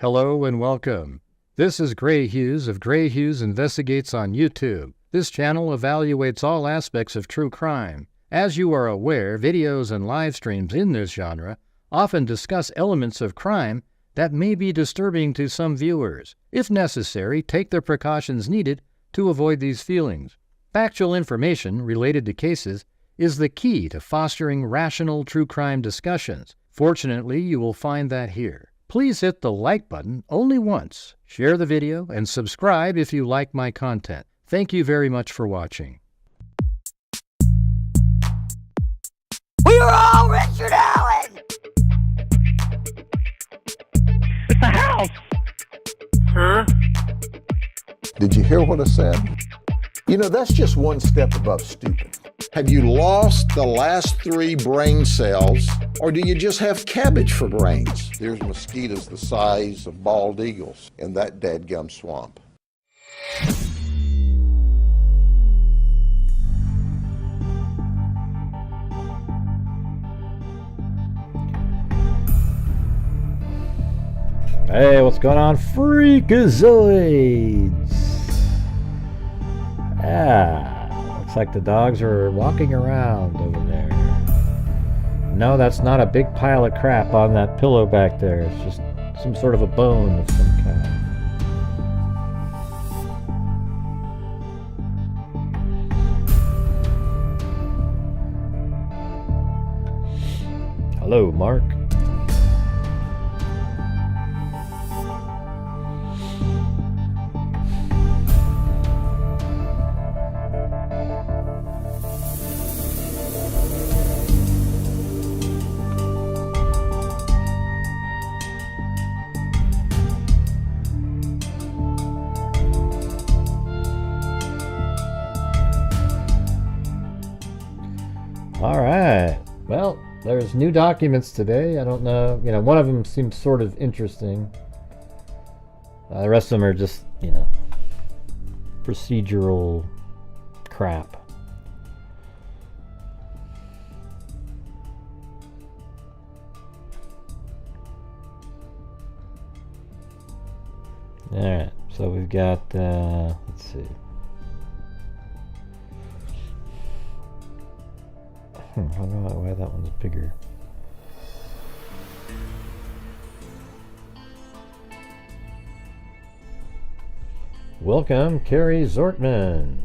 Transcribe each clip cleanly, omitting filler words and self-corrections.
Hello and welcome. This is Grant Hughes of Grant Hughes Investigates on YouTube. This channel evaluates all aspects of true crime. As you are aware, videos and live streams in this genre often discuss elements of crime that may be disturbing to some viewers. If necessary, take the precautions needed to avoid these feelings. Factual information related to cases is the key to fostering rational true crime discussions. Fortunately, you will find that here. Please hit the like button only once, share the video, and subscribe if you like my content. Thank you very much for watching. We are all Richard Allen! It's a house! Huh? Did you hear what I said? You know, that's just one step above stupid. Have you lost the last 3 brain cells, or do you just have cabbage for brains? There's mosquitoes the size of bald eagles in that dadgum swamp. Hey, what's going on, freakazoids? Looks like the dogs are walking around over there. No, that's not a big pile of crap on that pillow back there. It's just some sort of a bone of some kind. Hello, Mark. All right. Well, there's new documents today. I don't know. One of them seems sort of interesting. The rest of them are just, procedural crap. All right. So we've got, let's see. I don't know why that one's bigger. Welcome, Carrie Zortman.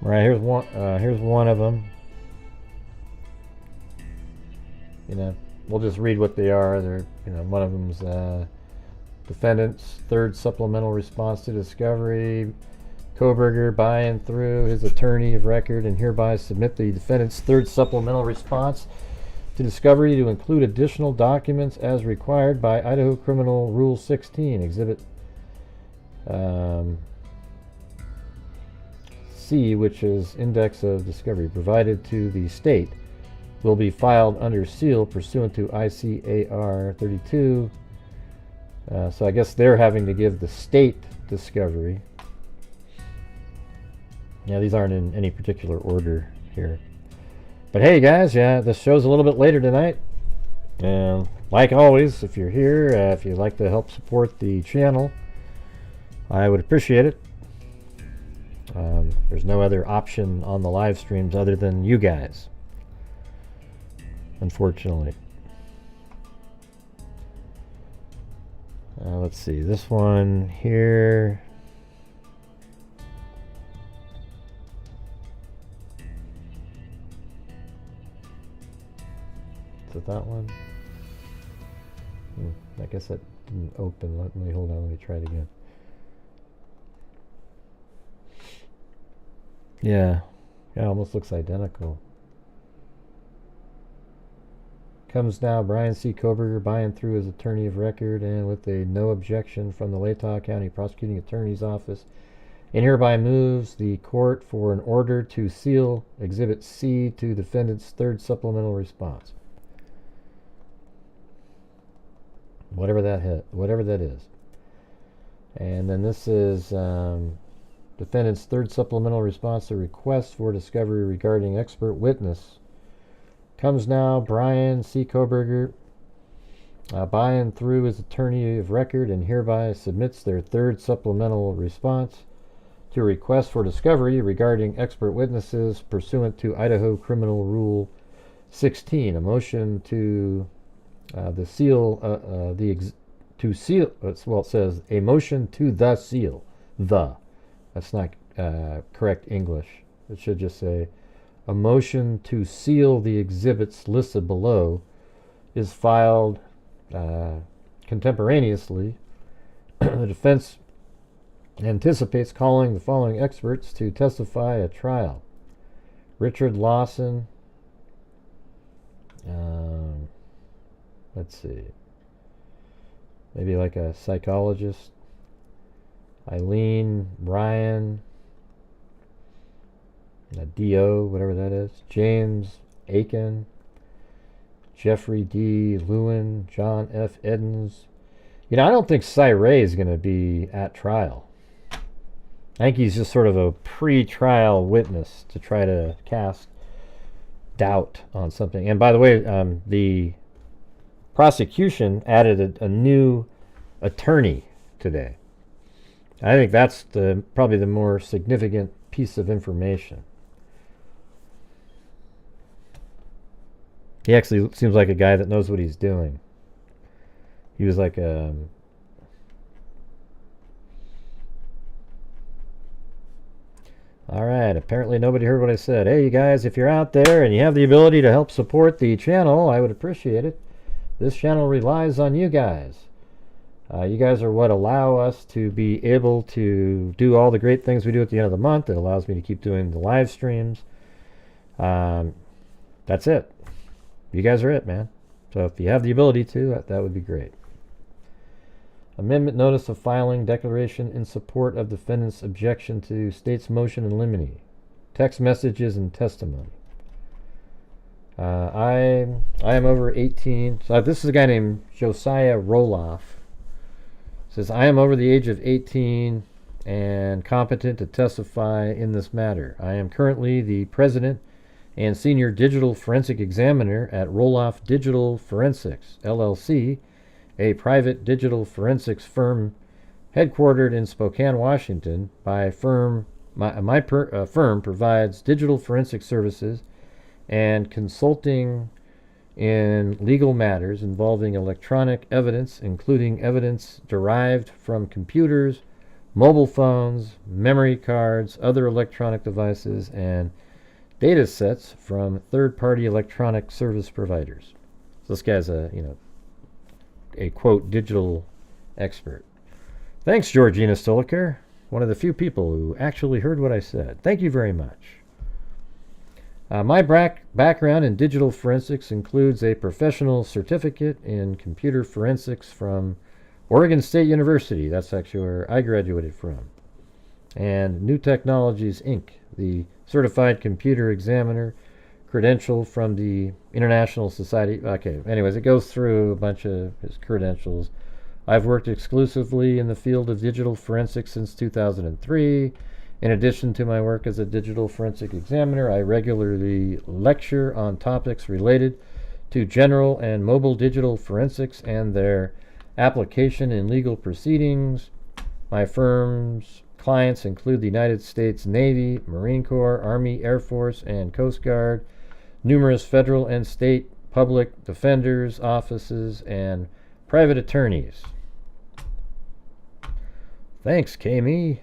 Right, here's one of them. We'll just read what they are. They're, one of them's defendant's third supplemental response to discovery. Kohberger by and through his attorney of record and hereby submit the defendant's third supplemental response to discovery to include additional documents as required by Idaho Criminal Rule 16, Exhibit C, which is Index of Discovery, provided to the state, will be filed under seal pursuant to ICAR 32. So I guess they're having to give the state discovery. Yeah, these aren't in any particular order here. But hey guys, this show's a little bit later tonight. And like always, if you're here, if you'd like to help support the channel, I would appreciate it. There's no other option on the live streams other than you guys, unfortunately. Let's see, this one here. Is it that one? I guess that didn't open. Let me hold on, let me try it again. Yeah, it almost looks identical. Comes now Brian C. Kohberger by and through his attorney of record and with a no objection from the Latah County Prosecuting Attorney's Office, and hereby moves the court for an order to seal Exhibit C to defendant's third supplemental response. Whatever that is. And then this is defendant's third supplemental response to request for discovery regarding expert witness Comes now Brian C. Kohberger, by and through his attorney of record, and hereby submits their third supplemental response to a request for discovery regarding expert witnesses pursuant to Idaho Criminal Rule 16. A motion to the seal, to seal. Well, it says a motion to the seal. That's not correct English. It should just say a motion to seal the exhibits listed below is filed contemporaneously. The defense anticipates calling the following experts to testify at trial: Richard Lawson, let's see, maybe like a psychologist, Eileen Ryan, D.O., whatever that is, James Aiken, Jeffrey D. Lewin, John F. Edens. I don't think Cy Ray is going to be at trial. I think he's just sort of a pre-trial witness to try to cast doubt on something. And by the way, the prosecution added a new attorney today. I think that's probably the more significant piece of information. He actually seems like a guy that knows what he's doing. He was like a... Alright, apparently nobody heard what I said. Hey, you guys, if you're out there and you have the ability to help support the channel, I would appreciate it. This channel relies on you guys. You guys are what allow us to be able to do all the great things we do at the end of the month. It allows me to keep doing the live streams. That's it. You guys are it, man. So if you have the ability to, that would be great. Amendment notice of filing declaration in support of defendant's objection to state's motion in limine. Text messages and testimony. I am over 18. So this is a guy named Josiah Roloff. Says, I am over the age of 18 and competent to testify in this matter. I am currently the president and senior digital forensic examiner at Roloff Digital Forensics, LLC, a private digital forensics firm headquartered in Spokane, Washington. My firm provides digital forensic services and consulting in legal matters involving electronic evidence, including evidence derived from computers, mobile phones, memory cards, other electronic devices, and data sets from third-party electronic service providers. So this guy's a quote digital expert. Thanks, Georgina Stoliker, one of the few people who actually heard what I said. Thank you very much. My background in digital forensics includes a professional certificate in computer forensics from Oregon State University. That's actually where I graduated from. And New Technologies, Inc., the certified computer examiner credential from the International Society. Okay, anyways, it goes through a bunch of his credentials. I've worked exclusively in the field of digital forensics since 2003. In addition to my work as a digital forensic examiner, I regularly lecture on topics related to general and mobile digital forensics and their application in legal proceedings. My firm's clients include the United States Navy, Marine Corps, Army, Air Force, and Coast Guard, numerous federal and state public defenders' offices, and private attorneys. Thanks, Kami.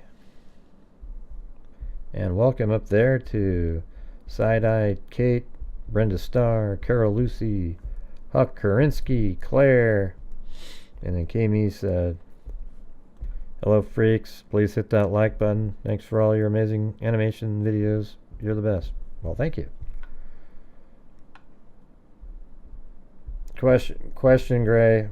And welcome up there to Side-Eyed Kate, Brenda Starr, Carol Lucy, Huck Karinsky, Claire. And then Kami said, hello, freaks. Please hit that like button. Thanks for all your amazing animation videos. You're the best. Well, thank you. Question, Gray.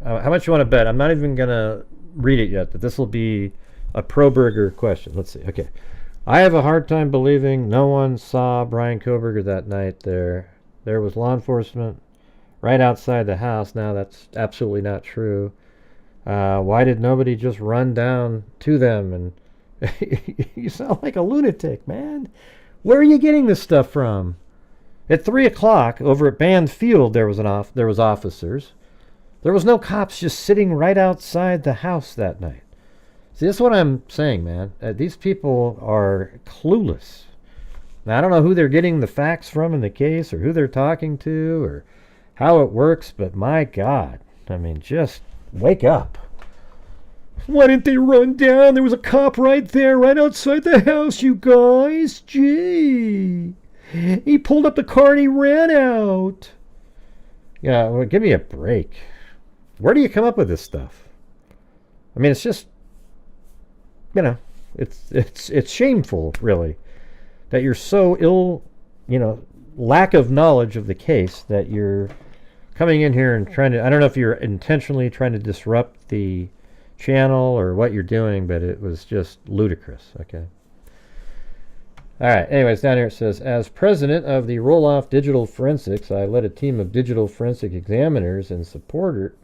How much you want to bet? I'm not even going to read it yet, but this will be a Kohberger question. Let's see. Okay. I have a hard time believing no one saw Brian Kohberger that night there. There was law enforcement right outside the house. Now, that's absolutely not true. Why did nobody just run down to them? And you sound like a lunatic, man. Where are you getting this stuff from? At 3 o'clock over at Band Field, there was officers. There was no cops just sitting right outside the house that night. See, that's what I'm saying, man. These people are clueless. Now, I don't know who they're getting the facts from in the case or who they're talking to or how it works, but my God, I mean, just wake up. Why didn't they run down? There was a cop right there, right outside the house, you guys. Gee. He pulled up the car and he ran out. Yeah, well, give me a break. Where do you come up with this stuff? I mean, it's just, you know, it's shameful, really, that you're so lack of knowledge of the case that you're coming in here and trying to, I don't know if you're intentionally trying to disrupt the channel or what you're doing, but it was just ludicrous, okay? All right, anyways, down here it says, as president of the Roll-Off Digital Forensics, I led a team of digital forensic examiners and support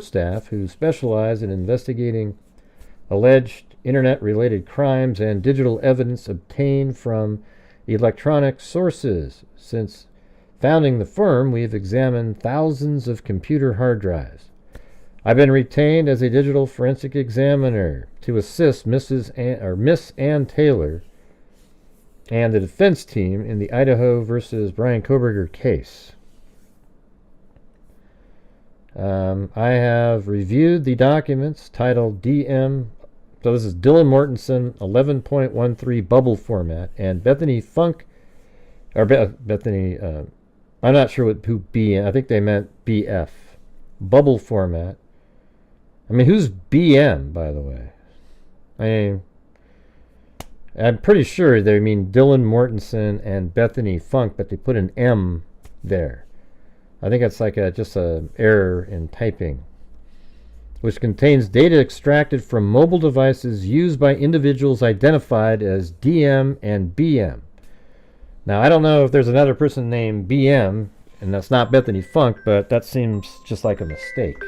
staff who specialize in investigating alleged internet-related crimes and digital evidence obtained from electronic sources. Since founding the firm, we've examined thousands of computer hard drives. I've been retained as a digital forensic examiner to assist Miss Ann Taylor and the defense team in the Idaho versus Brian Kohberger case. I have reviewed the documents titled DM, so this is Dylan Mortensen 11.13 bubble format, and Bethany Funk, or Bethany, I'm not sure who BM, I think they meant BF, bubble format. I mean, who's BM, by the way? I mean, I'm pretty sure they mean Dylan Mortensen and Bethany Funk, but they put an M there. I think it's like just an error in typing, which contains data extracted from mobile devices used by individuals identified as DM and BM. Now, I don't know if there's another person named BM, and that's not Bethany Funk, but that seems just like a mistake.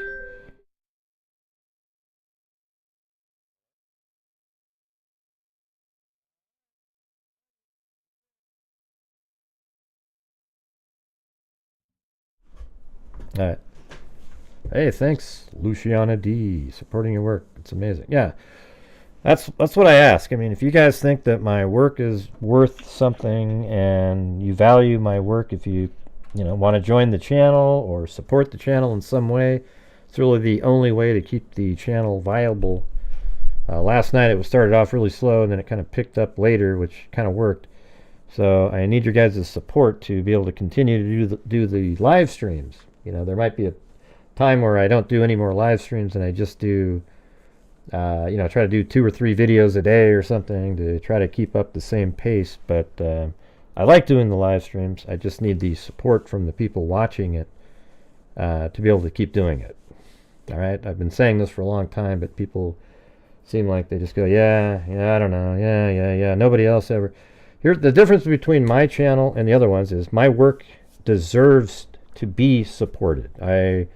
All right. Hey, thanks, Luciana D, supporting your work. It's amazing. Yeah, that's what I ask. I mean, if you guys think that my work is worth something and you value my work, if you want to join the channel or support the channel in some way, it's really the only way to keep the channel viable. Last night it started off really slow and then it kind of picked up later, which kind of worked. So I need your guys' support to be able to continue to do the live streams. There might be a time where I don't do any more live streams and I just do, try to do 2 or 3 videos a day or something to try to keep up the same pace. But I like doing the live streams. I just need the support from the people watching it to be able to keep doing it. All right? I've been saying this for a long time, but people seem like they just go, yeah, I don't know, yeah. Nobody else ever. Here, the difference between my channel and the other ones is my work deserves to be supported. I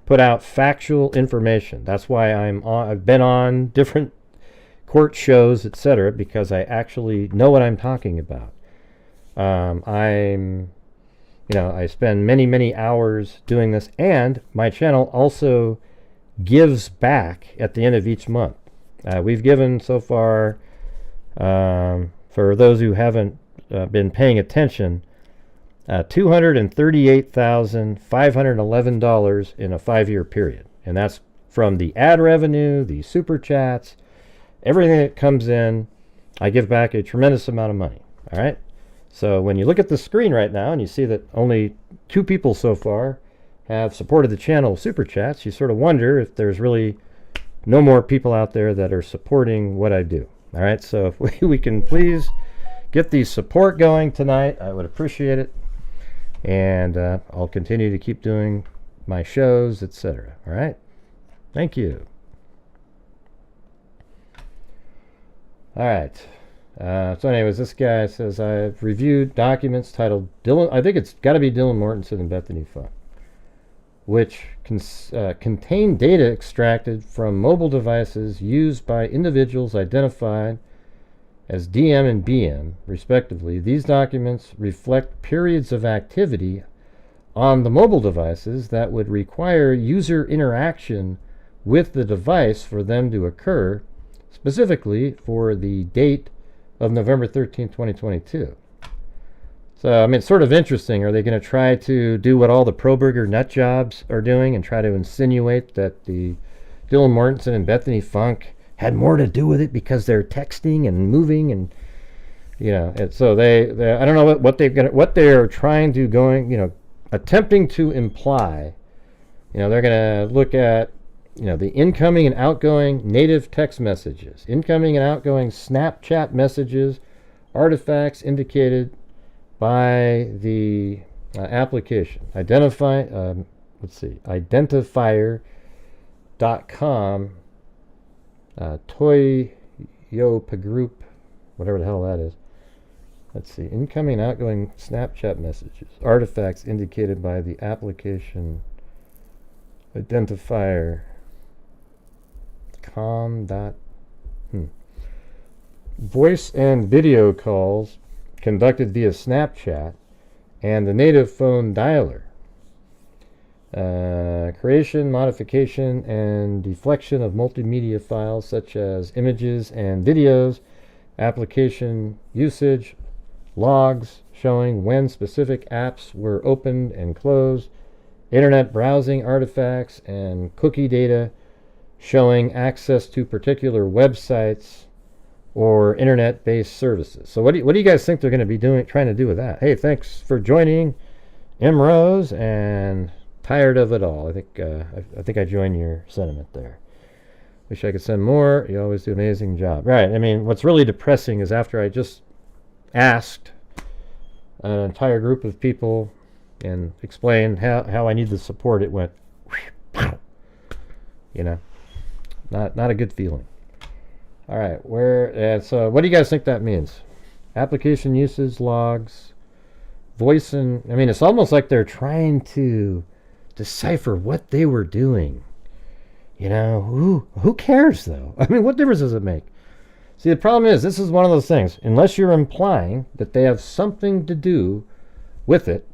put out factual information. That's why I've been on different court shows, etc., because I actually know what I'm talking about. I spend many hours doing this, and my channel also gives back at the end of each month. We've given so far, for those who haven't been paying attention, $238,511 in a 5-year period. And that's from the ad revenue, the super chats, everything that comes in. I give back a tremendous amount of money. All right? So when you look at the screen right now and you see that only 2 people so far have supported the channel with super chats, you sort of wonder if there's really no more people out there that are supporting what I do. All right? So if we can please get the support going tonight, I would appreciate it. And I'll continue to keep doing my shows, etc. All right? Thank you. All right. So anyways, this guy says, I've reviewed documents titled Dylan, I think it's got to be Dylan Mortensen and Bethany Funk, which contain data extracted from mobile devices used by individuals identified as DM and BM, respectively. These documents reflect periods of activity on the mobile devices that would require user interaction with the device for them to occur, specifically for the date of November 13, 2022. So, I mean, it's sort of interesting. Are they going to try to do what all the Kohberger nut jobs are doing and try to insinuate that the Dylan Mortensen and Bethany Funk had more to do with it because they're texting and moving and, you know, and so they I don't know what they're trying to attempting to imply. You know, they're going to look at, you know, the incoming and outgoing native text messages, incoming and outgoing Snapchat messages, artifacts indicated by the application. Identifier.com, Toyota Group, whatever the hell that is. Let's see, incoming and outgoing Snapchat messages, artifacts indicated by the application identifier. Voice and video calls conducted via Snapchat and the native phone dialer. Creation, modification, and deflection of multimedia files such as images and videos, application usage, logs showing when specific apps were opened and closed, internet browsing artifacts, and cookie data showing access to particular websites or internet-based services. So what do you guys think they're going to be trying to do with that? Hey, thanks for joining, M. Rose, and tired of it all. I think I join your sentiment there. Wish I could send more. You always do an amazing job. Right. I mean, what's really depressing is after I just asked an entire group of people and explained how I need the support, it went, you know, not a good feeling. All right, so what do you guys think that means? Application usage logs, voice and, I mean, it's almost like they're trying to decipher what they were doing. You know, who cares though? I mean, what difference does it make? See, the problem is, this is one of those things, unless you're implying that they have something to do with it,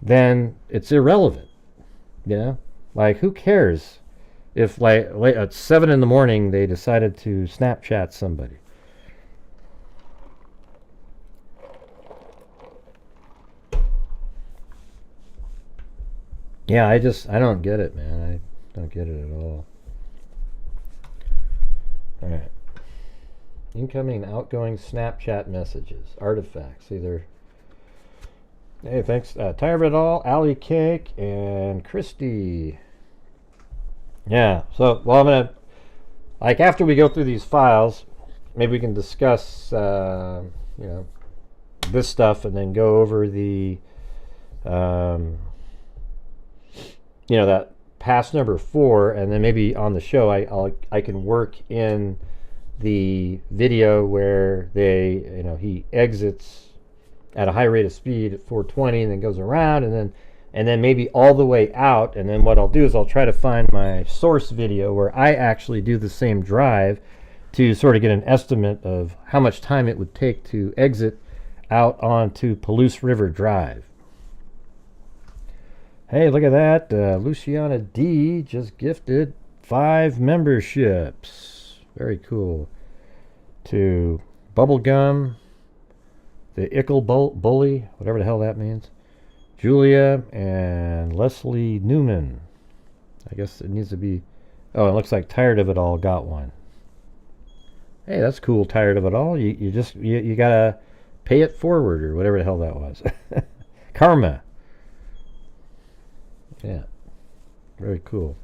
then it's irrelevant. You know, like, who cares if like at 7 a.m. they decided to Snapchat somebody? Yeah, I don't get it, man. I don't get it at all. All right. Incoming and outgoing Snapchat messages, artifacts, either. Hey, thanks. Tired of it all, Allie Cake, and Christy. Yeah, so, well, I'm going to, like, after we go through these files, maybe we can discuss, you know, this stuff and then go over the, you know, that pass number 4, and then maybe on the show I can work in the video where he exits at a high rate of speed at 420 and then goes around and then maybe all the way out, and then what I'll do is I'll try to find my source video where I actually do the same drive to sort of get an estimate of how much time it would take to exit out onto Palouse River Drive. Hey, look at that. Luciana D just gifted 5 memberships. Very cool. To Bubblegum, the Ickle Bully, whatever the hell that means, Julia, and Leslie Newman. I guess it needs to be, oh, it looks like Tired of It All got one. Hey, that's cool, Tired of It All. You gotta pay it forward, or whatever the hell that was. Karma. Yeah. Very cool.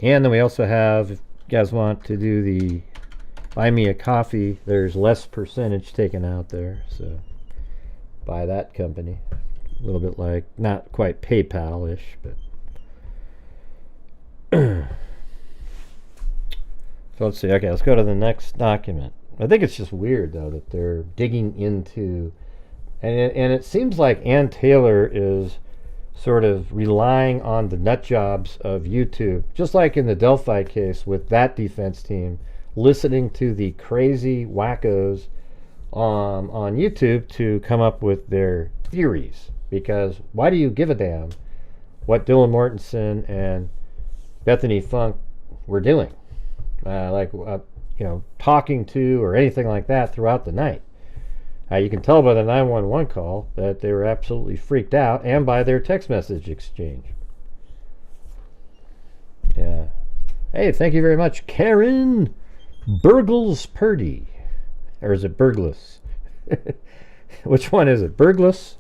And then we also have, if you guys want to do the buy me a coffee, there's less percentage taken out there, so buy that company. A little bit like, not quite PayPal-ish, but so let's see. Okay, let's go to the next document. I think it's just weird though that they're digging into, and it seems like Ann Taylor is sort of relying on the nut jobs of YouTube, just like in the Delphi case with that defense team. listening to the crazy wackos on YouTube to come up with their theories. Because why do you give a damn what Dylan Mortensen and Bethany Funk were doing? Talking to or anything like that throughout the night. You can tell by the 911 call that they were absolutely freaked out, and by their text message exchange. Yeah. Hey, thank you very much, Karen Burgles Purdy. Or is it Burgles? Which one is it? Burgles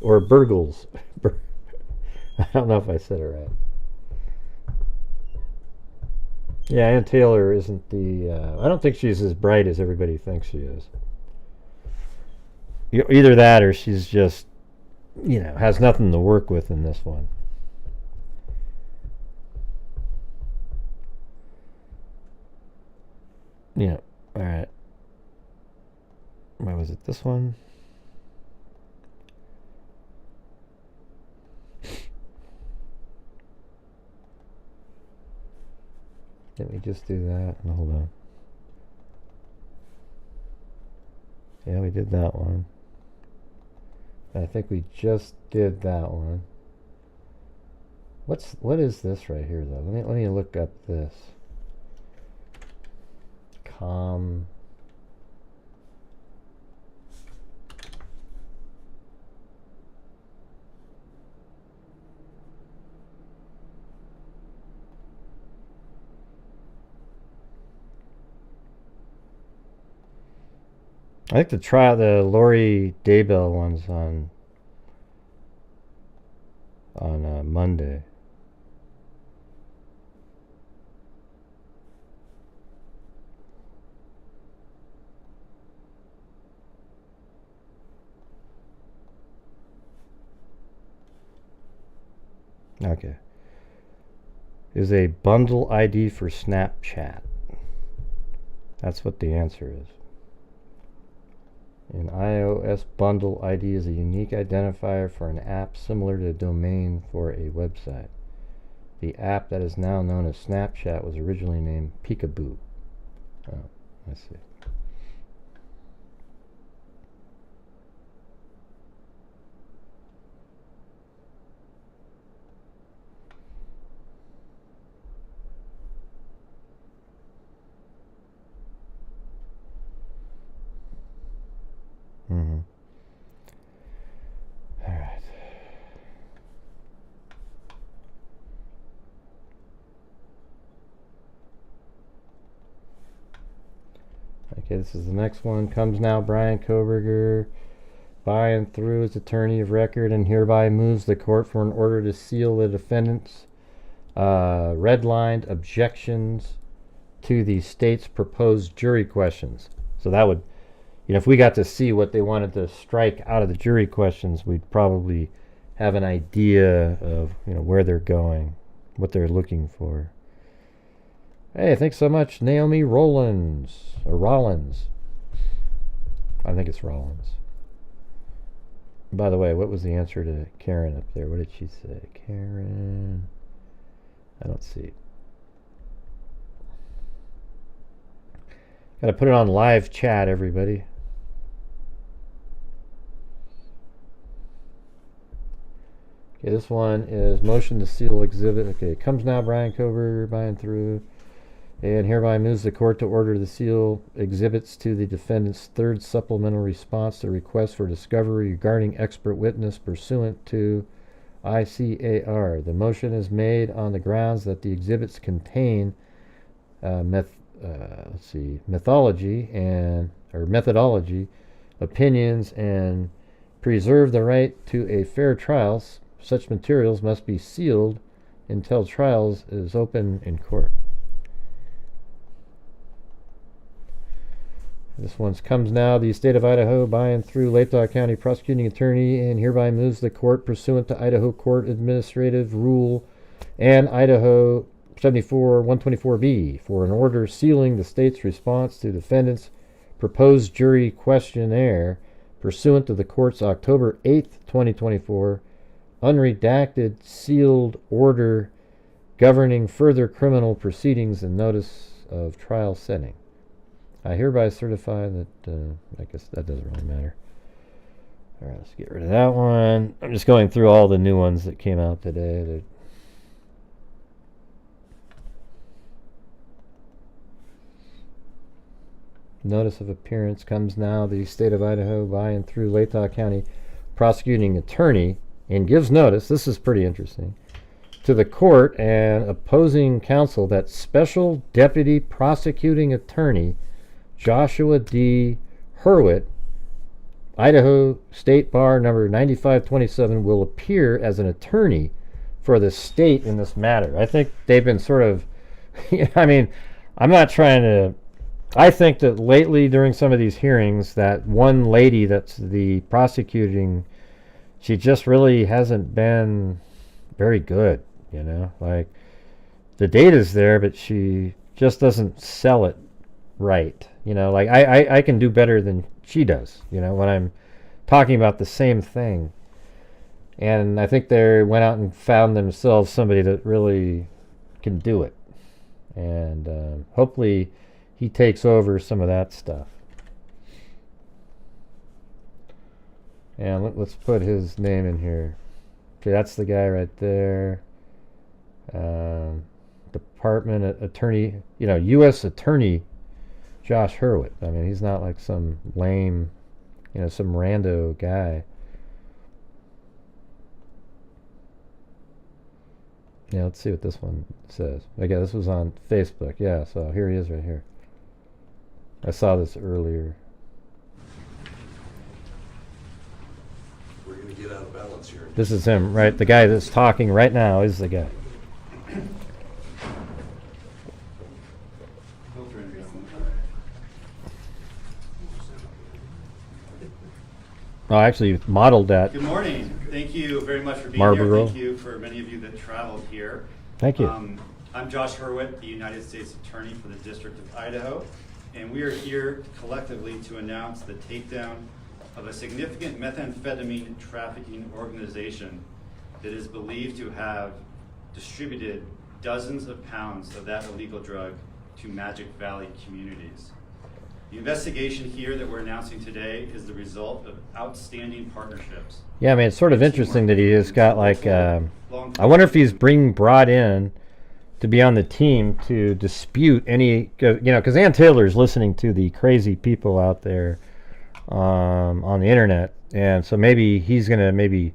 or Burgles? I don't know if I said it right. Yeah, Ann Taylor isn't I don't think she's as bright as everybody thinks she is. Either that or she's just, has nothing to work with in this one. Yeah, alright. What was it? This one? Let me just do that. No, hold on. Yeah, we did that one. I think we just did that one. What is this right here though? Let me look up this. I think the Lori Daybell one's on Monday. Okay. Is a bundle ID for Snapchat. That's what the answer is. An iOS bundle ID is a unique identifier for an app similar to a domain for a website. The app that is now known as Snapchat was originally named Peekaboo. Oh, I see. Mm-hmm. All right. Okay, this is the next one. Comes now Brian Kohberger, by and through his attorney of record, and hereby moves the court for an order to seal the defendant's redlined objections to the state's proposed jury questions. So that would, if we got to see what they wanted to strike out of the jury questions, we'd probably have an idea of where they're going, what they're looking for. Hey, thanks so much, Naomi Rollins. I think it's Rollins. By the way, what was the answer to Karen up there? What did she say? Karen, I don't see it. Gotta put it on live chat, everybody. Okay, this one is motion to seal exhibit. Okay, comes now Brian Kohberger, by and through, and hereby moves the court to order the seal exhibits to the defendant's third supplemental response to request for discovery regarding expert witness pursuant to ICAR. The motion is made on the grounds that the exhibits contain methodology, opinions, and preserve the right to a fair trial. Such materials must be sealed until trials is open in court. This one comes now. The state of Idaho, by and through Latah County prosecuting attorney, and hereby moves the court pursuant to Idaho Court Administrative Rule and Idaho 74-124B for an order sealing the state's response to defendant's proposed jury questionnaire pursuant to the court's October 8th, 2024 unredacted sealed order governing further criminal proceedings and notice of trial setting. I hereby certify that, I guess that doesn't really matter. Alright, let's get rid of that one. I'm just going through all the new ones that came out today. Notice of appearance comes now. The state of Idaho by and through Latah County prosecuting attorney and gives notice, this is pretty interesting, to the court and opposing counsel that Special Deputy Prosecuting Attorney Joshua D. Hurwitz, Idaho State Bar number 9527, will appear as an attorney for the state in this matter. I think they've been sort of, I mean, I'm not trying to, I think that lately during some of these hearings, that one lady that's the prosecuting, she just really hasn't been very good, you know? Like, the data's there, but she just doesn't sell it right. You know, like, I can do better than she does, you know, when I'm talking about the same thing. And I think they went out and found themselves somebody that really can do it. And hopefully he takes over some of that stuff. And let's put his name in here. Okay, that's the guy right there. Department Attorney, you know, U.S. Attorney Josh Hurwitz. I mean, he's not like some lame, you know, some rando guy. Yeah, let's see what this one says. Okay, this was on Facebook. Yeah, so here he is right here. I saw this earlier. We're going to get out of balance here. This is him, right? The guy that's talking right now is the guy. Oh, actually, you modeled that. Good morning. Thank you very much for being Marlboro. here. Thank you for many of you that traveled here. Thank you. I'm Josh Hurwitz, the United States Attorney for the District of Idaho, and we are here collectively to announce the takedown of a significant methamphetamine trafficking organization that is believed to have distributed dozens of pounds of that illegal drug to Magic Valley communities. The investigation here that we're announcing today is the result of outstanding partnerships. Yeah, I mean, it's sort of interesting that he has got like, I wonder if he's brought in to be on the team to dispute any, you know, because Ann Taylor's listening to the crazy people out there on the internet, and so maybe he's going to maybe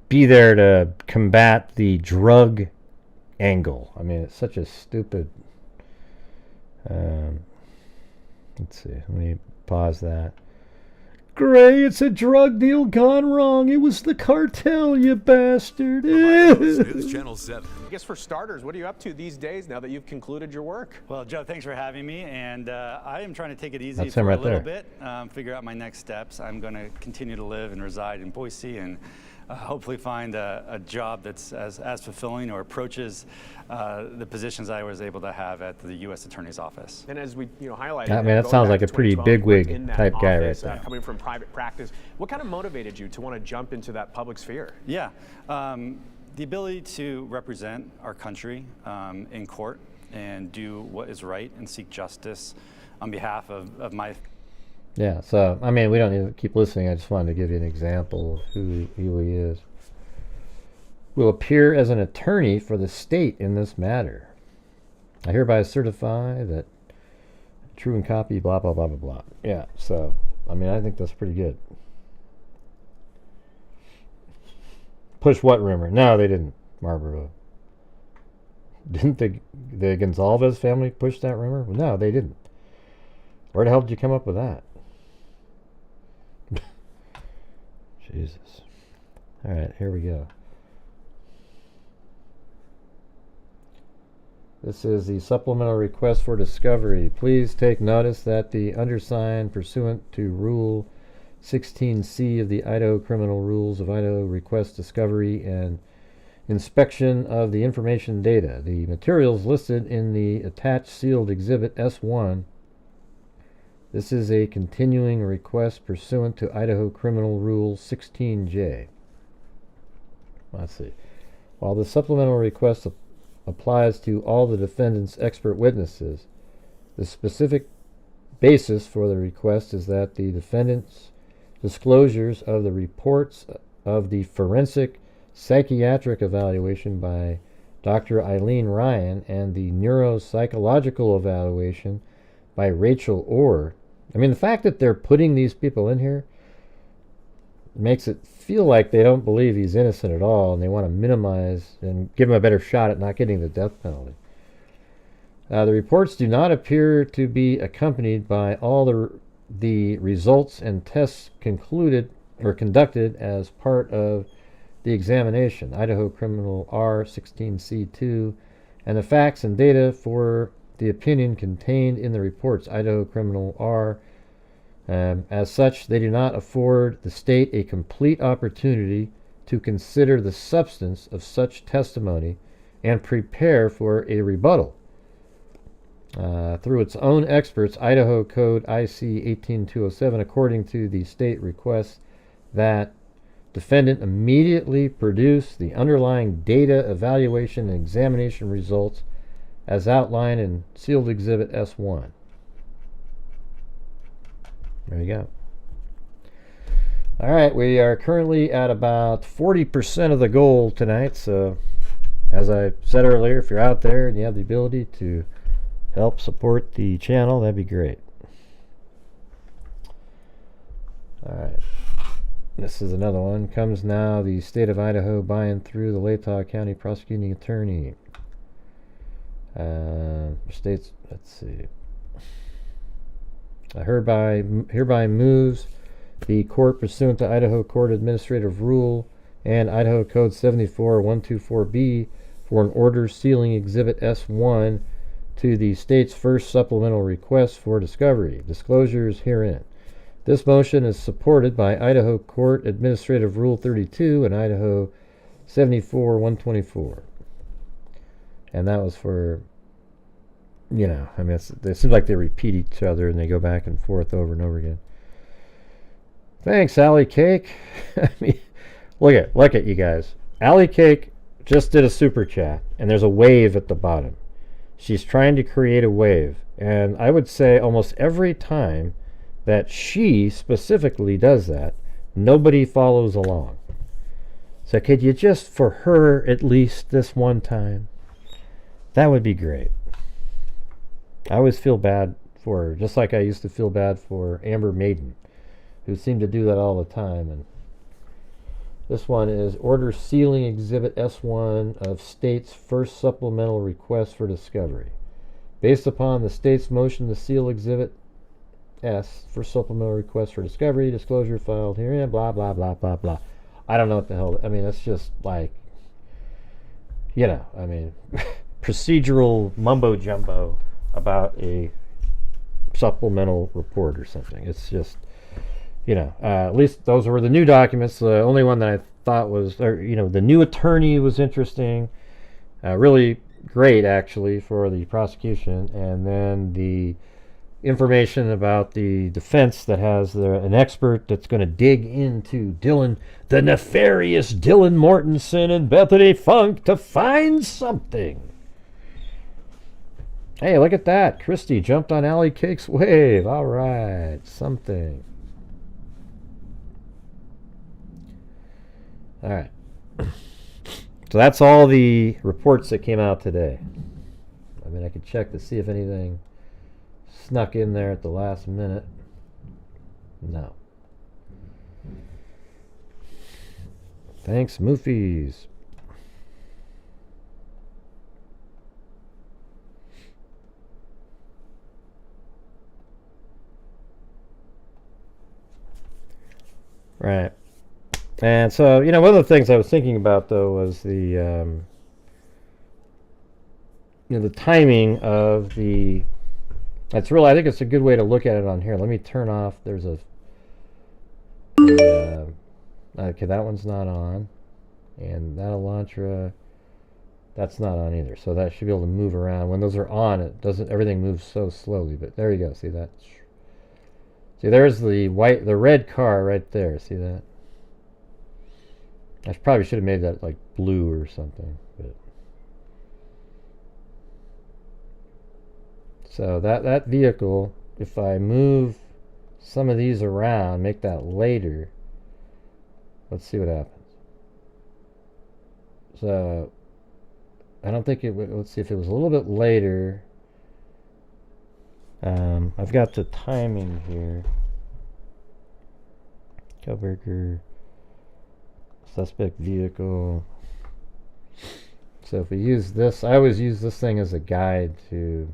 be there to combat the drug angle. I mean, it's such a stupid, let's see, let me pause that. Gray, it's a drug deal gone wrong. It was the cartel, you bastard. News Channel 7. I guess for starters, what are you up to these days now that you've concluded your work? Well, Joe, thanks for having me, and I am trying to take it easy That's him for right a little there. bit, figure out my next steps. I'm going to continue to live and reside in Boise and hopefully find a job that's as fulfilling or approaches the positions I was able to have at the U.S. Attorney's Office. And as we highlighted, I mean, that going sounds back like to a pretty 2012, bigwig in that type guy right office, there. Coming from private practice, what kind of motivated you to want to jump into that public sphere? Yeah, the ability to represent our country in court and do what is right and seek justice on behalf of my. Yeah, so, I mean, we don't need to keep listening. I just wanted to give you an example of who he is. Will appear as an attorney for the state in this matter. I hereby certify that true and copy, blah, blah, blah, blah, blah. Yeah, so, I mean, I think that's pretty good. Push what rumor? No, they didn't, Marlboro. Didn't the Gonzalez family push that rumor? No, they didn't. Where the hell did you come up with that? Jesus. All right, here we go. This is the supplemental request for discovery. Please take notice that the undersigned, pursuant to Rule 16C of the Idaho Criminal Rules of Idaho, request discovery and inspection of the information data. The materials listed in the attached sealed Exhibit S1. This is a continuing request pursuant to Idaho Criminal Rule 16J. Let's see. While the supplemental request applies to all the defendant's expert witnesses, The specific basis for the request is that the defendant's disclosures of the reports of the forensic psychiatric evaluation by Dr. Eileen Ryan and the neuropsychological evaluation by Rachel Orr. I mean, the fact that they're putting these people in here makes it feel like they don't believe he's innocent at all, and they want to minimize and give him a better shot at not getting the death penalty. The reports do not appear to be accompanied by all the results and tests concluded or conducted as part of the examination, Idaho Criminal R16C2, and the facts and data for the opinion contained in the reports, Idaho Criminal R. As such, they do not afford the state a complete opportunity to consider the substance of such testimony and prepare for a rebuttal. Through its own experts, Idaho Code IC 18207, according to the state requests that defendant immediately produce the underlying data evaluation and examination results as outlined in sealed exhibit S1. There you go. All right, we are currently at about 40% of the goal tonight, so as I said earlier, if you're out there and you have the ability to help support the channel, that'd be great. All right. This is another one. Comes now the state of Idaho by and through the Latah County prosecuting attorney. States, let's see. Hereby moves the court pursuant to Idaho Court Administrative Rule and Idaho Code 74124B for an order sealing Exhibit S1 to the state's first supplemental request for discovery. Disclosures herein. This motion is supported by Idaho Court Administrative Rule 32 and Idaho 74124. And that was for, you know, I mean, it seems like they repeat each other and they go back and forth over and over again. Thanks, Allie Cake. I mean, look at you guys. Allie Cake just did a super chat, and there's a wave at the bottom. She's trying to create a wave, and I would say almost every time that she specifically does that, nobody follows along. So could you just, for her, at least this one time? That would be great. I always feel bad for her, just like I used to feel bad for Amber Maiden, who seemed to do that all the time. And this one is order sealing Exhibit S1 of state's first supplemental request for discovery. Based upon the state's motion to seal Exhibit S for supplemental request for discovery, disclosure filed herein, blah, blah, blah, blah, blah. I don't know what the hell, I mean, it's just like, you know, I mean, procedural mumbo-jumbo about a supplemental report or something. It's just, you know, at least those were the new documents. The only one that I thought was, or, you know, the new attorney was interesting, really great actually for the prosecution, and then the information about the defense that has an expert that's going to dig into the nefarious Dylan Mortensen and Bethany Funk to find something. Hey, look at that. Christy jumped on Allie Cake's wave. All right, something. All right. So that's all the reports that came out today. I mean, I could check to see if anything snuck in there at the last minute. No. Thanks, Moofies. Right. And so, you know, one of the things I was thinking about, though, was the, you know, the timing of the, that's really, I think it's a good way to look at it on here. Let me turn off, there's okay, that one's not on. And that Elantra, that's not on either. So that should be able to move around. When those are on, it doesn't, everything moves so slowly. But there you go, see that? See, there's the red car right there. See that? I probably should have made that like blue or something. But So that vehicle, if I move some of these around, make that later, let's see what happens. So I don't think it would. Let's see if it was a little bit later. I've got the timing here. Kohberger suspect vehicle. So if we use this, I always use this thing as a guide to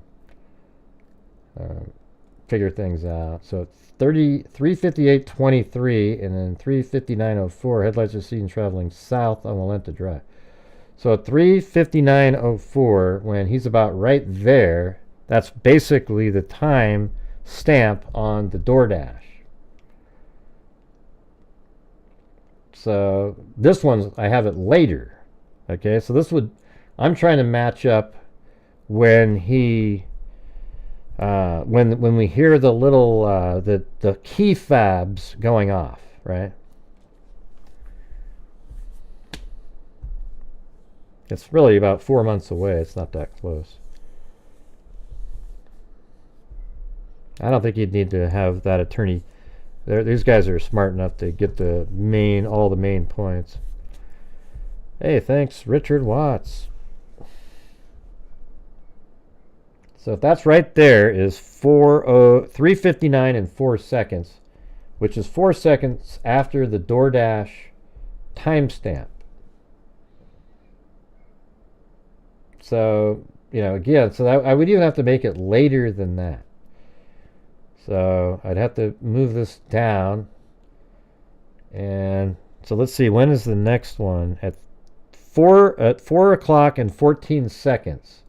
figure things out. So it's 358.23 and then 359.04. Headlights are seen traveling south on Walenta Drive. So at 359.04, when he's about right there, that's basically the time stamp on the DoorDash. So this one, I have it later. Okay, so this would, I'm trying to match up when he, when we hear the little, the key fabs going off, right? It's really about 4 months away. It's not that close. I don't think you'd need to have that attorney. These guys are smart enough to get all the main points. Hey, thanks, Richard Watts. So if that's right there is 3:59 and 4 seconds, which is 4 seconds after the DoorDash timestamp. So, you know, again, so I would even have to make it later than that. So I'd have to move this down. And so let's see, when is the next one? At 4 o'clock and 14 seconds.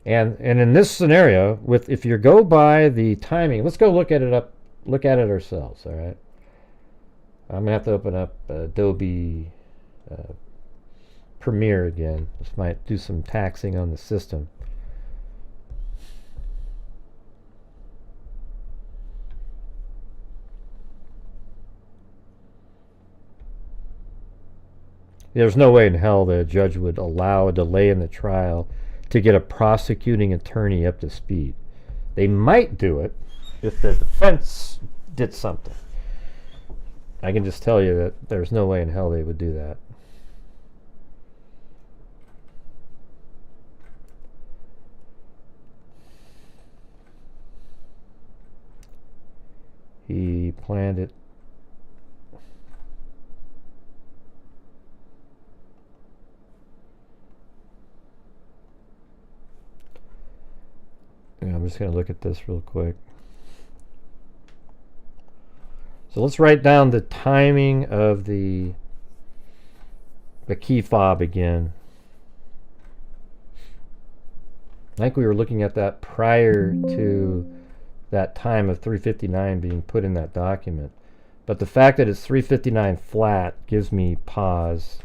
And in this scenario, if you go by the timing, let's go look at it ourselves, all right? I'm gonna have to open up Adobe Premiere again. This might do some taxing on the system. There's no way in hell the judge would allow a delay in the trial to get a prosecuting attorney up to speed. They might do it if the defense did something. I can just tell you that there's no way in hell they would do that. He planned it. I'm just going to look at this real quick. So let's write down the timing of the key fob again. I think we were looking at that prior to that time of 3:59 being put in that document. But the fact that it's 3:59 flat gives me pause.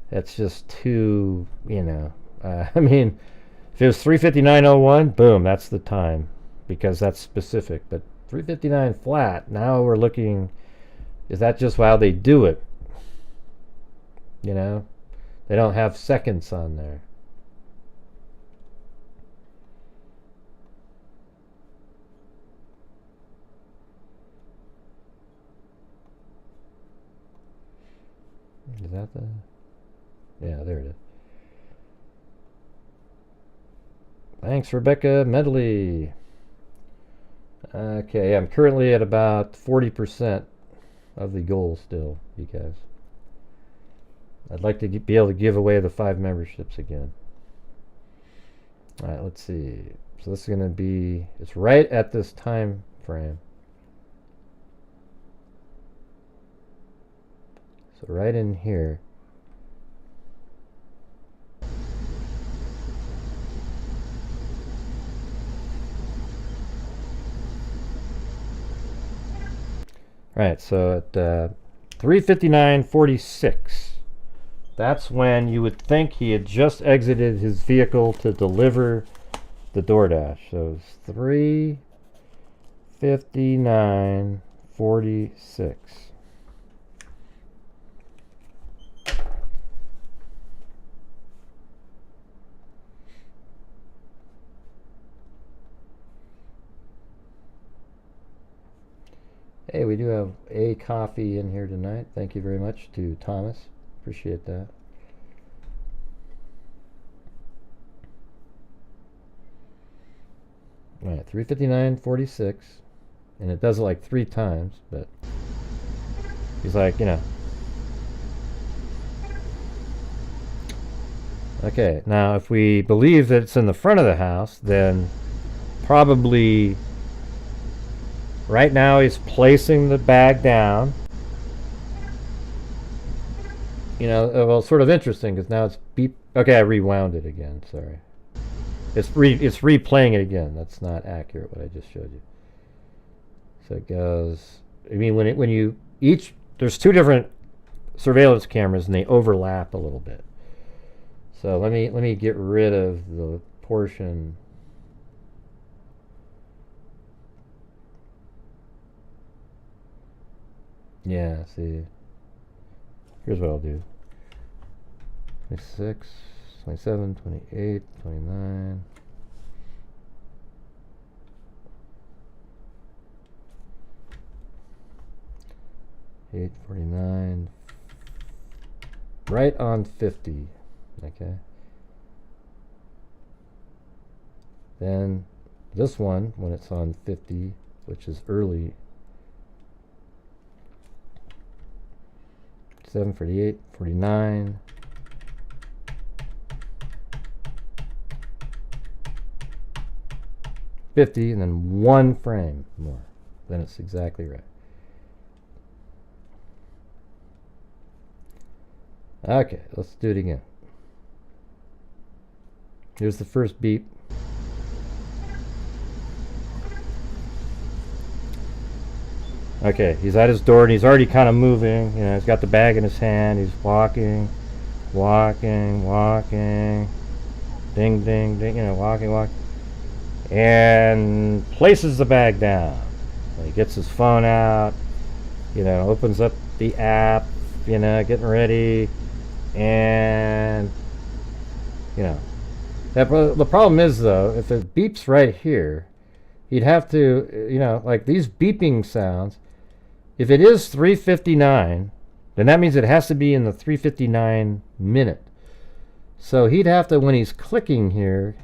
That's just too, you know, I mean, if it was 3:59:01, boom, that's the time, because that's specific. But 3:59 flat, now we're looking, is that just how they do it? You know, they don't have seconds on there. Is that the, yeah, there it is. Thanks, Rebecca Medley. Okay, I'm currently at about 40% of the goal still, you guys. I'd like to be able to give away the 5 memberships again. All right, let's see. So this is going to be, it's right at this time frame. So right in here. Right, so at 3:59:46, that's when you would think he had just exited his vehicle to deliver the DoorDash. So it's 3:59:46. Hey, we do have a coffee in here tonight. Thank you very much to Thomas. Appreciate that. All right, 359.46, and it does it like 3 times, but he's like, you know. Okay, now if we believe that it's in the front of the house, then probably right now he's placing the bag down. You know, well, it's sort of interesting because now it's beep. Okay, I rewound it again. Sorry, it's replaying it again. That's not accurate what I just showed you. So it goes. I mean, when you each there's 2 different surveillance cameras and they overlap a little bit. So let me get rid of the portion. Yeah, see. Here's what I'll do. 26, 27, 28, 29. $8.49. Right on 50. Okay. Then this one, when it's on 50, which is early, 7:48, 49. $50, and then 1 frame more. Then it's exactly right. Okay, let's do it again. Here's the first beep. Okay, he's at his door and he's already kind of moving. You know, he's got the bag in his hand. He's walking, walking, walking. Ding, ding, ding. You know, walking, walking. And places the bag down. He gets his phone out. You know, opens up the app. You know, getting ready. And, you know. The problem is, though, if it beeps right here, he'd have to, you know, like these beeping sounds. If it is 3:59, then that means it has to be in the 3:59 minute. So he'd have to, when he's clicking here,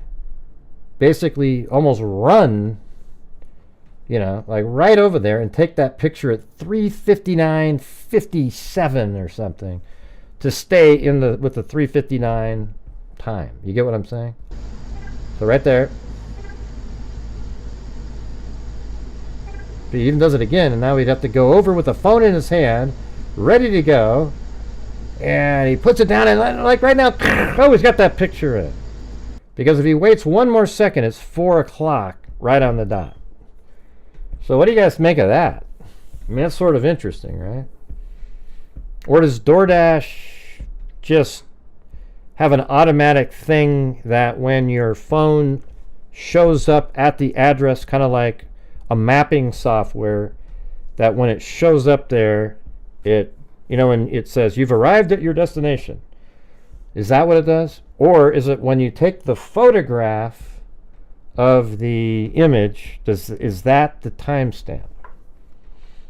basically almost run, you know, like right over there and take that picture at 3:59:57 or something to stay in the with the 3:59 time. You get what I'm saying? So right there. He even does it again, and now he'd have to go over with the phone in his hand, ready to go, and he puts it down, and like right now, oh, he's got that picture in. Because if he waits 1 more second, it's 4 o'clock right on the dot. So what do you guys make of that? I mean, that's sort of interesting, right? Or does DoorDash just have an automatic thing that when your phone shows up at the address, kind of like a mapping software, that when it shows up there, it, you know, and it says you've arrived at your destination. Is that what it does? Or is it when you take the photograph of the image, is that the timestamp?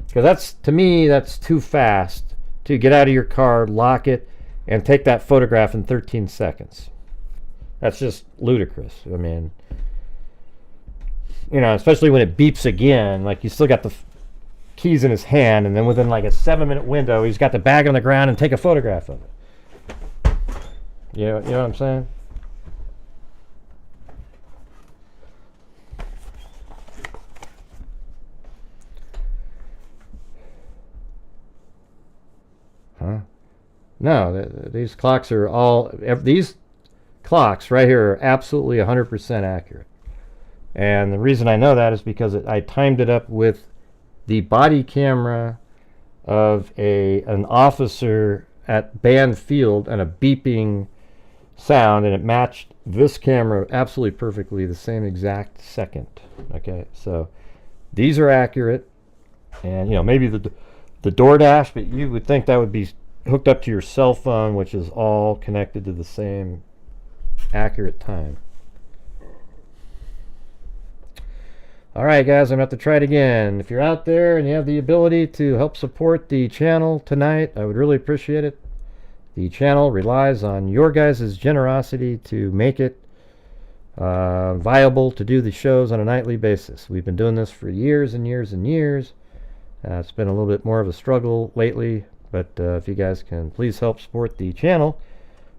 Because that's, to me, that's too fast to get out of your car, lock it, and take that photograph in 13 seconds. That's just ludicrous. I mean, you know, especially when it beeps again, like you still got the keys in his hand, and then within like a 7-minute window, he's got the bag on the ground and take a photograph of it. You know what I'm saying? Huh? No, these clocks are all, these clocks right here are absolutely 100% accurate. And the reason I know that is because I timed it up with the body camera of an officer at Band Field and a beeping sound, and it matched this camera absolutely perfectly the same exact second. Okay, so these are accurate, and you know, maybe the DoorDash, but you would think that would be hooked up to your cell phone, which is all connected to the same accurate time. Alright guys, I'm going to have to try it again. If you're out there and you have the ability to help support the channel tonight, I would really appreciate it. The channel relies on your guys' generosity to make it viable to do the shows on a nightly basis. We've been doing this for years and years and years. It's been a little bit more of a struggle lately, but if you guys can please help support the channel,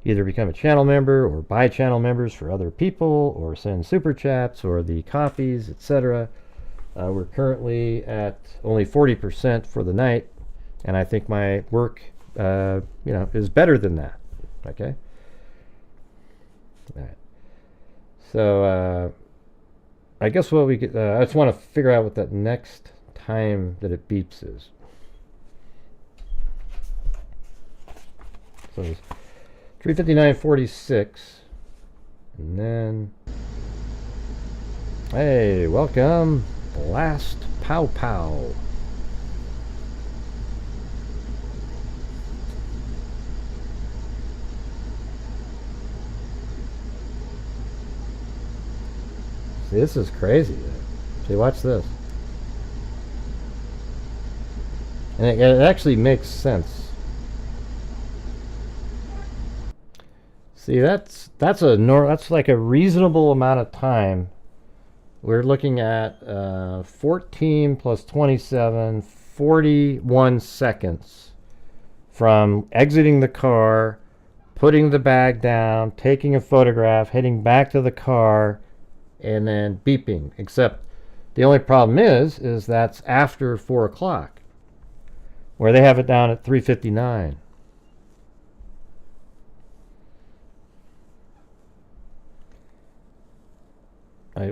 either become a channel member or buy channel members for other people or send super chats or the coffees, etc. We're currently at only 40% for the night, and I think my work is better than that. Okay. All right. So I guess what we could, I just want to figure out what that next time that it beeps is. So it's 3:59:46, and then hey, welcome, Last Pow Pow. See, this is crazy. See, watch this. And it actually makes sense. See, that's like a reasonable amount of time. We're looking at 14 plus 27, 41 seconds from exiting the car, putting the bag down, taking a photograph, heading back to the car, and then beeping. Except the only problem is that's after 4 o'clock, where they have it down at 3:59.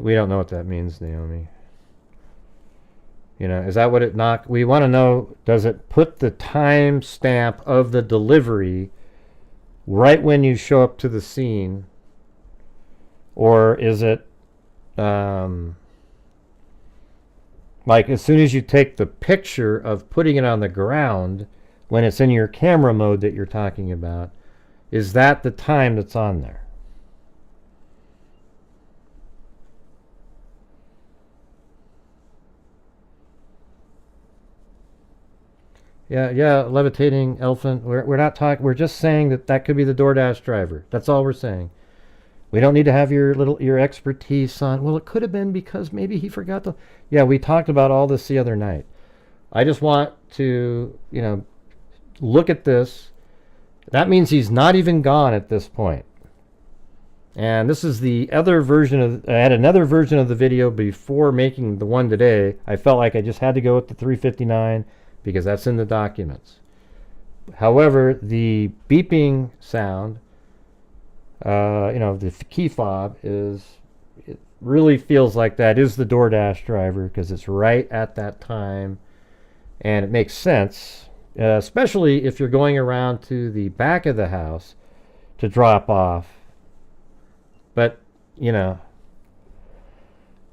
We don't know what that means, Naomi. You know, is that what it knocked? We want to know, does it put the time stamp of the delivery right when you show up to the scene? Or is it like as soon as you take the picture of putting it on the ground, when it's in your camera mode that you're talking about, is that the time that's on there? Yeah, levitating elephant. We're not talking. We're just saying that could be the DoorDash driver. That's all we're saying. We don't need to have your expertise on. Well, it could have been because maybe he forgot to. Yeah, we talked about all this the other night. I just want to, look at this. That means he's not even gone at this point. And this is the other version of. I had another version of the video before making the one today. I felt like I just had to go with the 3:59. Because that's in the documents. However, the beeping sound, the key fob it really feels like that is the DoorDash driver because it's right at that time, and it makes sense, especially if you're going around to the back of the house to drop off. But yeah,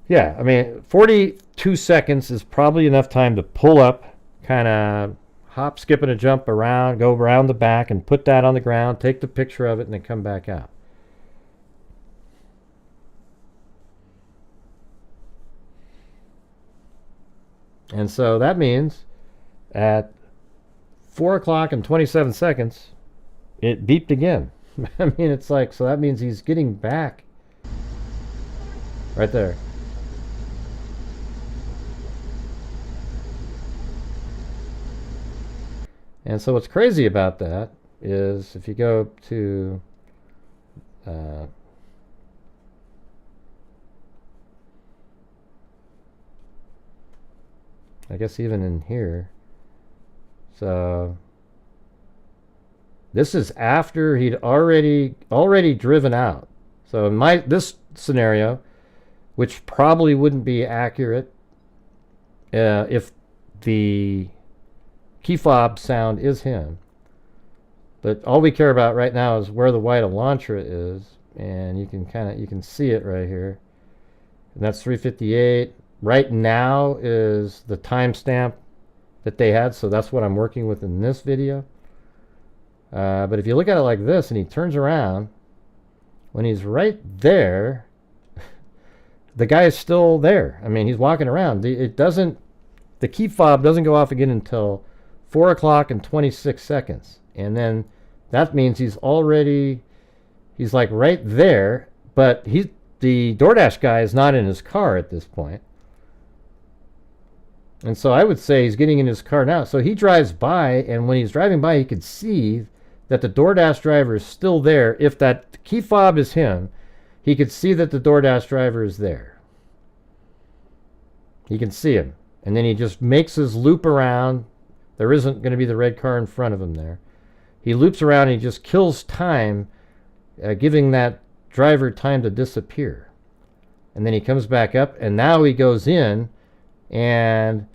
I mean, 42 seconds is probably enough time to pull up, kind of hop, skip, and a jump around, go around the back and put that on the ground, take the picture of it, and then come back out. And so that means at 4 o'clock and 27 seconds, it beeped again. I mean, it's like, so that means he's getting back right there. And so what's crazy about that is if you go to I guess even in here, so this is after he'd already driven out. So in this scenario, which probably wouldn't be accurate if the key fob sound is him, but all we care about right now is where the white Elantra is, and you can see it right here, and that's 3:58. Right now is the timestamp that they had, so that's what I'm working with in this video. But if you look at it like this and he turns around, when he's right there, the guy is still there. I mean, he's walking around. The key fob doesn't go off again until 4 o'clock and 26 seconds. And then that means he's like right there, but the DoorDash guy is not in his car at this point. And so I would say he's getting in his car now. So he drives by, and when he's driving by, he could see that the DoorDash driver is still there. If that key fob is him, he could see that the DoorDash driver is there. He can see him. And then he just makes his loop around. There isn't going to be the red car in front of him there. He loops around and he just kills time, giving that driver time to disappear. And then he comes back up, and now he goes in, and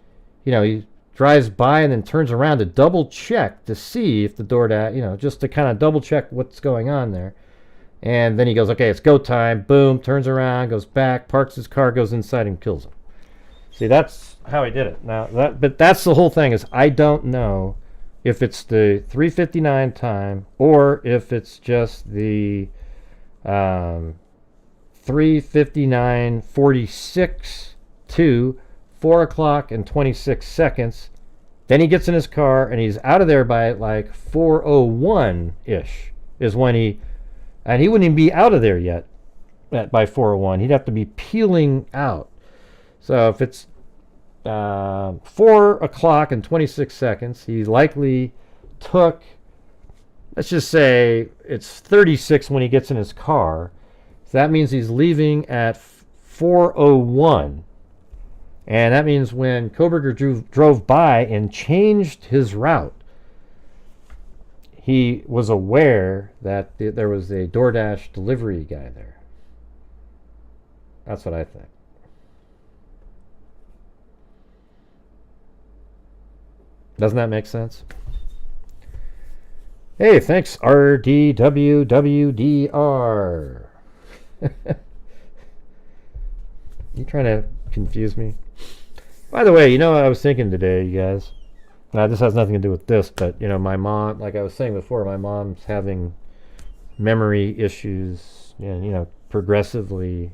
he drives by and then turns around to double check to see if the DoorDash, just to kind of double check what's going on there. And then he goes, okay, it's go time. Boom, turns around, goes back, parks his car, goes inside and kills him. See, that's how he did it. Now, but that's the whole thing, is I don't know if it's the 3:59 time or if it's just the 3:59:46 to 4 o'clock and 26 seconds. Then he gets in his car and he's out of there by like 4:01-ish is when and he wouldn't even be out of there yet by 4:01. He'd have to be peeling out. So if it's 4 o'clock and 26 seconds, he likely took, let's just say it's 36 when he gets in his car. So that means he's leaving at 4:01. And that means when Kohberger drove by and changed his route, he was aware that there was a DoorDash delivery guy there. That's what I think. Doesn't that make sense? Hey, thanks, RDWWDR. You trying to confuse me? By the way, I was thinking today, you guys. Now, this has nothing to do with this, but, my mom, like I was saying before, my mom's having memory issues, and, progressively,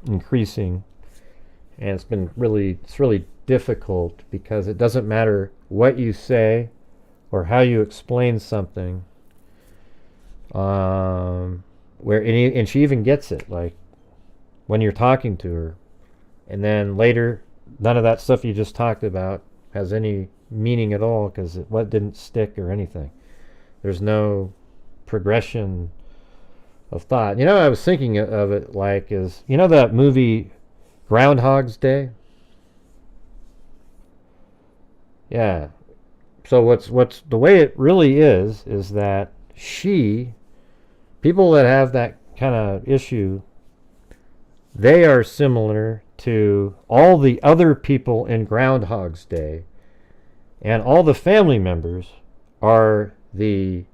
increasing. And it's really difficult because it doesn't matter what you say or how you explain something. And she even gets it, like when you're talking to her, and then later, none of that stuff you just talked about has any meaning at all because it didn't stick or anything. There's no progression of thought. I was thinking of it like is, that movie Groundhog's Day? Yeah. So what's the way it really is that people that have that kind of issue, they are similar to all the other people in Groundhog's Day, and all the family members are the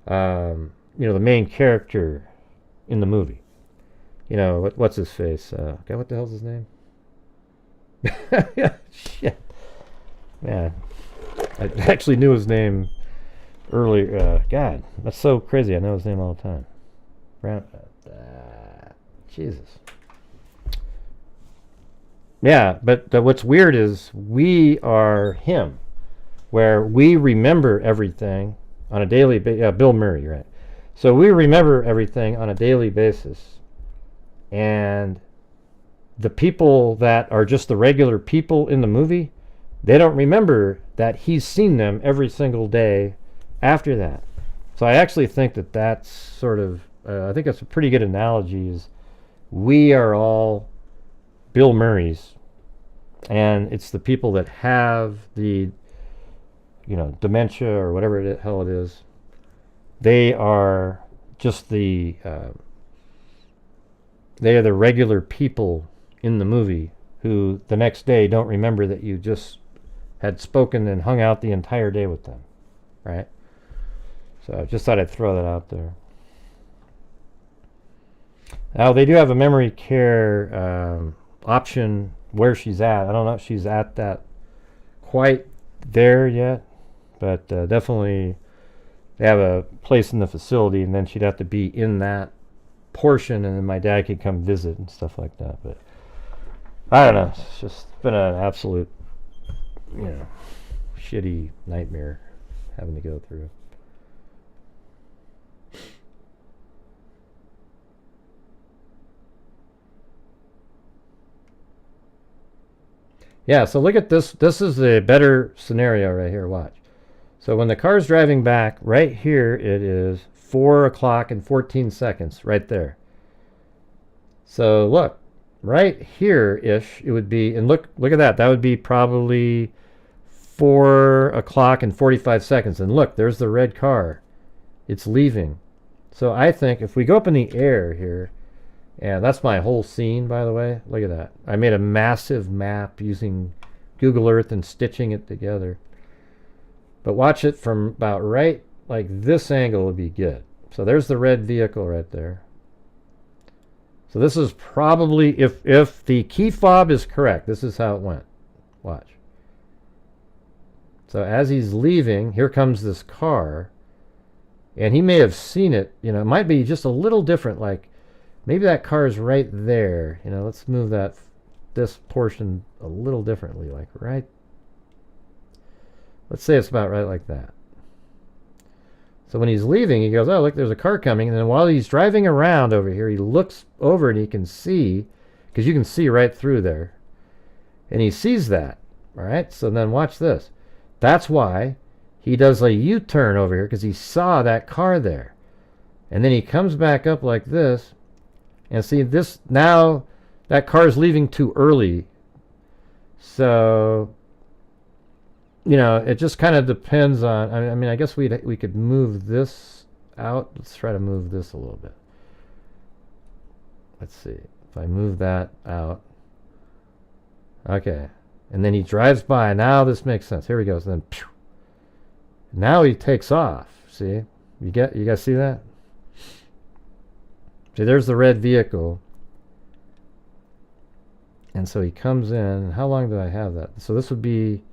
the main character in the movie. What's his face? God, what the hell's his name? Shit. Man, I actually knew his name earlier. God, that's so crazy. I know his name all the time. Jesus. Yeah, but what's weird is we are him, where we remember everything on a daily basis. Bill Murray, right? So we remember everything on a daily basis. And the people that are just the regular people in the movie, they don't remember that he's seen them every single day after that. So I actually think that's sort of, I think that's a pretty good analogy, is we are all Bill Murrays, and it's the people that have the, dementia or whatever the hell it is. They are just they are the regular people in the movie who the next day don't remember that you just had spoken and hung out the entire day with them, right? So I just thought I'd throw that out there. Now, they do have a memory care option where she's at. I don't know if she's at that quite there yet, but definitely they have a place in the facility, and then she'd have to be in that portion, and then my dad could come visit and stuff like that. But I don't know. It's just been an absolute, you know, shitty nightmare having to go through. Yeah, so look at this. This is the better scenario right here. Watch. So when the car's driving back, right here it is 4 o'clock and 14 seconds right there. So look, right here-ish, it would be, and look at that. That would be probably 4 o'clock and 45 seconds. And look, there's the red car. It's leaving. So I think if we go up in the air here, and that's my whole scene, by the way. Look at that. I made a massive map using Google Earth and stitching it together. But watch it from about right, like this angle would be good. So there's the red vehicle right there. So this is probably, if the key fob is correct, this is how it went. Watch. So as he's leaving, here comes this car. And he may have seen it. You know, it might be just a little different, like, maybe that car is right there. You know, let's move this portion a little differently, like right. Let's say it's about right like that. So when he's leaving, he goes, oh, look, there's a car coming. And then while he's driving around over here, he looks over and he can see, because you can see right through there. And he sees that, all right? So then watch this. That's why he does a U-turn over here, because he saw that car there. And then he comes back up like this. And see this, now that car's leaving too early. So, you know, it just kind of depends on, I mean, I guess we could move this out. Let's try to move this a little bit. Let's see. If I move that out. Okay. And then he drives by. Now this makes sense. Here he goes. Then, pew. Now he takes off. See? You guys see that? See, there's the red vehicle. And so he comes in. How long do I have that? So this would be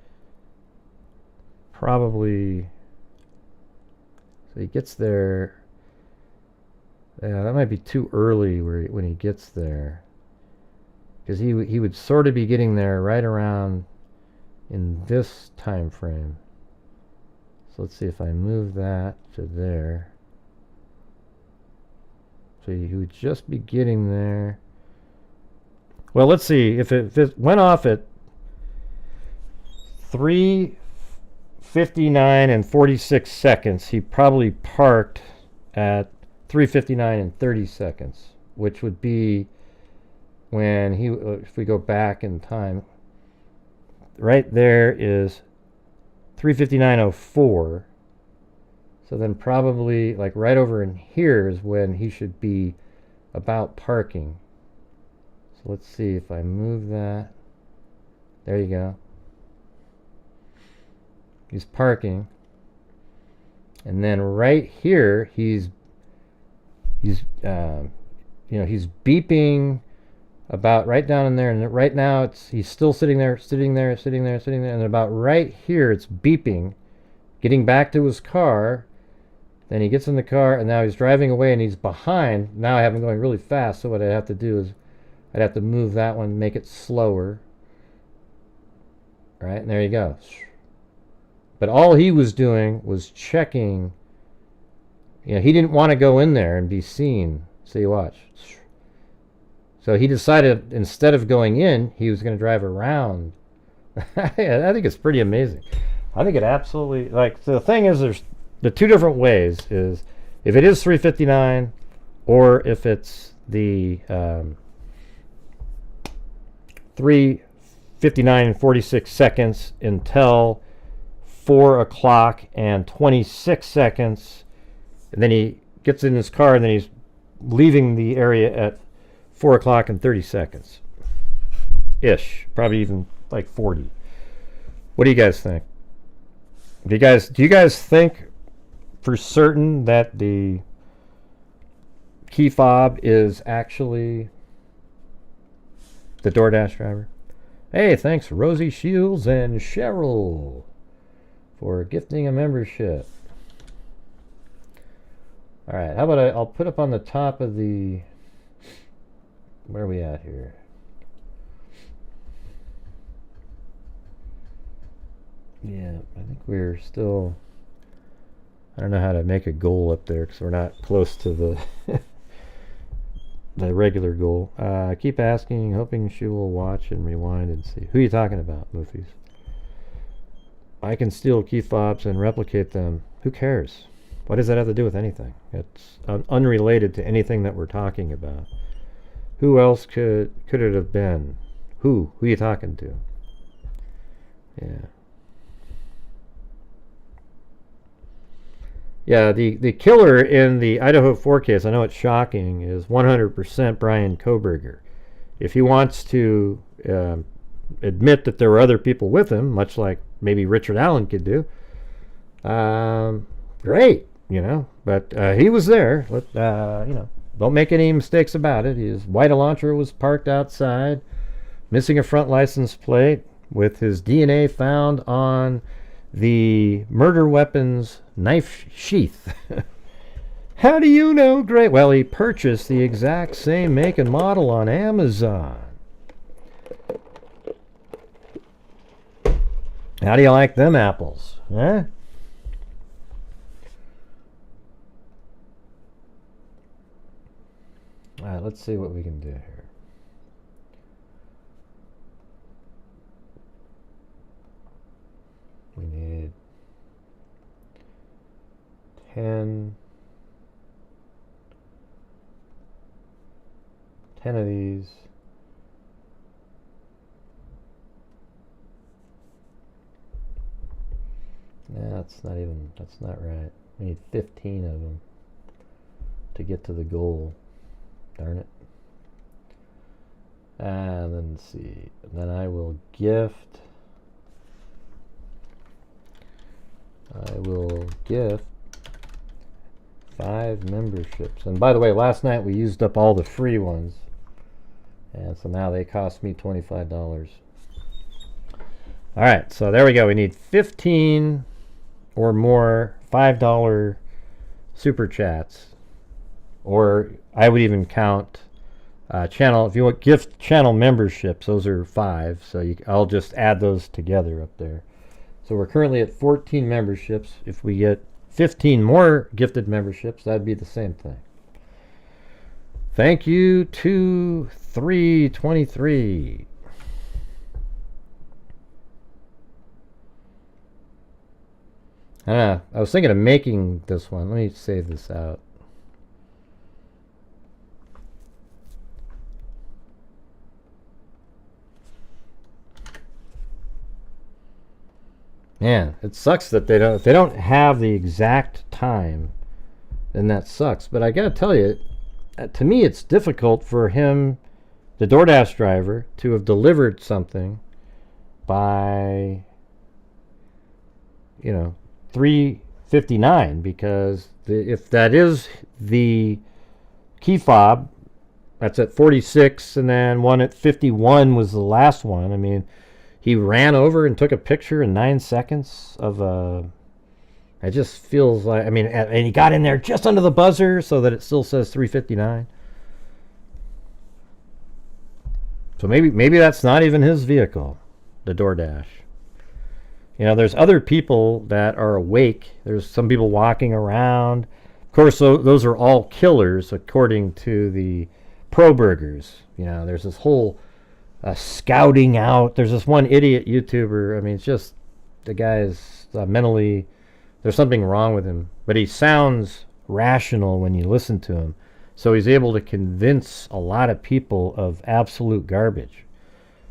probably, so he gets there. Yeah, that might be too early when he gets there. Because he would sort of be getting there right around in this time frame. So let's see if I move that to there. So he would just be getting there. Well, let's see. If it went off at 3:59 and 46 seconds, he probably parked at 3:59 and 30 seconds, which would be when he, if we go back in time, right there is 3:59:04. So then probably like right over in here is when he should be about parking. So let's see if I move that. There you go. He's parking. And then right here he's beeping about right down in there, and right now he's still sitting there, and about right here it's beeping, getting back to his car. Then he gets in the car, and now he's driving away, and he's behind. Now I have him going really fast, so what I'd have to do is I'd have to move that one, make it slower. Right, and there you go. But all he was doing was checking. You know, he didn't want to go in there and be seen. See, watch. So he decided instead of going in, he was going to drive around. I think it's pretty amazing. I think it absolutely, like, the thing is, there's the two different ways is if it is 3:59 or if it's the 3:59 and 46 seconds until 4 o'clock and 26 seconds, and then he gets in his car and then he's leaving the area at 4 o'clock and 30 seconds ish, probably even like 40. What do you guys think? Do you guys think for certain that the key fob is actually the DoorDash driver? Hey, thanks Rosie Shields and Cheryl for gifting a membership. All right, how about I'll put up on the top of the where are we at here? Yeah, I think we're still... I don't know how to make a goal up there because we're not close to the the regular goal. Keep asking, hoping she will watch and rewind and see. Who are you talking about, Moofies? I can steal key fobs and replicate them. Who cares? What does that have to do with anything? It's unrelated to anything that we're talking about. Who else could it have been? Who are you talking to? Yeah. Yeah, the killer in the Idaho 4 case, I know it's shocking, is 100% Brian Kohberger. If he wants to admit that there were other people with him, much like maybe Richard Allen could do, great, you know. But he was there. You know, don't make any mistakes about it. His white Elantra was parked outside, missing a front license plate, with his DNA found on the murder weapon's knife sheath. How do you know? Great. Well, he purchased the exact same make and model on Amazon. How do you like them apples? Huh? All right, let's see what we can do here. We need 10 of these. Nah, that's not right. We need 15 of them to get to the goal. Darn it. And then let's see. And then I will gift 5 memberships. And by the way, last night we used up all the free ones. And so now they cost me $25. Alright, so there we go. We need 15 or more $5 super chats. Or I would even count channel, if you want gift channel memberships, those are 5. So I'll just add those together up there. So we're currently at 14 memberships. If we get 15 more gifted memberships, that'd be the same thing. Thank you to 323. I was thinking of making this one. Let me save this out. Man, it sucks that if they don't have the exact time, then that sucks. But I gotta tell you, to me, it's difficult for him, the DoorDash driver, to have delivered something by, 3:59, because if that is the key fob, that's at 46, and then one at 51 was the last one. I mean, he ran over and took a picture in 9 seconds of a... It just feels like... I mean, and he got in there just under the buzzer so that it still says 3:59. So maybe that's not even his vehicle, the DoorDash. There's other people that are awake. There's some people walking around. Of course, those are all killers, according to the pro-burgers. There's this whole... scouting out. There's this one idiot YouTuber. I mean, it's just the guy is mentally, there's something wrong with him, but he sounds rational when you listen to him, so he's able to convince a lot of people of absolute garbage.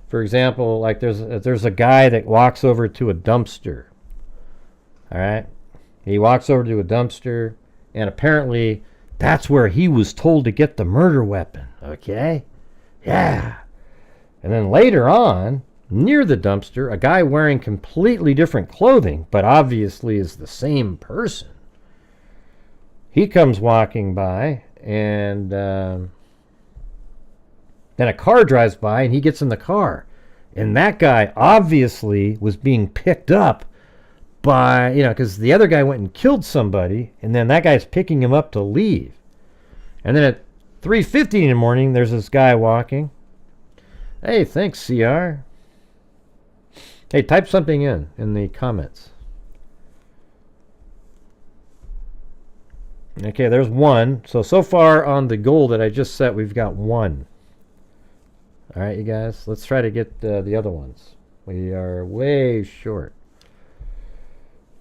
For example, like there's a guy that walks over to a dumpster. All right, he walks over to a dumpster, and apparently that's where he was told to get the murder weapon. Okay, yeah. And then later on, near the dumpster, a guy wearing completely different clothing, but obviously is the same person. He comes walking by, and then a car drives by, and he gets in the car. And that guy obviously was being picked up by, because the other guy went and killed somebody, and then that guy's picking him up to leave. And then 3:50 in the morning, there's this guy walking. Hey, thanks, CR. Hey, type something in the comments. Okay, there's one. So far on the goal that I just set, we've got one. All right, you guys, let's try to get the other ones. We are way short.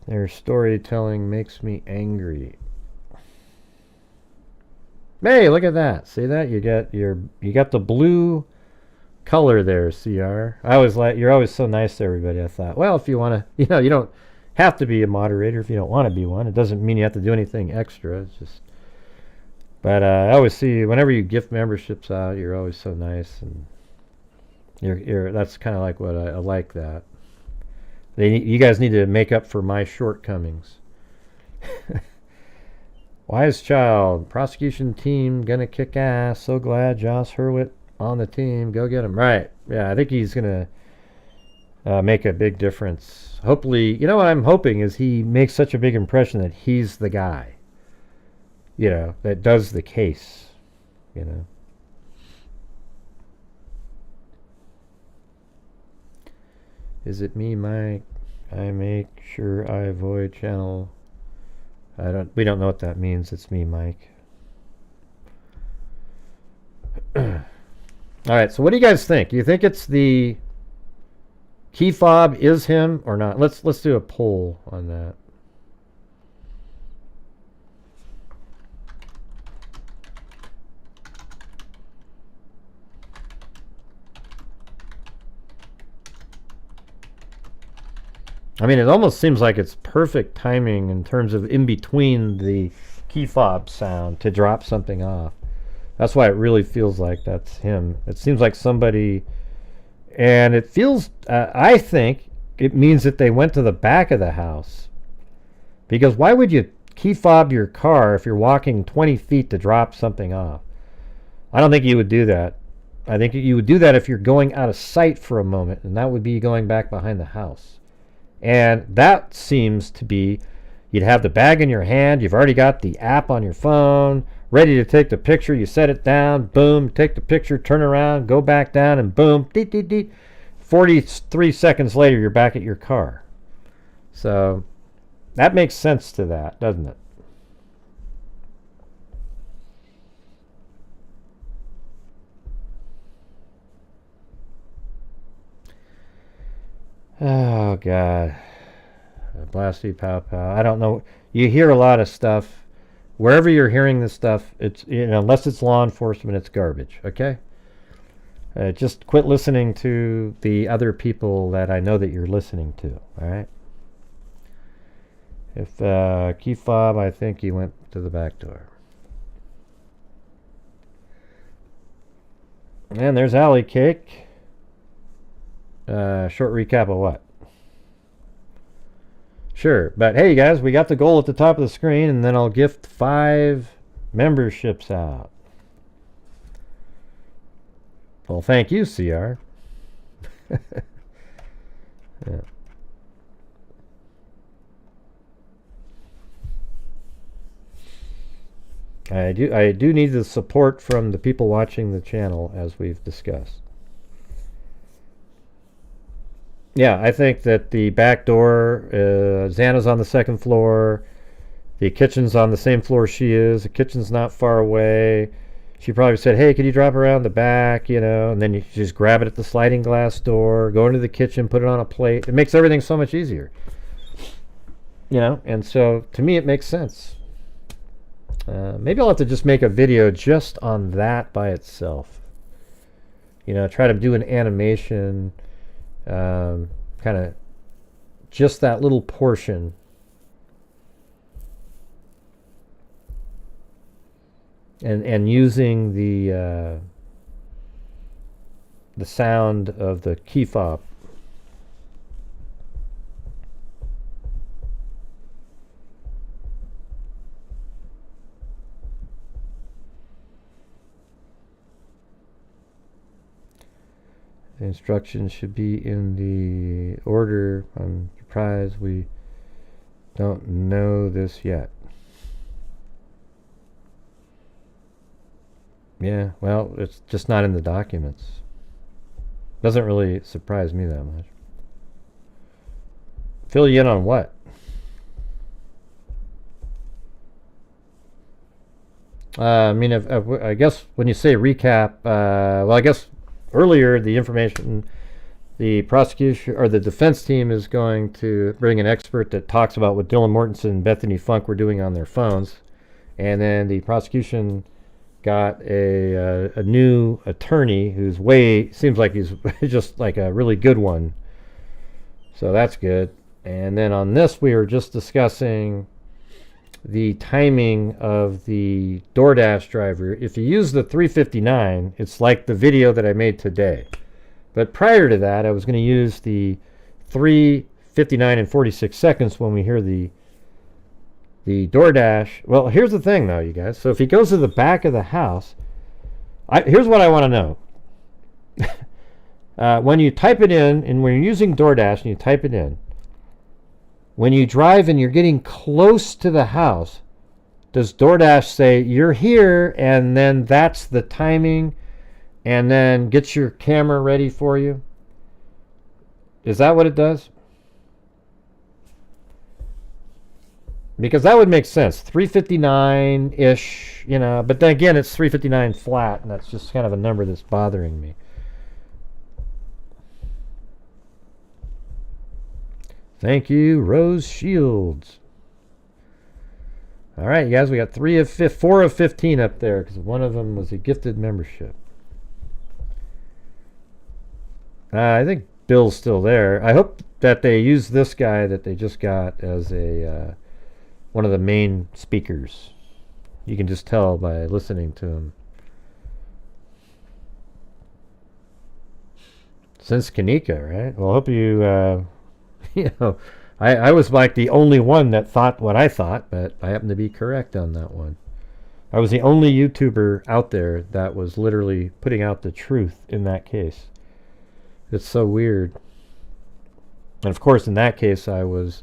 Their storytelling makes me angry. Hey, look at that. See that? You got the blue color there, CR. I always like, you're always so nice to everybody. I thought, well, if you want to, you know, you don't have to be a moderator if you don't want to be one. It doesn't mean you have to do anything extra. It's just, but I always see whenever you gift memberships out, you're always so nice, and that's kind of like what I like that. You guys need to make up for my shortcomings. Wise child, prosecution team gonna kick ass. So glad Josh Hurwitz on the team. Go get him. Right. Yeah, I think he's gonna make a big difference. Hopefully, you know what I'm hoping is he makes such a big impression that he's the guy, you know, that does the case, you know. Is it me, Mike? I make sure I avoid channel. We don't know what that means. It's me, Mike. All right, so what do you guys think? Do you think it's the key fob is him or not? Let's do a poll on that. I mean, it almost seems like it's perfect timing in terms of in between the key fob sound to drop something off. That's why it really feels like that's him. It seems like somebody, and it feels, I think it means that they went to the back of the house. Because why would you key fob your car if you're walking 20 feet to drop something off? I don't think you would do that. I think you would do that if you're going out of sight for a moment, and that would be going back behind the house. And that seems to be, you'd have the bag in your hand, you've already got the app on your phone, ready to take the picture, you set it down, boom, take the picture, turn around, go back down, and boom, deet, deet, deet. 43 seconds later, you're back at your car. So that makes sense to that, doesn't it? Oh, God. Blasty pow pow. I don't know. You hear a lot of stuff. Wherever you're hearing this stuff, it's, you know, unless it's law enforcement, it's garbage, okay? Just quit listening to the other people that I know that you're listening to, all right? If key fob, I think he went to the back door. And there's Alley Cake. Short recap of what? Sure, but hey, you guys, we got the goal at the top of the screen, and then I'll gift 5 memberships out. Well, thank you, CR. Yeah. I do need the support from the people watching the channel, as we've discussed. Yeah, I think that the back door, Xana's on the 2nd floor. The kitchen's on the same floor she is. The kitchen's not far away. She probably said, hey, can you drop around the back, you know, and then you just grab it at the sliding glass door, go into the kitchen, put it on a plate. It makes everything so much easier. You know, and so to me it makes sense. Maybe I'll have to just make a video just on that by itself. You know, try to do an animation, kind of just that little portion. And using the sound of the key fob. The instructions should be in the order. I'm surprised we don't know this yet. Yeah, well, it's just not in the documents. Doesn't really surprise me that much. Fill you in on what? I mean, I guess when you say recap, well, I guess earlier the information, the prosecution or the defense team is going to bring an expert that talks about what Dylan Mortensen and Bethany Funk were doing on their phones. And then the prosecution got a new attorney who's seems like he's just like a really good one. So that's good. And then on this, we were just discussing the timing of the DoorDash driver. If you use the 359, it's like the video that I made today. But prior to that, I was going to use the 3:59 and 46 seconds when we hear the DoorDash. Well, here's the thing, though, you guys. So if he goes to the back of the house, here's what I want to know. When you type it in, and when you're using DoorDash and you type it in, when you drive and you're getting close to the house, does DoorDash say, you're here, and then that's the timing, and then gets your camera ready for you? Is that what it does? Because that would make sense. 3:59-ish, you know, but then again, it's 3:59 flat, and that's just kind of a number that's bothering me. Thank you, Rose Shields. All right, you guys, we got 4 of 15 up there because one of them was a gifted membership. I think Bill's still there. I hope that they use this guy that they just got as a one of the main speakers. You can just tell by listening to him. Since Kanika, right? Well, I hope you... you know, I was like the only one that thought what I thought, but I happen to be correct on that one. I was the only YouTuber out there that was literally putting out the truth in that case. It's so weird. And of course, in that case, I was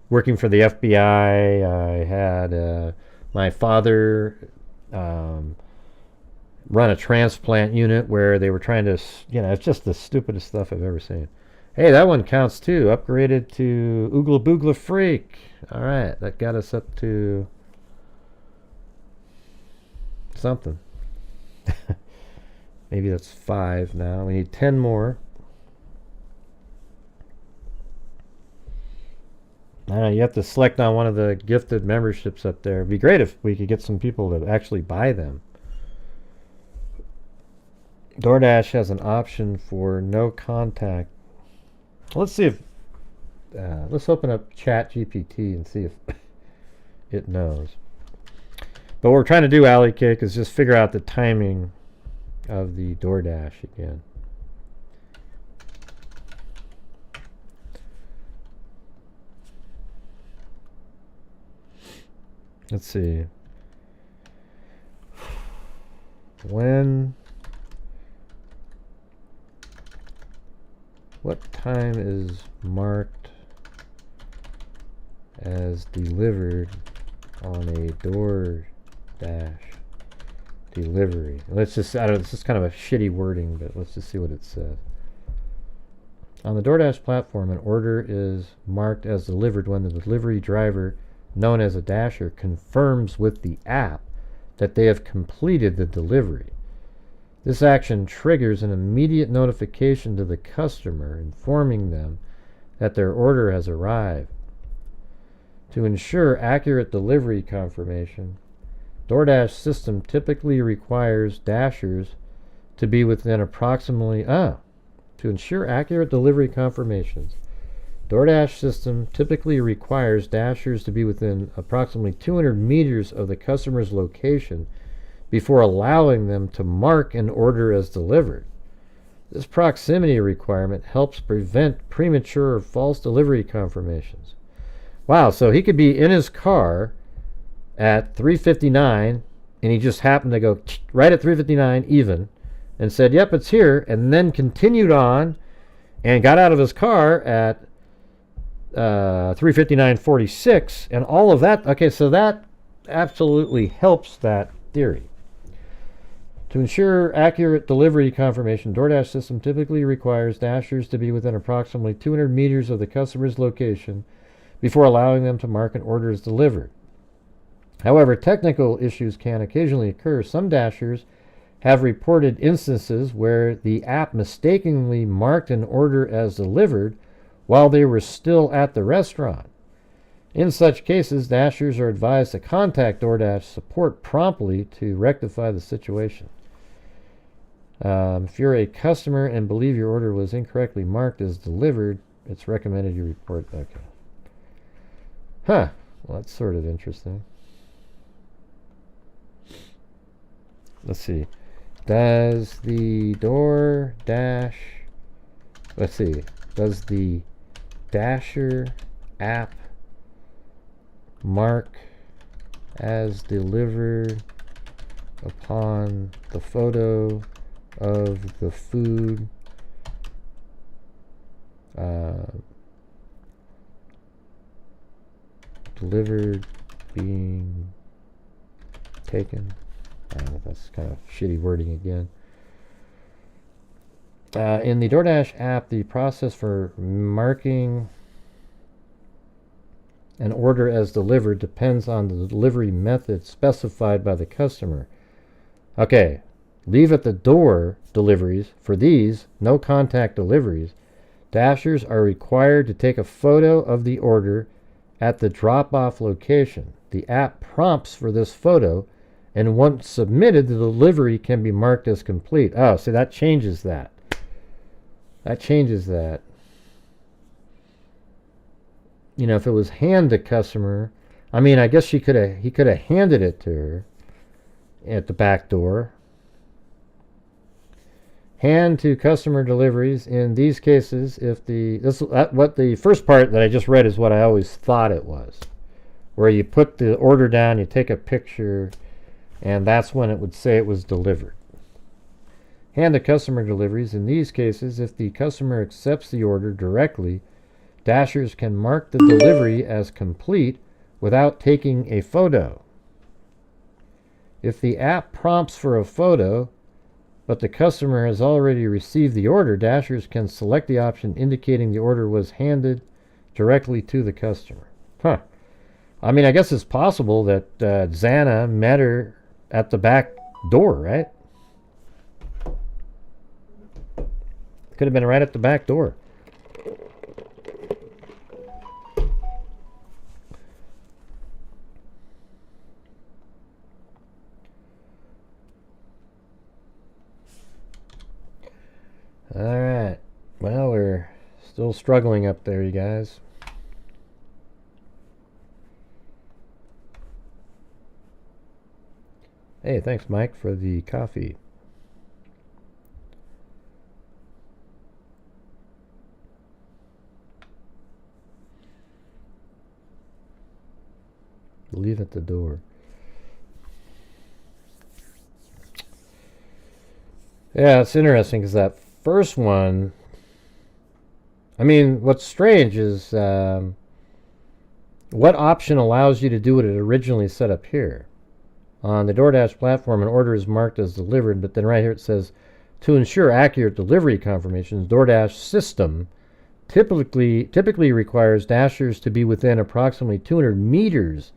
working for the FBI. I had my father run a transplant unit where they were trying to, you know, it's just the stupidest stuff I've ever seen. Hey, that one counts too. Upgraded to Oogla Boogla Freak. All right, that got us up to something. Maybe that's 5 now. We need 10 more. I know you have to select on one of the gifted memberships up there. It'd be great if we could get some people to actually buy them. DoorDash has an option for no contact. Let's see if let's open up ChatGPT and see if it knows. But what we're trying to do, Alley Cake, is just figure out the timing of the DoorDash again. Let's see. What time is marked as delivered on a DoorDash delivery? Let's just, I don't know, it's just kind of a shitty wording, but let's just see what it says. On the DoorDash platform, an order is marked as delivered when the delivery driver, known as a dasher, confirms with the app that they have completed the delivery. This action triggers an immediate notification to the customer informing them that their order has arrived. To ensure accurate delivery confirmation, DoorDash system typically requires dashers to be within approximately to ensure accurate delivery confirmations, DoorDash system typically requires dashers to be within approximately 200 meters of the customer's location before allowing them to mark an order as delivered. This proximity requirement helps prevent premature or false delivery confirmations. Wow, so he could be in his car at 3:59 and he just happened to go right at 3:59 even and said, yep, it's here, and then continued on and got out of his car at 3:59:46 and all of that. Okay, so that absolutely helps that theory. To ensure accurate delivery confirmation, DoorDash system typically requires dashers to be within approximately 200 meters of the customer's location before allowing them to mark an order as delivered. However, technical issues can occasionally occur. Some dashers have reported instances where the app mistakenly marked an order as delivered while they were still at the restaurant. In such cases, dashers are advised to contact DoorDash support promptly to rectify the situation. If you're a customer and believe your order was incorrectly marked as delivered, it's recommended you report. Okay. Huh. Well, that's sort of interesting. Let's see. Does the DoorDash... Let's see. Does the Dasher app mark as delivered upon the photo of the food delivered being taken? I don't know, that's kind of shitty wording again. In the DoorDash app, the process for marking an order as delivered depends on the delivery method specified by the customer. Okay, leave at the door deliveries. For these, no contact deliveries, dashers are required to take a photo of the order at the drop-off location. The app prompts for this photo, and once submitted, the delivery can be marked as complete. Oh, so that changes that. That changes that. You know, if it was hand to customer, I mean, I guess he could have handed it to her at the back door. Hand to customer deliveries. In these cases, if what the first part that I just read is what I always thought it was, where you put the order down, you take a picture, and that's when it would say it was delivered. Hand to customer deliveries. In these cases, if the customer accepts the order directly, dashers can mark the delivery as complete without taking a photo. If the app prompts for a photo, but the customer has already received the order, dashers can select the option indicating the order was handed directly to the customer. Huh. I mean, I guess it's possible that Xana met her at the back door, right? Could have been right at the back door. All right. Well, we're still struggling up there, you guys. Hey, thanks, Mike, for the coffee. Leave at the door. Yeah, it's interesting because that first one, I mean, what's strange is what option allows you to do what it originally set up here. On the DoorDash platform, an order is marked as delivered, but then right here it says, to ensure accurate delivery confirmations, DoorDash system typically requires dashers to be within approximately 200 meters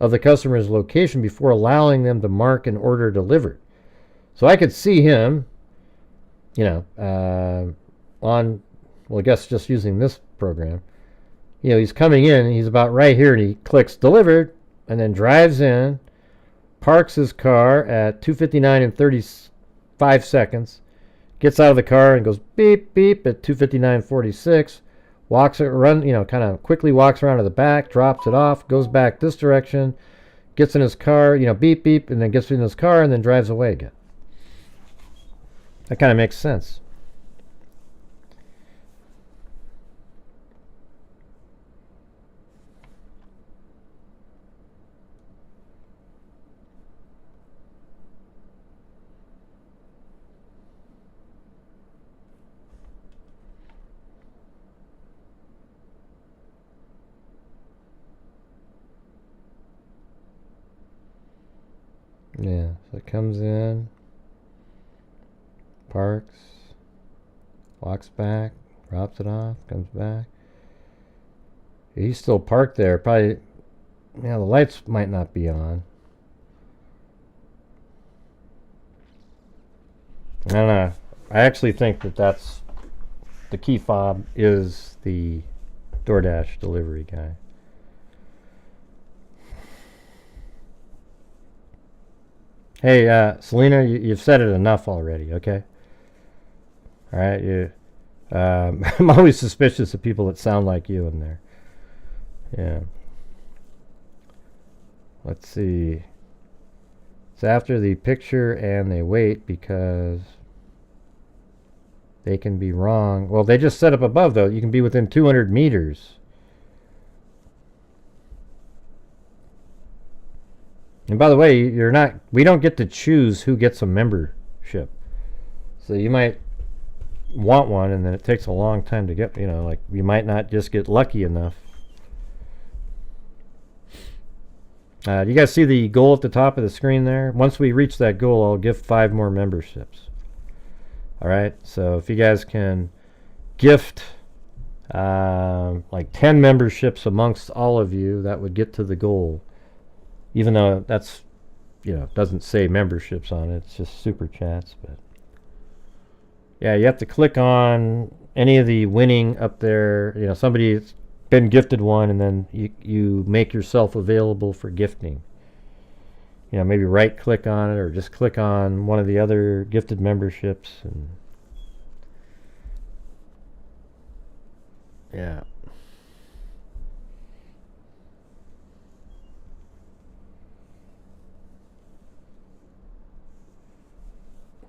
of the customer's location before allowing them to mark an order delivered. So I could see him, you know, on, well, I guess just using this program, you know, he's coming in, and he's about right here, and he clicks delivered, and then drives in, parks his car at 2:59 and 35 seconds, gets out of the car and goes beep, beep at 2:59:46, kind of quickly walks around to the back, drops it off, goes back this direction, gets in his car, you know, beep, beep, and then gets in his car and then drives away again. That kind of makes sense. Yeah, so it comes in. parks, walks back, drops it off, comes back. He's still parked there. Probably, yeah, the lights might not be on. I don't know. I actually think that that's the key fob is the DoorDash delivery guy. Hey, Selena, you've said it enough already, okay? All right, I'm always suspicious of people that sound like you in there. Yeah. Let's see. It's after the picture and they wait because they can be wrong. Well, they just set up above, though. You can be within 200 meters. And by the way, we don't get to choose who gets a membership. So you might want one and then it takes a long time to get, like you might not just get lucky enough. Do you guys see the goal at the top of the screen there? Once we reach that goal, I'll give 5 more memberships. All right, so if you guys can gift like 10 memberships amongst all of you, that would get to the goal. Even though that's, doesn't say memberships on it, it's just super chats. But yeah, you have to click on any of the winning up there. Somebody's been gifted one, and then you make yourself available for gifting. Maybe right click on it or just click on one of the other gifted memberships and yeah.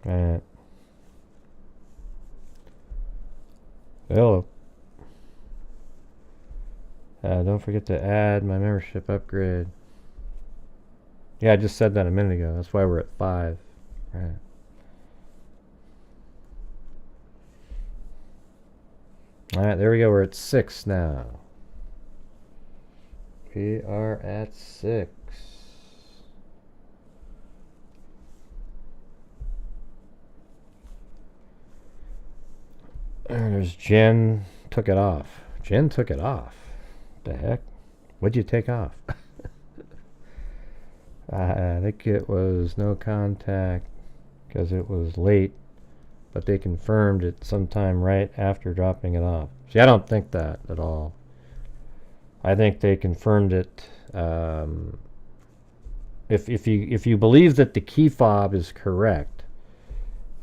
Alright. Hello. Don't forget to add my membership upgrade. Yeah, I just said that a minute ago. That's why we're at 5. Right. Alright, there we go. We're at 6 now. We are at 6. And there's Jen. Took it off. Jen took it off. What the heck? What'd you take off? I think it was no contact because it was late, but they confirmed it sometime right after dropping it off. See, I don't think that at all. I think they confirmed it. If you believe that the key fob is correct,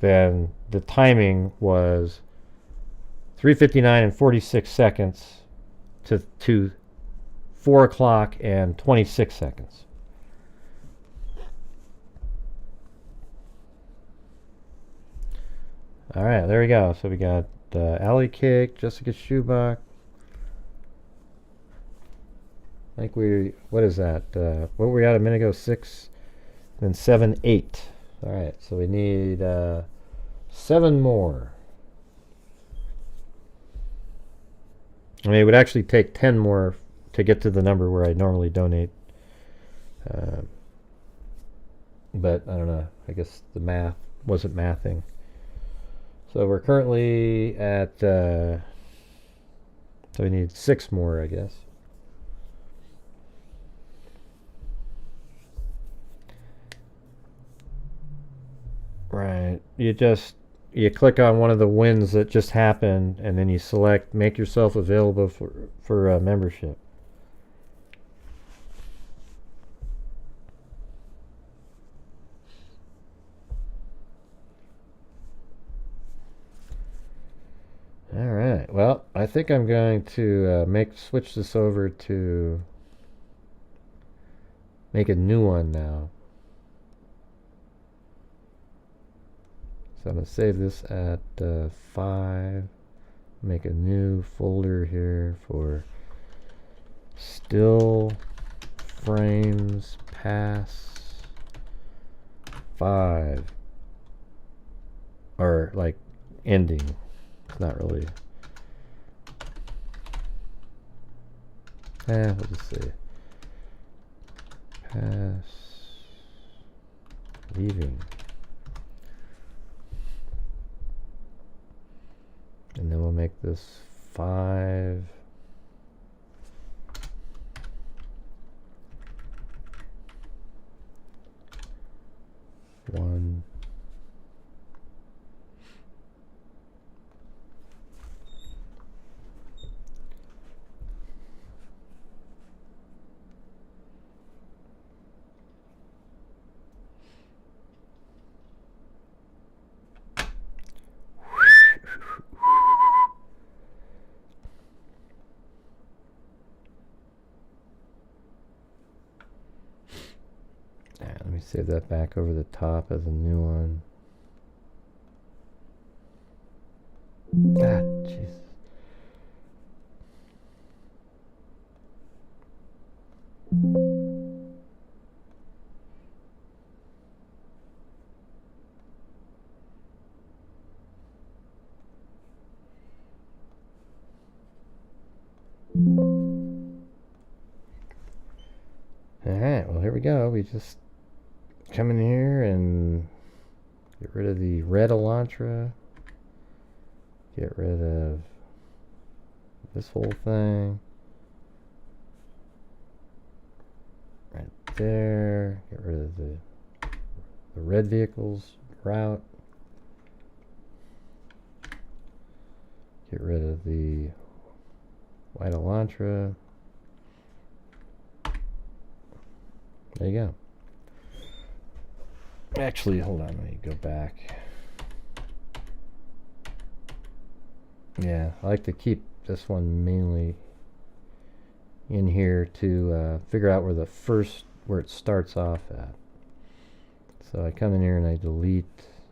then the timing was 3:59 and 46 seconds to 4 o'clock and 26 seconds. All right, there we go. So we got Alley Cake, Jessica Schubach. I think what is that? What were we at a minute ago? 6, then 7, 8. All right, so we need 7 more. I mean, it would actually take 10 more to get to the number where I normally donate. But I don't know. I guess the math wasn't mathing. So we're currently at, so we need 6 more, I guess. Right. You click on one of the wins that just happened, and then you select make yourself available for membership. All right. Well, I think I'm going to switch this over to make a new one now. So I'm going to save this at 5. Make a new folder here for still frames pass 5. Or like ending. It's not really. We'll just say pass leaving. we'll make this 5. One. Let me save that back over the top as a new one. Ah, jeez. Alright, well here we go. We just come in here and get rid of the red Elantra. Get rid of this whole thing. Right there. Get rid of the red vehicles route. Get rid of the white Elantra. There you go. Actually, hold on, let me go back. Yeah, I like to keep this one mainly in here to figure out where it starts off at. So I come in here and I delete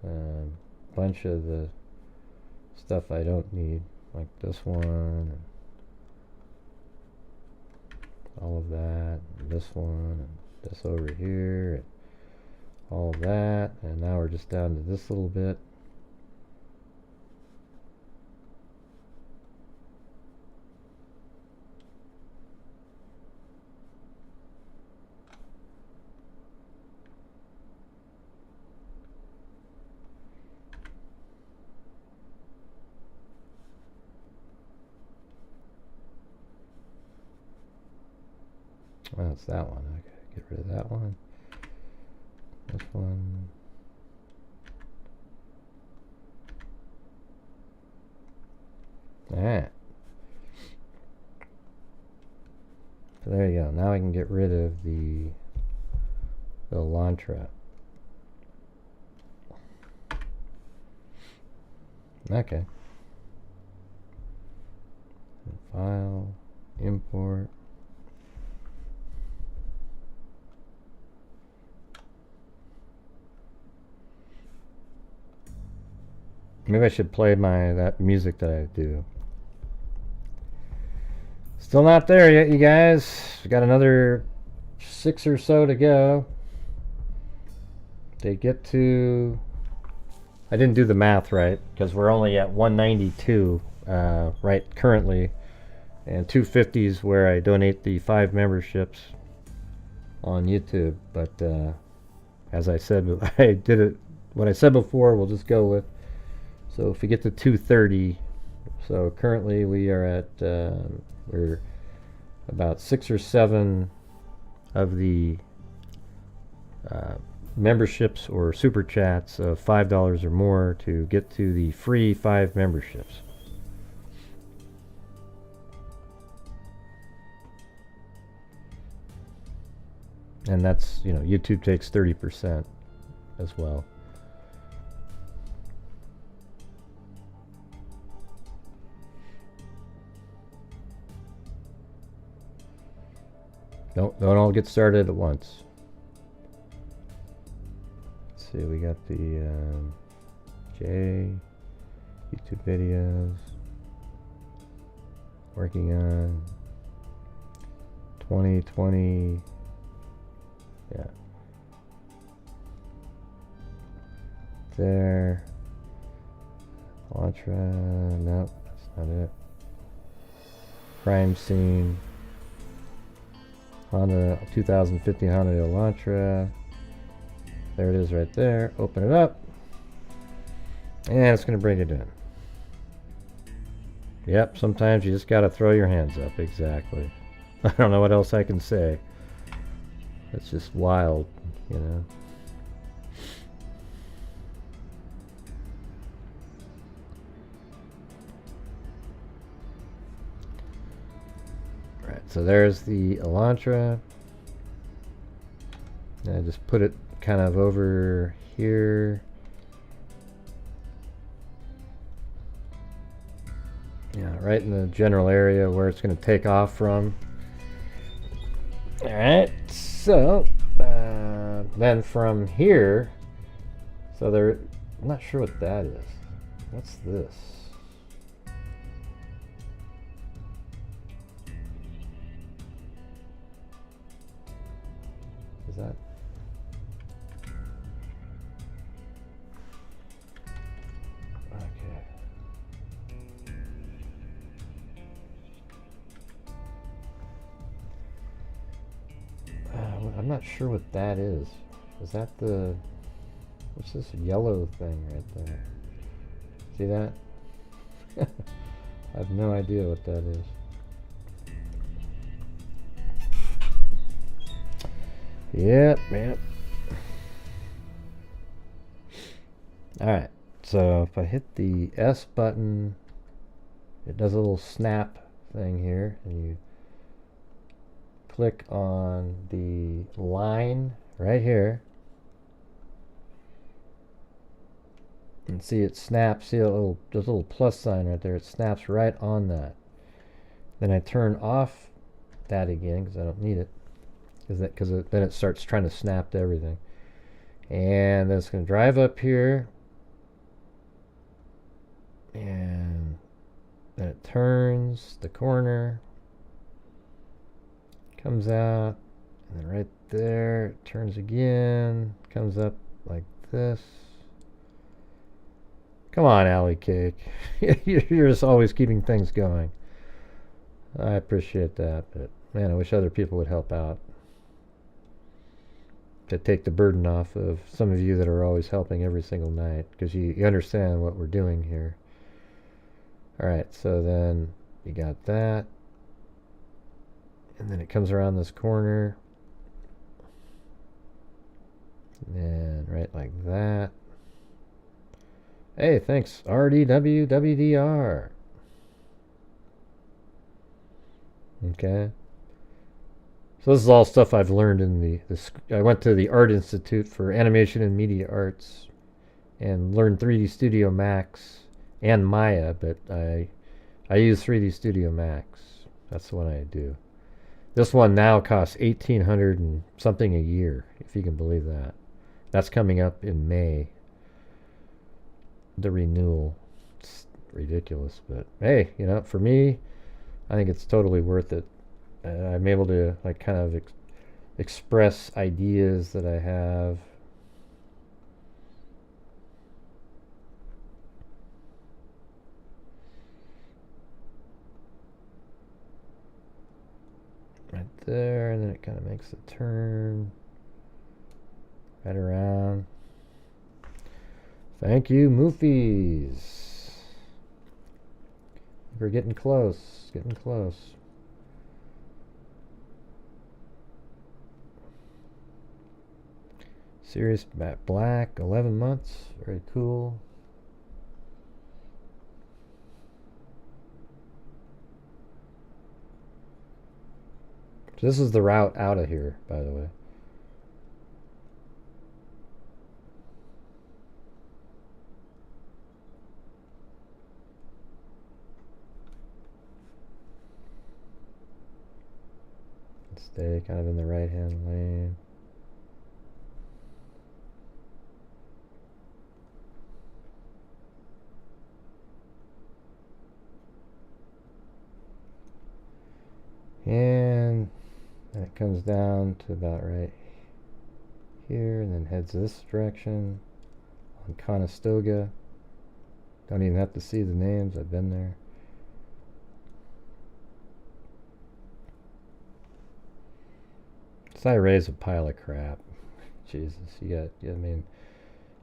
a bunch of the stuff I don't need, like this one, and all of that, and this one, and this over here, and all of that, and now we're just down to this little bit. Well, it's that one. Okay, get rid of that one. This one. Alright. So there you go. Now I can get rid of the Elantra. Okay. File, import. Maybe I should play that music that I do. Still not there yet, you guys. We got another 6 or so to go. They get to... I didn't do the math right, because we're only at 192 right currently, and 250 is where I donate the 5 memberships on YouTube. But as I said, I did it. What I said before, we'll just go with. So if we get to 230, so currently we are at we're about 6 or 7 of the memberships or super chats of $5 or more to get to the free 5 memberships. And that's, you know, YouTube takes 30% as well. Don't all get started at once. Let's see, we got the J YouTube videos working on 2020. Yeah. There. Elantra. Nope, that's not it. Crime scene. Honda 2015 Honda Elantra. There it is right there. Open it up. And it's going to bring it in. Yep, sometimes you just gotta throw your hands up, exactly. I don't know what else I can say. It's just wild, you know. Right, so there's the Elantra. And I just put it kind of over here. Yeah, right in the general area where it's going to take off from. Alright, so then from here, so there, I'm not sure what that is. What's this? Is that? Okay. I'm not sure what that is. Is that the... What's this yellow thing right there? See that? I have no idea what that is. Yep. Alright, so if I hit the S button, it does a little snap thing here, and you click on the line right here, and see it snaps. See there's a little plus sign right there. It snaps right on that. Then I turn off that again because I don't need it. Because then it starts trying to snap to everything. And then it's going to drive up here. And then it turns the corner. Comes out. And then right there, it turns again. Comes up like this. Come on, Alley Cake. You're just always keeping things going. I appreciate that. But man, I wish other people would help out. To take the burden off of some of you that are always helping every single night, because you understand what we're doing here. Alright, so then you got that, and then it comes around this corner, and then right like that. Hey, thanks RDWWDR. Okay. So this is all stuff I've learned in I went to the Art Institute for Animation and Media Arts and learned 3D Studio Max and Maya, but I use 3D Studio Max. That's the one I do. This one now costs $1,800 and something a year, if you can believe that. That's coming up in May. The renewal. It's ridiculous, but hey, you know, for me, I think it's totally worth it. I'm able to like kind of express ideas that I have. Right there, and then it kind of makes a turn right around. Thank you, Moofies. We're getting close, getting close. Serious Matte Black, 11 months, very cool. So this is the route out of here, by the way. Stay kind of in the right-hand lane. And then it comes down to about right here and then heads this direction on Conestoga. Don't even have to see the names, I've been there. Cyray's a pile of crap. Jesus, you got, I mean,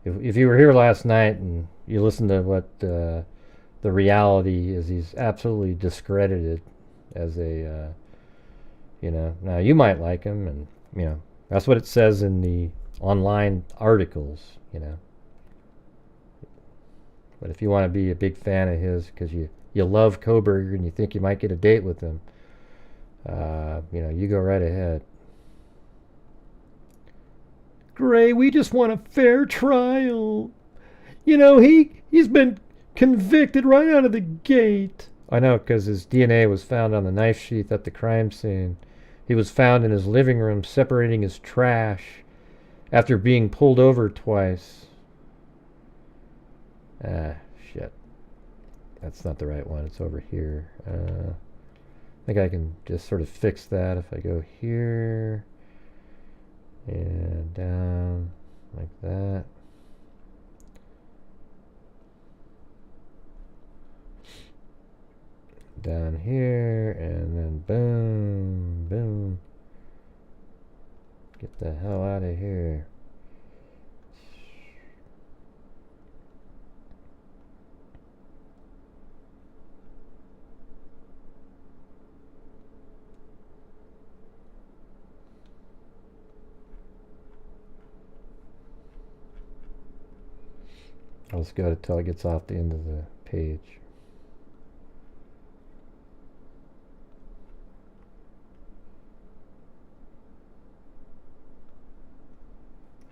if you were here last night and you listened to what the reality is he's absolutely discredited as a, now you might like him, and, that's what it says in the online articles, But if you want to be a big fan of his because you love Kohberger and you think you might get a date with him, you go right ahead. Gray, we just want a fair trial. He's been convicted right out of the gate. I know, because his DNA was found on the knife sheath at the crime scene. He was found in his living room separating his trash after being pulled over twice. Shit. That's not the right one. It's over here. I think I can just sort of fix that if I go here and down like that. Down here, and then boom, boom. Get the hell out of here. I'll just go until it gets off the end of the page.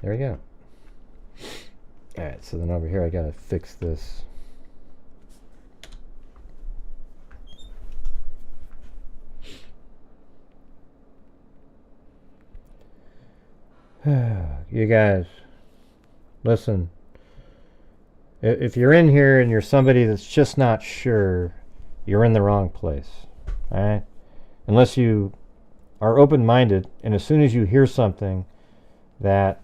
There we go. Alright, so then over here I gotta fix this. You guys, listen. If you're in here and you're somebody that's just not sure, you're in the wrong place. Alright? Unless you are open-minded, and as soon as you hear something that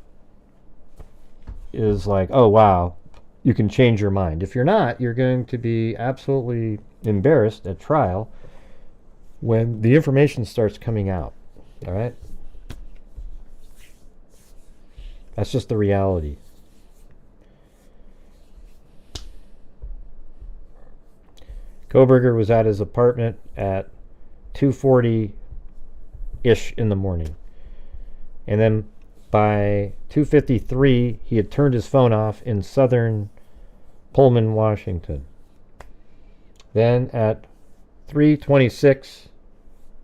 is like, oh wow, you can change your mind. If you're not, you're going to be absolutely embarrassed at trial when the information starts coming out. All right? That's just the reality. Kohberger was at his apartment at 2:40-ish in the morning. And then by 2:53, he had turned his phone off in southern Pullman, Washington. Then at 3:26,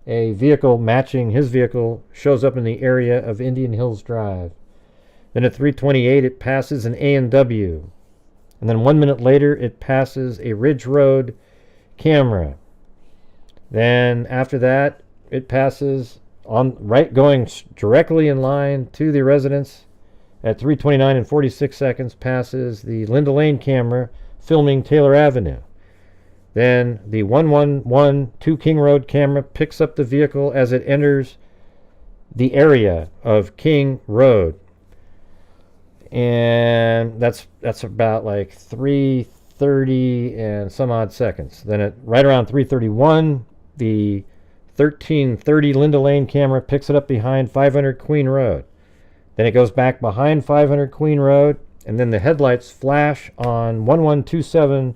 a vehicle matching his vehicle shows up in the area of Indian Hills Drive. Then at 3:28, it passes an A&W. And then 1 minute later, it passes a Ridge Road camera. Then after that, it passes going directly in line to the residence at 3:29 and 46 seconds, passes the Linda Lane camera filming Taylor Avenue. Then the 111 King Road camera picks up the vehicle as it enters the area of King Road. And that's about like 3:30 and some odd seconds. Then at right around 3:31, the 1330 Linda Lane camera picks it up behind 500 Queen Road. Then it goes back behind 500 Queen Road, and then the headlights flash on 1127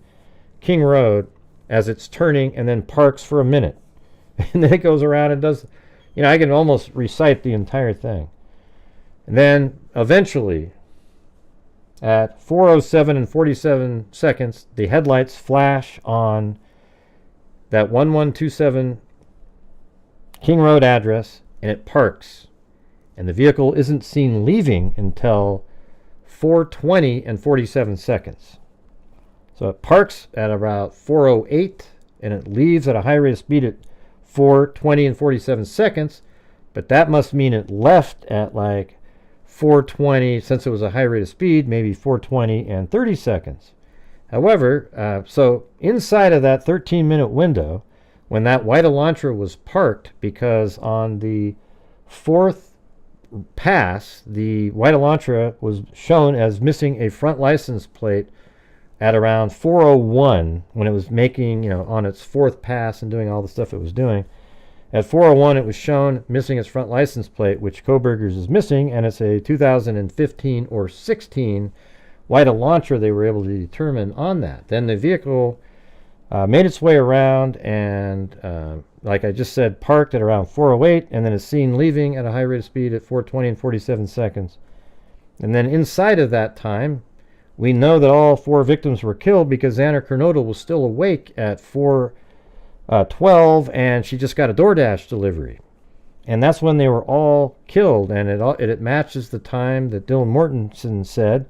King Road as it's turning, and then parks for a minute. And then it goes around and does, I can almost recite the entire thing. And then eventually, at 4:07 and 47 seconds, the headlights flash on that 1127 King Road address, and it parks. And the vehicle isn't seen leaving until 4:20 and 47 seconds. So it parks at about 4:08, and it leaves at a high rate of speed at 4:20 and 47 seconds. But that must mean it left at like 4:20, since it was a high rate of speed, maybe 4:20 and 30 seconds. However, so inside of that 13-minute window, when that white Elantra was parked, because on the fourth pass, the white Elantra was shown as missing a front license plate at around 4:01 when it was making, on its fourth pass and doing all the stuff it was doing. At 4:01, it was shown missing its front license plate, which Kohberger's is missing, and it's a 2015 or 16 white Elantra they were able to determine on that. Then the vehicle made its way around and, like I just said, parked at around 4:08, and then is seen leaving at a high rate of speed at 4:20 and 47 seconds. And then inside of that time, we know that all 4 victims were killed because Xander Kernodle was still awake at 4:12, and she just got a DoorDash delivery. And that's when they were all killed, and it matches the time that Dylan Mortensen said.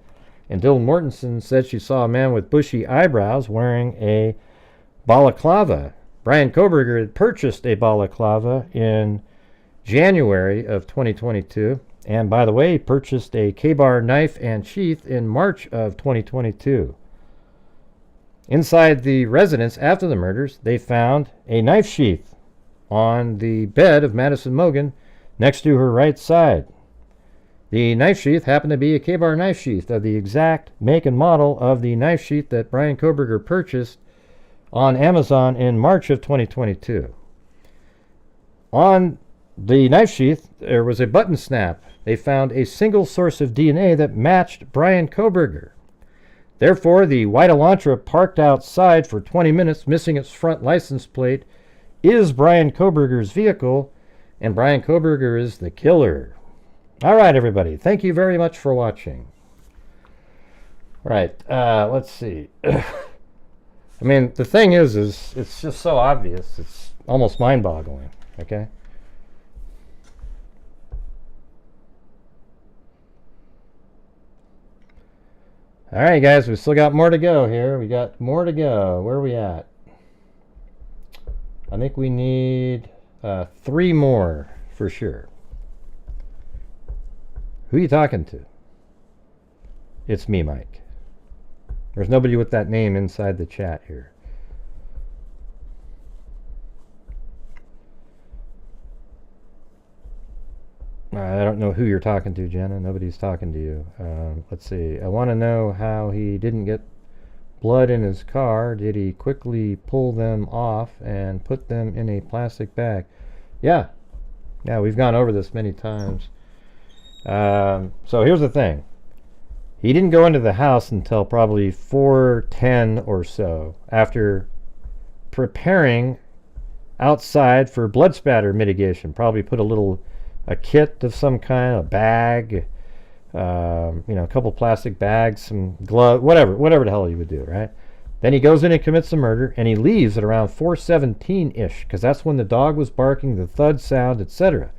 And Dylan Mortensen said she saw a man with bushy eyebrows wearing a balaclava. Brian Kohberger had purchased a balaclava in January of 2022. And by the way, he purchased a K-bar knife and sheath in March of 2022. Inside the residence after the murders, they found a knife sheath on the bed of Madison Mogan next to her right side. The knife sheath happened to be a K-bar knife sheath of the exact make and model of the knife sheath that Brian Kohberger purchased on Amazon in March of 2022. On the knife sheath, there was a button snap. They found a single source of DNA that matched Brian Kohberger. Therefore, the white Elantra parked outside for 20 minutes, missing its front license plate, is Brian Kohberger's vehicle, and Brian Kohberger is the killer. All right, everybody. Thank you very much for watching. Right. Let's see. I mean, the thing is it's just so obvious. It's almost mind-boggling. Okay? All right, guys. We still got more to go here. We got more to go. Where are we at? I think we need 3 more for sure. Who are you talking to? It's me, Mike. There's nobody with that name inside the chat here. I don't know who you're talking to, Jenna. Nobody's talking to you. Let's see. I want to know how he didn't get blood in his car. Did he quickly pull them off and put them in a plastic bag? Yeah. Yeah, we've gone over this many times. So here's the thing. He didn't go into the house until probably 4:10 or so, after preparing outside for blood spatter mitigation. Probably put a kit of some kind, a bag, a couple plastic bags, some gloves, whatever the hell he would do, right? Then he goes in and commits the murder, and he leaves at around 4:17-ish, because that's when the dog was barking, the thud sound, etc.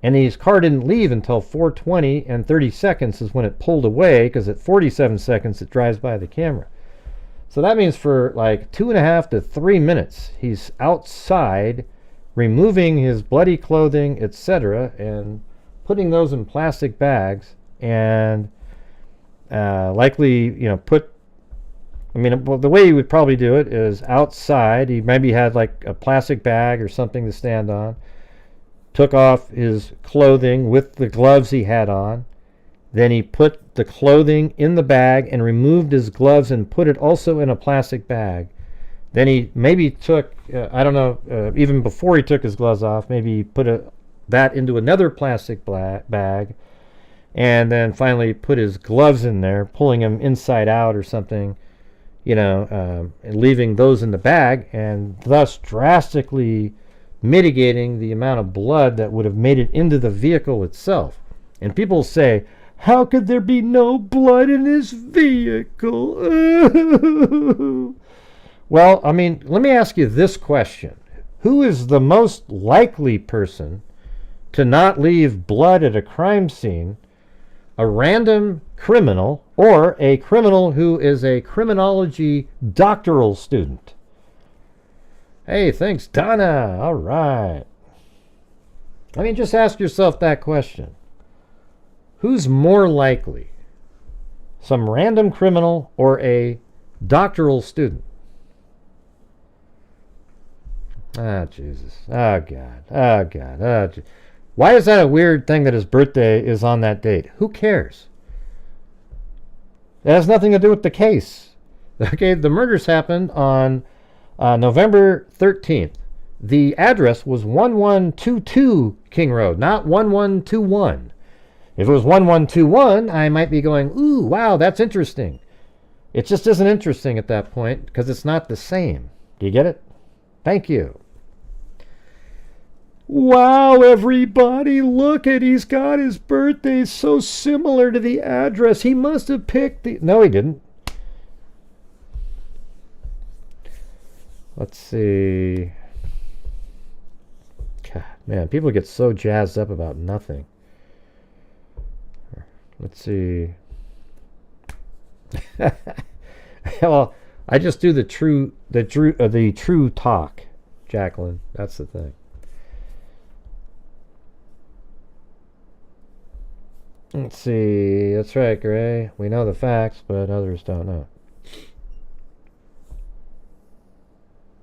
And his car didn't leave until 4:20 and 30 seconds is when it pulled away, because at 47 seconds it drives by the camera. So that means for like 2.5 to 3 minutes he's outside removing his bloody clothing, etc., and putting those in plastic bags, and likely, the way he would probably do it is outside. He maybe had like a plastic bag or something to stand on, took off his clothing with the gloves he had on, then he put the clothing in the bag and removed his gloves and put it also in a plastic bag. Then he maybe took, even before he took his gloves off, maybe he put that into another plastic bag, and then finally put his gloves in there, pulling them inside out or something, and leaving those in the bag, and thus drastically mitigating the amount of blood that would have made it into the vehicle itself. And people say, how could there be no blood in this vehicle? Well, let me ask you this question. Who is the most likely person to not leave blood at a crime scene? A random criminal or a criminal who is a criminology doctoral student? Hey, thanks, Donna. All right. Just ask yourself that question. Who's more likely? Some random criminal or a doctoral student? Ah, Jesus. Oh, God. Oh, God. Oh, why is that a weird thing that his birthday is on that date? Who cares? It has nothing to do with the case. Okay, the murders happened on November 13th. The address was 1122 King Road, not 1121. If it was 1121, I might be going, ooh, wow, that's interesting. It just isn't interesting at that point because it's not the same. Do you get it? Thank you. Wow, everybody, look at, he's got his birthday so similar to the address. He must have picked the... No, he didn't. Let's see. God, man, people get so jazzed up about nothing. Let's see. Well, I just do the true talk, Jacqueline. That's the thing. Let's see. That's right, Gray. We know the facts, but others don't know.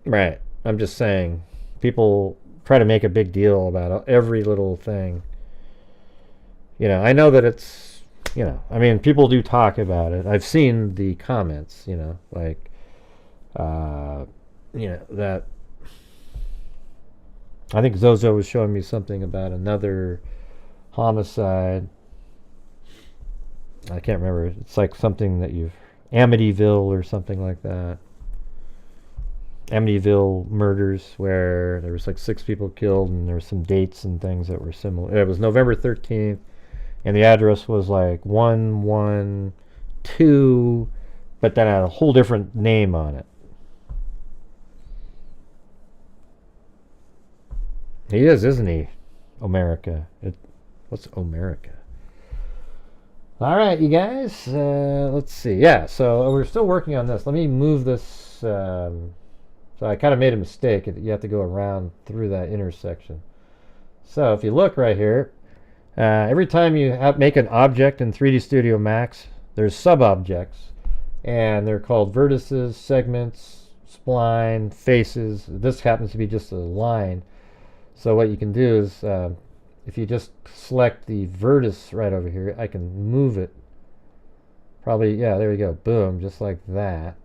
Right. I'm just saying, people try to make a big deal about every little thing. You know, I know that it's, you know, I mean, people do talk about it. I've seen the comments, you know, like, you know, that I think Zozo was showing me something about another homicide. I can't remember. It's like something that you've... Amityville or something like that. Amityville murders, where there was like 6 people killed and there were some dates and things that were similar. It was November 13th and the address was like 112, but then had a whole different name on it. He is, isn't he? America. What's America? All right, you guys. Let's see. Yeah, so we're still working on this. Let me move this. So I kind of made a mistake. You have to go around through that intersection. So if you look right here, every time you make an object in 3D Studio Max, there's sub-objects, and they're called vertices, segments, spline, faces. This happens to be just a line. So what you can do is, if you just select the vertex right over here, I can move it. Probably, yeah, there you go. Boom, just like that.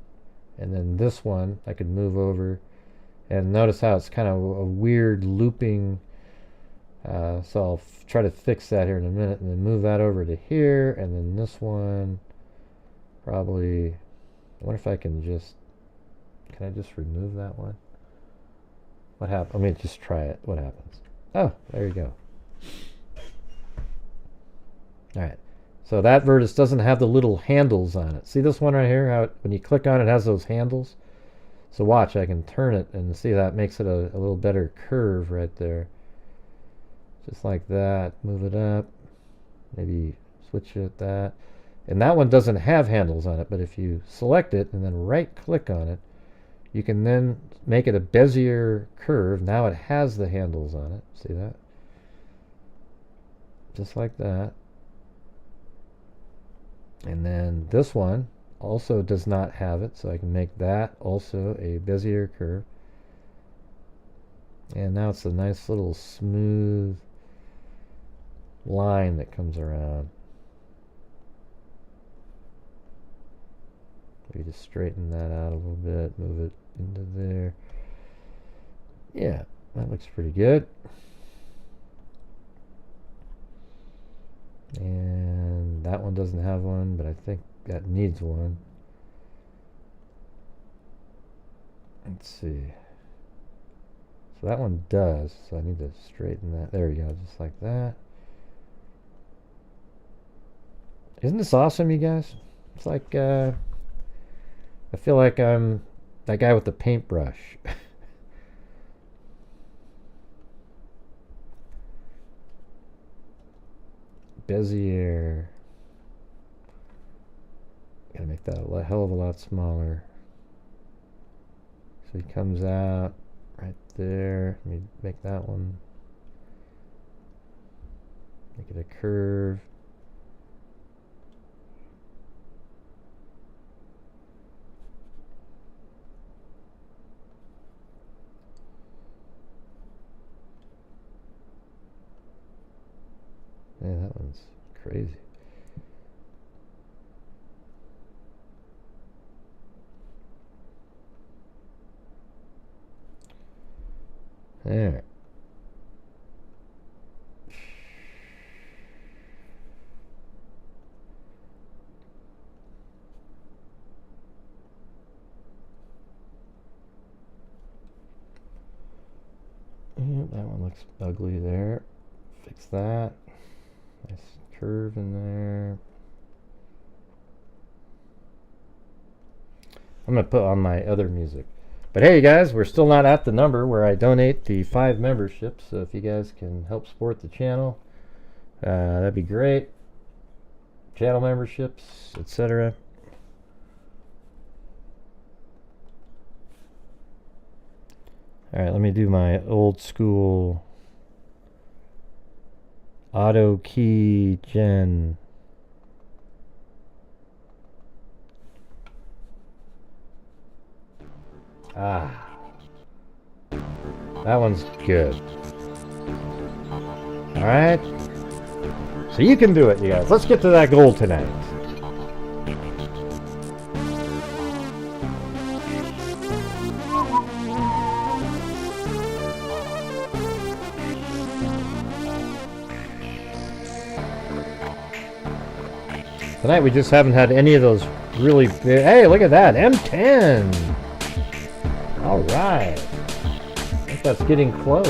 And then this one, I could move over. And notice how it's kind of a weird looping. So I'll try to fix that here in a minute. And then move that over to here. And then this one, probably, I wonder if I can I just remove that one? What happened? Let me just try it. What happens? Oh, there you go. Alright, so that vertex doesn't have the little handles on it. See this one right here? How when you click on it, it has those handles? So watch, I can turn it and see that makes it a little better curve right there. Just like that. Move it up. Maybe switch it that. And that one doesn't have handles on it, but if you select it and then right click on it, you can then make it a Bezier curve. Now it has the handles on it. See that? Just like that. And then this one also does not have it, so I can make that also a Bezier curve. And now it's a nice little smooth line that comes around. Maybe just straighten that out a little bit, move it into there. Yeah, that looks pretty good. And that one doesn't have one, but I think that needs one. Let's see. So that one does, so I need to straighten that. There we go, just like that. Isn't this awesome, you guys? It's like, I feel like I'm that guy with the paintbrush. Bezier. Gotta make that a hell of a lot smaller. So he comes out right there. Let me make that one. Make it a curve. Yeah, that one's crazy. There. that one looks ugly there. Fix that. Nice curve in there. I'm going to put on my other music. But hey, guys, we're still not at the number where I donate the 5 memberships. So if you guys can help support the channel, that'd be great. Channel memberships, etc. All right, let me do my old school auto key gen. Ah, that one's good. All right, so you can do it, you guys. Let's get to that goal tonight. Tonight we just haven't had any of those really big. Hey, look at that, M10. All right, I think that's getting close.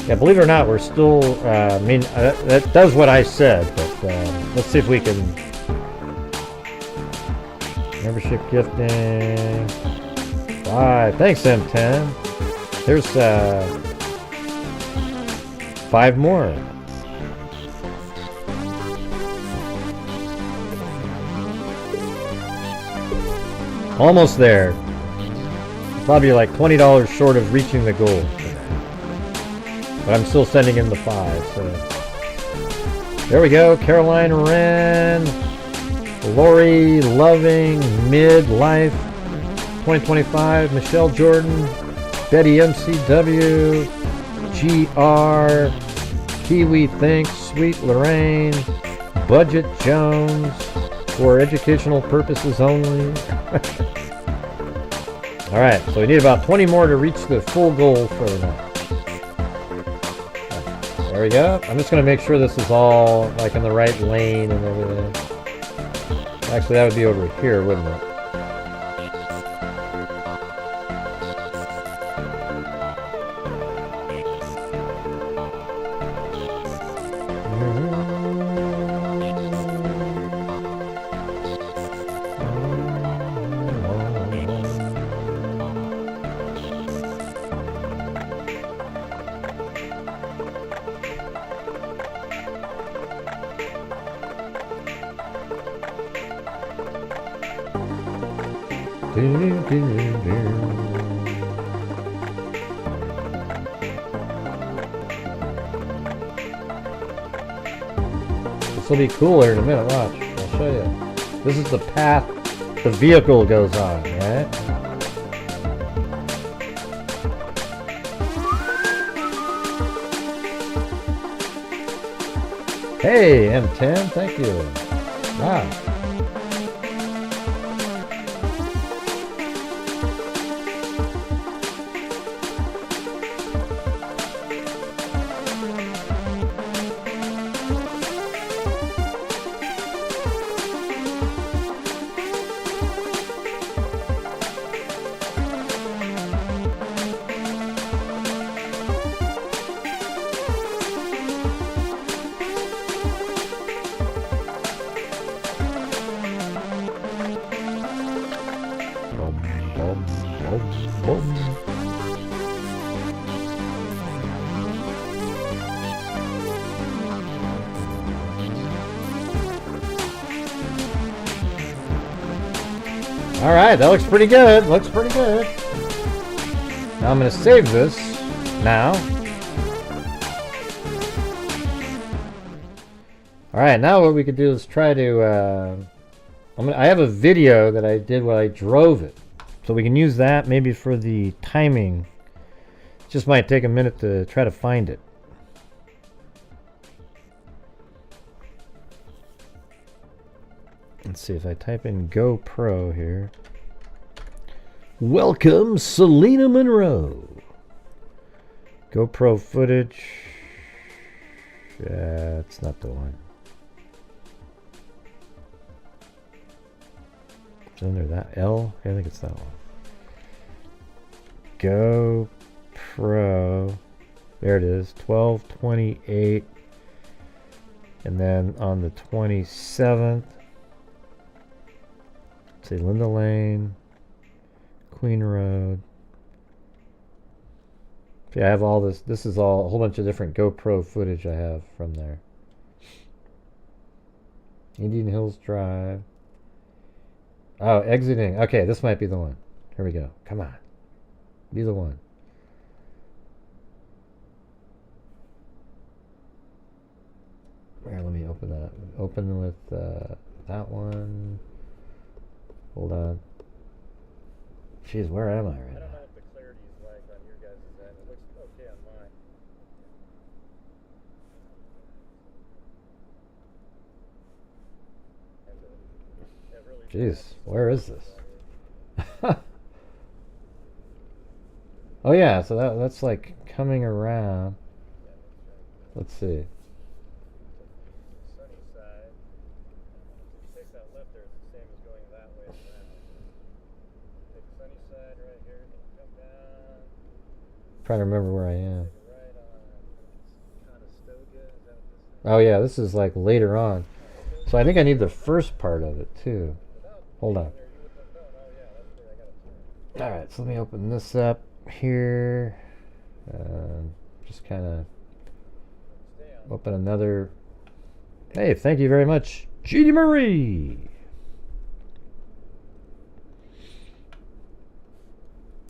Yeah, believe it or not, we're still, I mean, that does what I said, but let's see if we can. Membership gifting. 5. Thanks, M10. There's 5 more. Almost there. Probably like $20 short of reaching the goal. But I'm still sending in the 5. So there we go. Caroline Wren, Lori Loving, Midlife 2025, Michelle Jordan, Betty MCW, GR, Kiwi Thinks, Sweet Lorraine, Budget Jones, for educational purposes only. Alright, so we need about 20 more to reach the full goal for the night. There we go. I'm just going to make sure this is all like in the right lane and everything. Actually, that would be over here, wouldn't it? This will be cooler in a minute, watch. I'll show you. This is the path the vehicle goes on, right? Hey, M10, thank you. Wow. All right, that looks pretty good. Looks pretty good. Now I'm going to save this now. All right, now what we could do is try to. I have a video that I did while I drove it, so we can use that maybe for the timing. It just might take a minute to try to find it. Let's see if I type in GoPro here. Welcome, Selena Monroe. GoPro footage. Yeah, it's not the one. It's under that L. I think it's that one. GoPro. There it is, 12/28. And then on the 27th, let's see, Linda Lane, Queen Road. Yeah, I have all this. This is all a whole bunch of different GoPro footage I have from there. Indian Hills Drive. Oh, exiting. Okay, this might be the one. Here we go. Come on. Be the one. Here, let me open that. Open with that one. Hold on. Jeez, where am I right now? I don't know what the clarity is like on your guys' end. It looks okay on mine. Jeez, where is this? Oh yeah, so that's like coming around. Let's see. Sunny side. If you take that left there, it's the same as going that way around. Take the sunny side right here, come down. Trying to remember where I am. Oh yeah, this is like later on. So I think I need the first part of it too. Hold on. Alright, so let me open this up here. Just kind of open another. Hey, thank you very much, Judy Marie.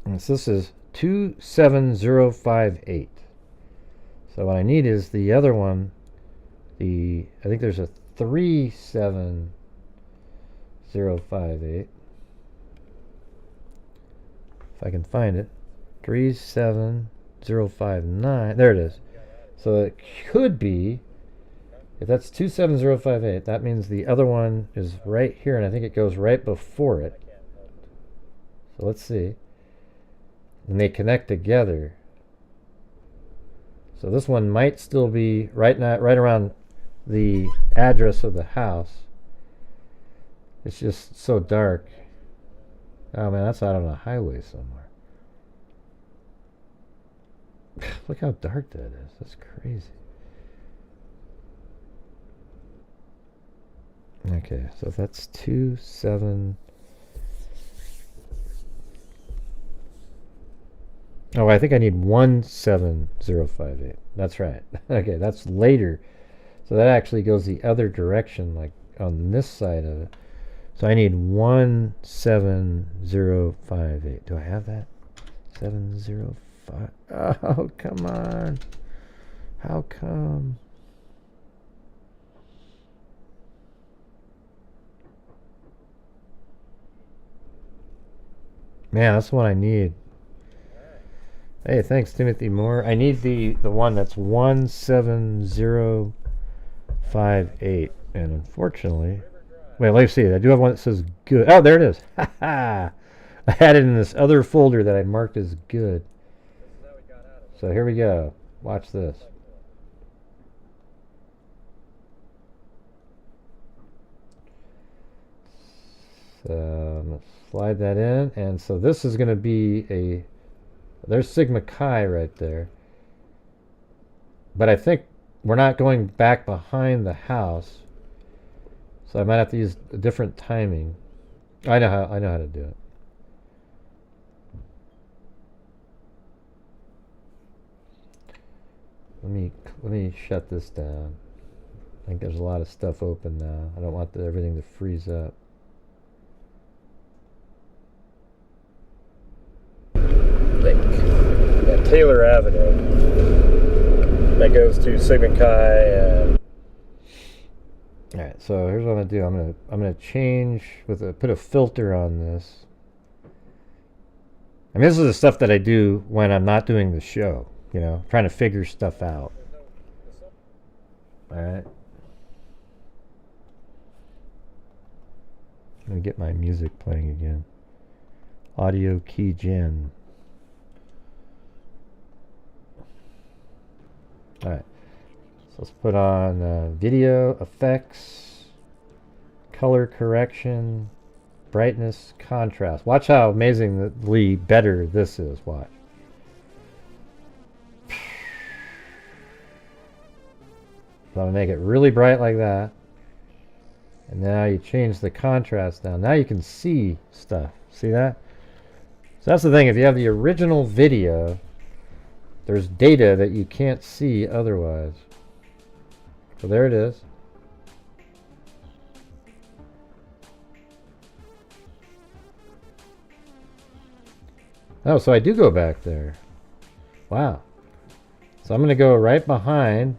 And so this is 27058. So what I need is the other one. I think there's a 37058. If I can find it. 37059. There it is. So it could be, if that's 27058, that means the other one is right here, and I think it goes right before it. So let's see. And they connect together. So this one might still be right around the address of the house. It's just so dark. Oh man, that's out on a highway somewhere. Look how dark that is. That's crazy. Okay, so that's 27. Oh, I think I need 17058. That's right. Okay, that's later. So that actually goes the other direction, like on this side of it. So I need 17058. Do I have that? 705. Oh, come on. How come? Man, that's the one I need. Hey, thanks, Timothy Moore. I need the one that's 17058. And unfortunately... Wait, let's see. I do have one that says good. Oh, there it is. Ha ha! I had it in this other folder that I marked as good. So here we go. Watch this. So let's slide that in. And so this is going to be a... There's Sigma Chi right there. But I think we're not going back behind the house. So I might have to use a different timing. I know how to do it. Let me shut this down. I think there's a lot of stuff open now. I don't want everything to freeze up. Like Taylor Avenue. That goes to Sigma Chi. All right, so here's what I'm gonna do. I'm gonna change put a filter on this. I mean, this is the stuff that I do when I'm not doing the show. You know, trying to figure stuff out. All right. Let me get my music playing again. Audio key gen. All right. So let's put on video effects, color correction, brightness, contrast. Watch how amazingly better this is. Watch. So I'm going to make it really bright like that. And now you change the contrast down. Now you can see stuff. See that? So that's the thing. If you have the original video, there's data that you can't see otherwise. So there it is. Oh, so I do go back there. Wow. So I'm going to go right behind.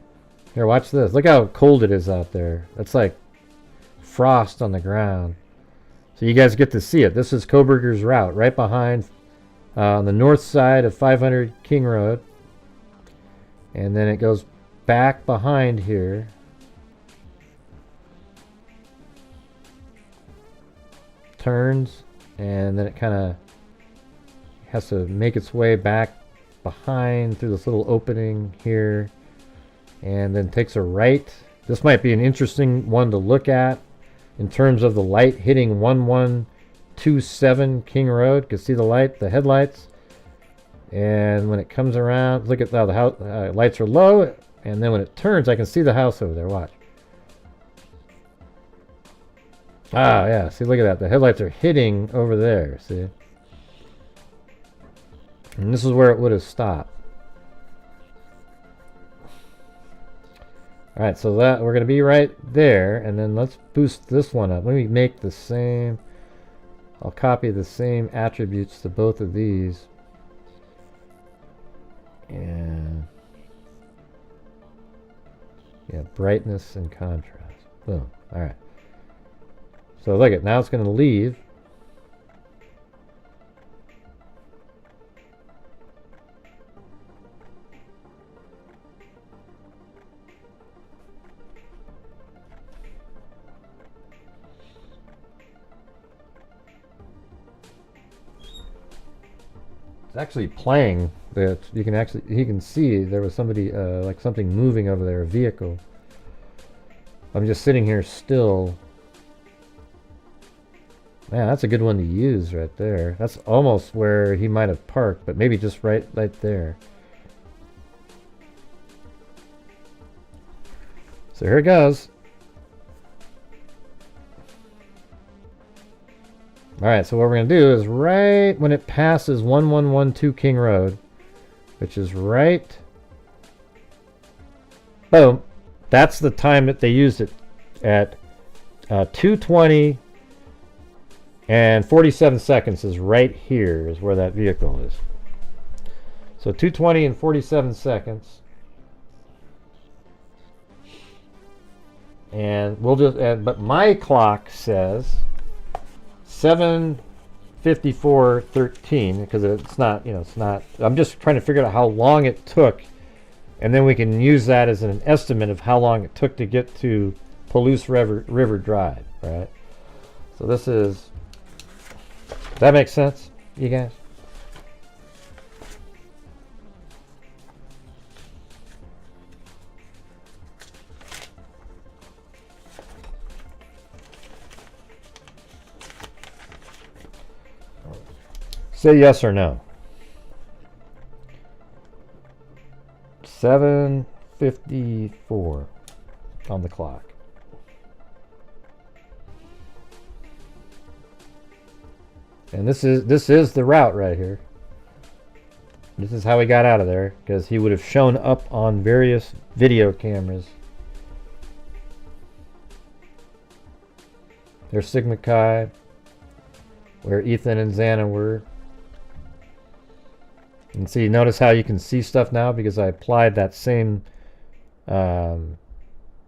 Here, watch this. Look how cold it is out there. That's like frost on the ground. So you guys get to see it. This is Kohberger's route, right behind on the north side of 500 King Road. And then it goes back behind here. Turns, and then it kind of has to make its way back behind through this little opening here, and then takes a right. This might be an interesting one to look at in terms of the light hitting 1127 King Road. You can see the light, the headlights, and when it comes around, look at how the house, lights are low, and then when it turns, I can see the house over there. Watch. Ah, yeah. See, look at that. The headlights are hitting over there. See. And this is where it would have stopped. Alright, so that we're going to be right there, and then let's boost this one up. Let me make the same, I'll copy the same attributes to both of these. And yeah, brightness and contrast. Boom. Alright. So look at, now it's going to leave. It's actually playing. That you can see there was somebody like something moving over there, a vehicle. I'm just sitting here still. Man, that's a good one to use right there. That's almost where he might have parked, but maybe just right there. So here it goes. Alright, so what we're going to do is right when it passes 1112 King Road, which is right, boom, that's the time that they used it at 2:20 and 47 seconds is right here is where that vehicle is. So 2:20 and 47 seconds. And we'll just, but my clock says 7:54:13 because it's not, it's not. I'm just trying to figure out how long it took, and then we can use that as an estimate of how long it took to get to Palouse River Drive, right? So this is. Does that make sense, you guys? Say yes or no. 7:54 on the clock. And this is the route right here. This is how he got out of there, because he would have shown up on various video cameras. There's Sigma Chi, where Ethan and Xana were. And see, notice how you can see stuff now because I applied that same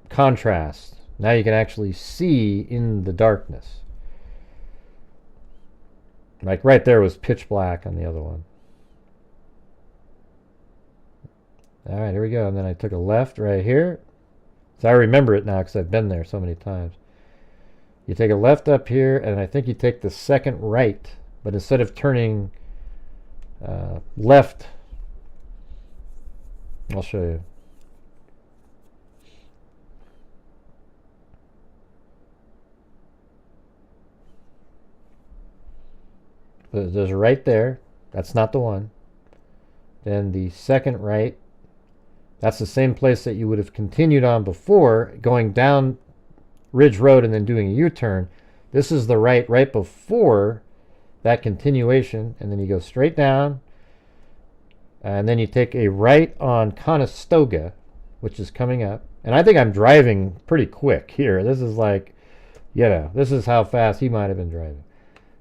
contrast. Now you can actually see in the darkness. Like right there was pitch black on the other one. Alright, here we go. And then I took a left right here. So I remember it now because I've been there so many times. You take a left up here, and I think you take the second right. But instead of turning left, I'll show you. There's a right there. That's not the one. Then the second right That's the same place that you would have continued on before, going down Ridge Road and then doing a U-turn. This is the right before that continuation, and then you go straight down, and then you take a right on Conestoga, which is coming up. And I think I'm driving pretty quick here. This is like, you know, this is how fast he might have been driving.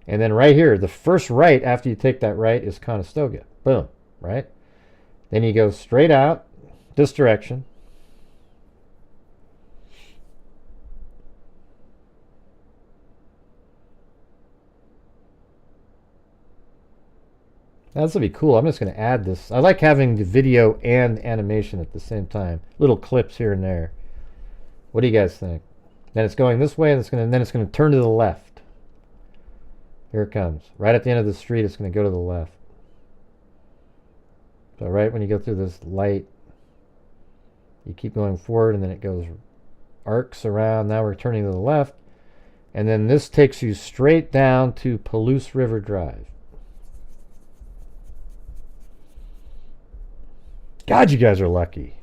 And then right here, the first right after you take that right is Conestoga. Boom, right? Then you go straight out this direction. That's going to be cool. I'm just going to add this. I like having the video and animation at the same time. Little clips here and there. What do you guys think? Then it's going this way, and then it's going to turn to the left. Here it comes. Right at the end of the street, it's going to go to the left. So right when you go through this light, you keep going forward, and then it goes, arcs around. Now we're turning to the left. And then this takes you straight down to Palouse River Drive. God, you guys are lucky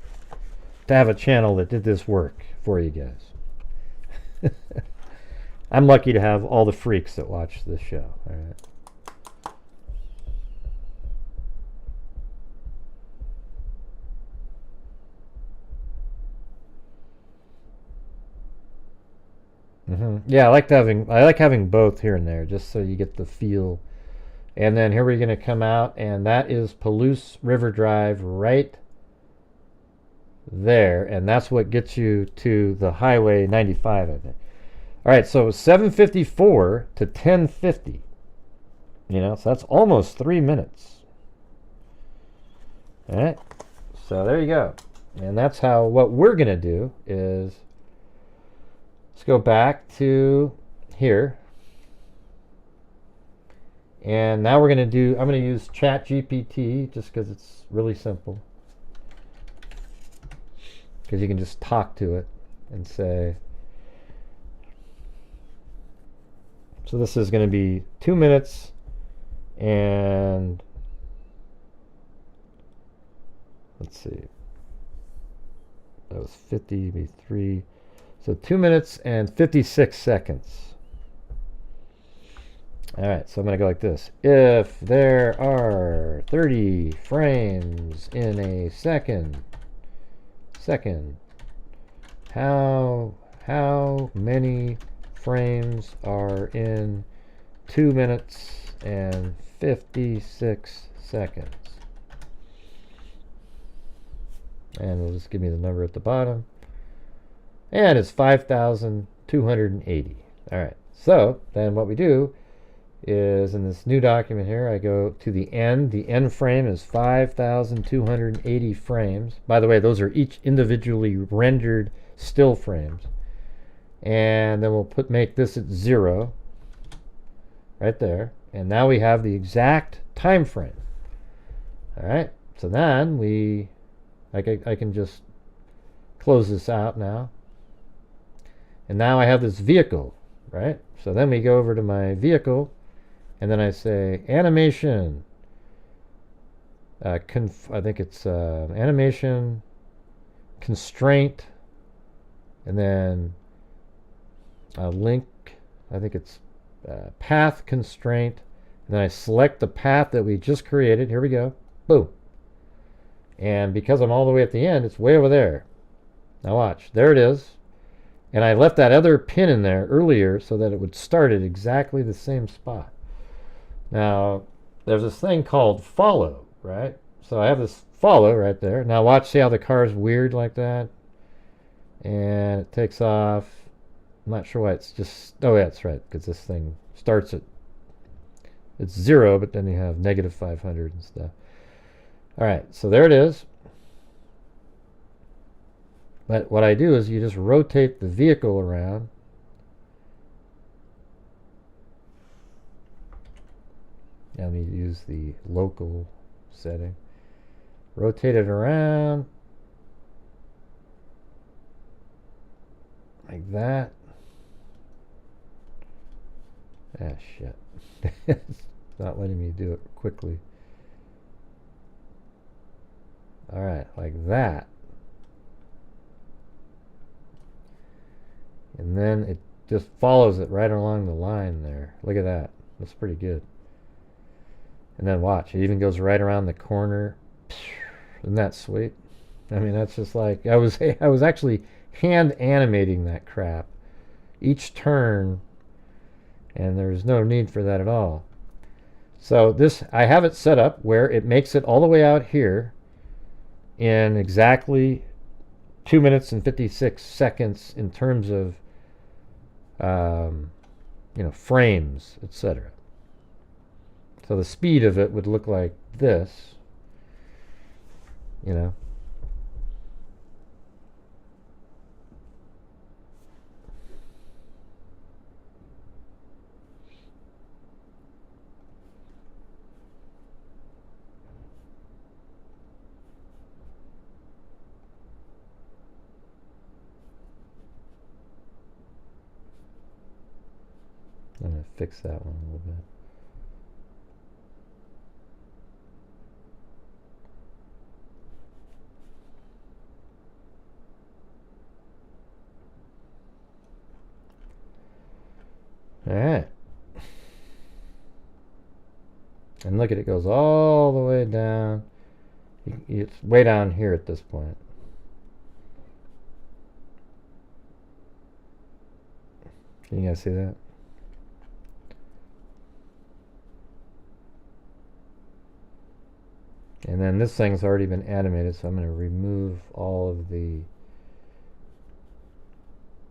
to have a channel that did this work for you guys. I'm lucky to have all the freaks that watch this show. All right. Yeah, I like having both here and there, just so you get the feel. And then here we're going to come out, and that is Palouse River Drive right there, and that's what gets you to the Highway 95, I think. All right, so 7:54 to 10:50. You know, so that's almost 3 minutes. All right, so there you go. And that's how, what we're going to do is, let's go back to here. And now we're going to do, I'm going to use ChatGPT just because it's really simple. Because you can just talk to it and say, so this is going to be 2 minutes and, let's see, that was 53, so 2 minutes and 56 seconds. All right, so I'm going to go like this. If there are 30 frames in a second, how many frames are in 2 minutes and 56 seconds? And it'll just give me the number at the bottom. And it's 5,280. All right, so then what we do is in this new document here, I go to the end. The end frame is 5,280 frames. By the way, those are each individually rendered still frames. And then we'll make this at 0 right there. And now we have the exact time frame. All right, so then I can just close this out now. And now I have this vehicle, right? So then we go over to my vehicle. And then I say animation. I think it's animation constraint, and then link. I think it's path constraint. And then I select the path that we just created. Here we go. Boom. And because I'm all the way at the end, it's way over there. Now watch. There it is. And I left that other pin in there earlier so that it would start at exactly the same spot. Now, there's this thing called follow, right? So I have this follow right there. Now watch, see how the car's weird like that? And it takes off. I'm not sure why it's just, oh yeah, that's right, because this thing starts at, it's 0, but then you have negative 500 and stuff. All right, so there it is. But what I do is you just rotate the vehicle around. Let me use the local setting. Rotate it around like that. Ah, shit. It's not letting me do it quickly. All right, like that. And then it just follows it right along the line there. Look at that. That's pretty good. And then watch, it even goes right around the corner. Isn't that sweet? I mean, that's just like, I was actually hand animating that crap each turn, and there's no need for that at all. So this, I have it set up where it makes it all the way out here in exactly 2 minutes and 56 seconds in terms of frames, etc. So the speed of it would look like this, I'm going to fix that one a little bit. Alright. And look at it, goes all the way down. It's way down here at this point. Can you guys see that? And then this thing's already been animated, so I'm going to remove all of the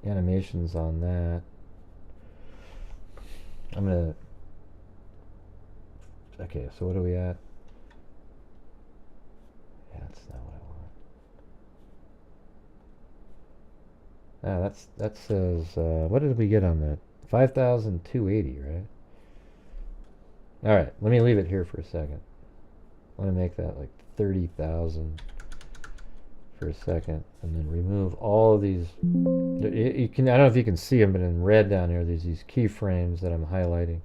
animations on that. Okay, so what are we at? Yeah, that's not what I want. That says, what did we get on that? 5,280, right? Alright, let me leave it here for a second. I want to make that like 30,000 for a second, and then remove all of these. You can, I don't know if you can see them, but in red down here, there's these keyframes that I'm highlighting.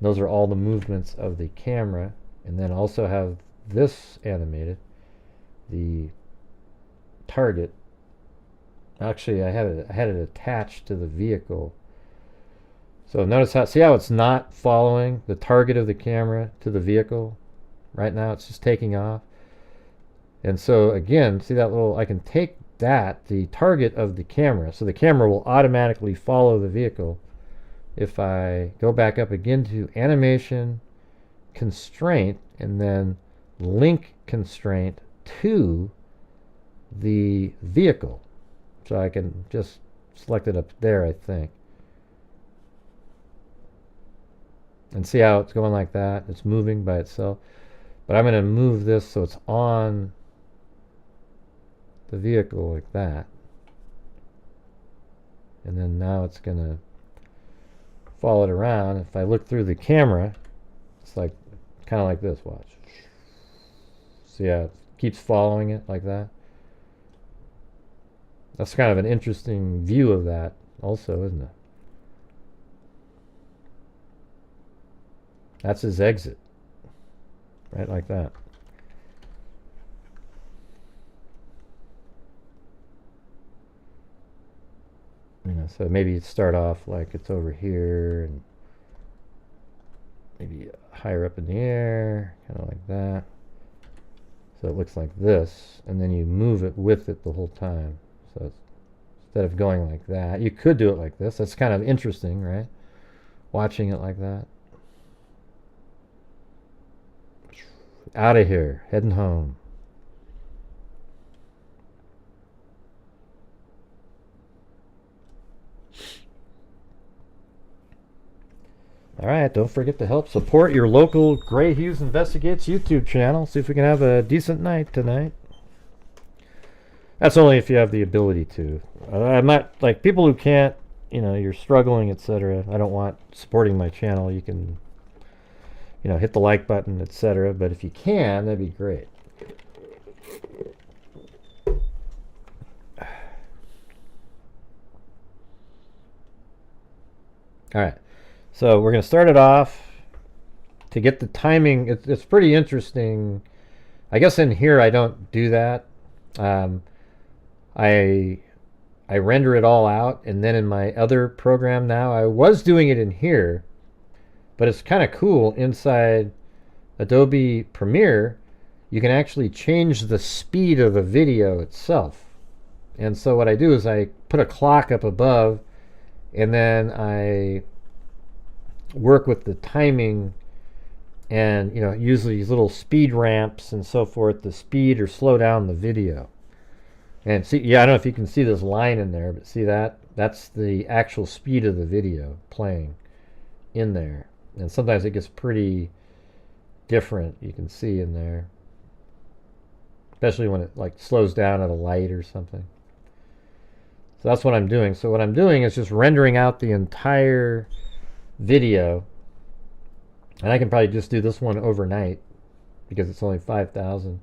Those are all the movements of the camera, and then also have this animated, the target. Actually, I had it attached to the vehicle. So notice how, see how it's not following the target of the camera to the vehicle? Right now it's just taking off. And so again, see that little, I can take that, the target of the camera, so the camera will automatically follow the vehicle. If I go back up again to animation, constraint, and then link constraint to the vehicle. So I can just select it up there, I think. And see how it's going like that? It's moving by itself. But I'm going to move this so it's on the vehicle like that. And then now it's going to follow it around. If I look through the camera, it's like kind of like this. Watch. See how it keeps following it like that? That's kind of an interesting view of that also, isn't it? That's his exit. Right like that. So maybe it'd start off like it's over here and maybe higher up in the air, kind of like that. So it looks like this, and then you move it with it the whole time. So it's, instead of going like that, you could do it like this. That's kind of interesting, right? Watching it like that. Out of here, heading home. Alright, don't forget to help support your local Grant Hughes Investigates YouTube channel. See if we can have a decent night tonight. That's only if you have the ability to. I'm not, like, people who can't, you're struggling, etc. I don't want supporting my channel. You can, hit the like button, etc. But if you can, that'd be great. Alright, so we're going to start it off. To get the timing, it's pretty interesting. I guess in here I don't do that. I I render it all out, and then in my other program now, I was doing it in here, but it's kind of cool. Inside Adobe Premiere, you can actually change the speed of the video itself. And so what I do is I put a clock up above, and then I work with the timing and, you know, use these little speed ramps and so forth to speed or slow down the video. And see, yeah, I don't know if you can see this line in there, but see that? That's the actual speed of the video playing in there. And sometimes it gets pretty different, you can see in there. Especially when it like slows down at a light or something. So that's what I'm doing. So what I'm doing is just rendering out the entire video. And I can probably just do this one overnight because it's only 5,000.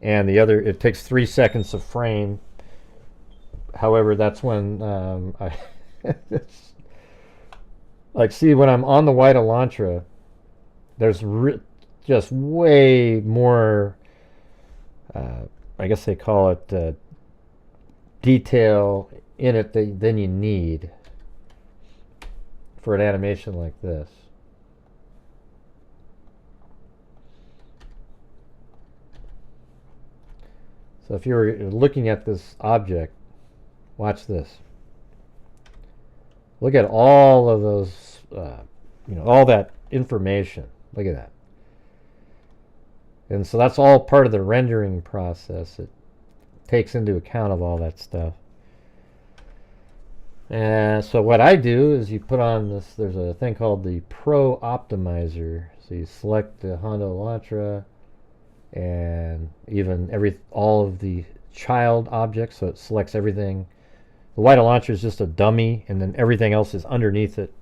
And the other, it takes 3 seconds a frame. However, that's when I like, see, when I'm on the white Elantra, there's just way more, I guess they call it detail in it than you need for an animation like this. So if you were looking at this object, watch this. Look at all of those, you know, all that information. Look at that. And so that's all part of the rendering process. It takes into account of all that stuff. And so what I do is you put on this, there's a thing called the Pro Optimizer. So you select the Honda Elantra and even all of the child objects, so it selects everything. The white Elantra is just a dummy, and then everything else is underneath it.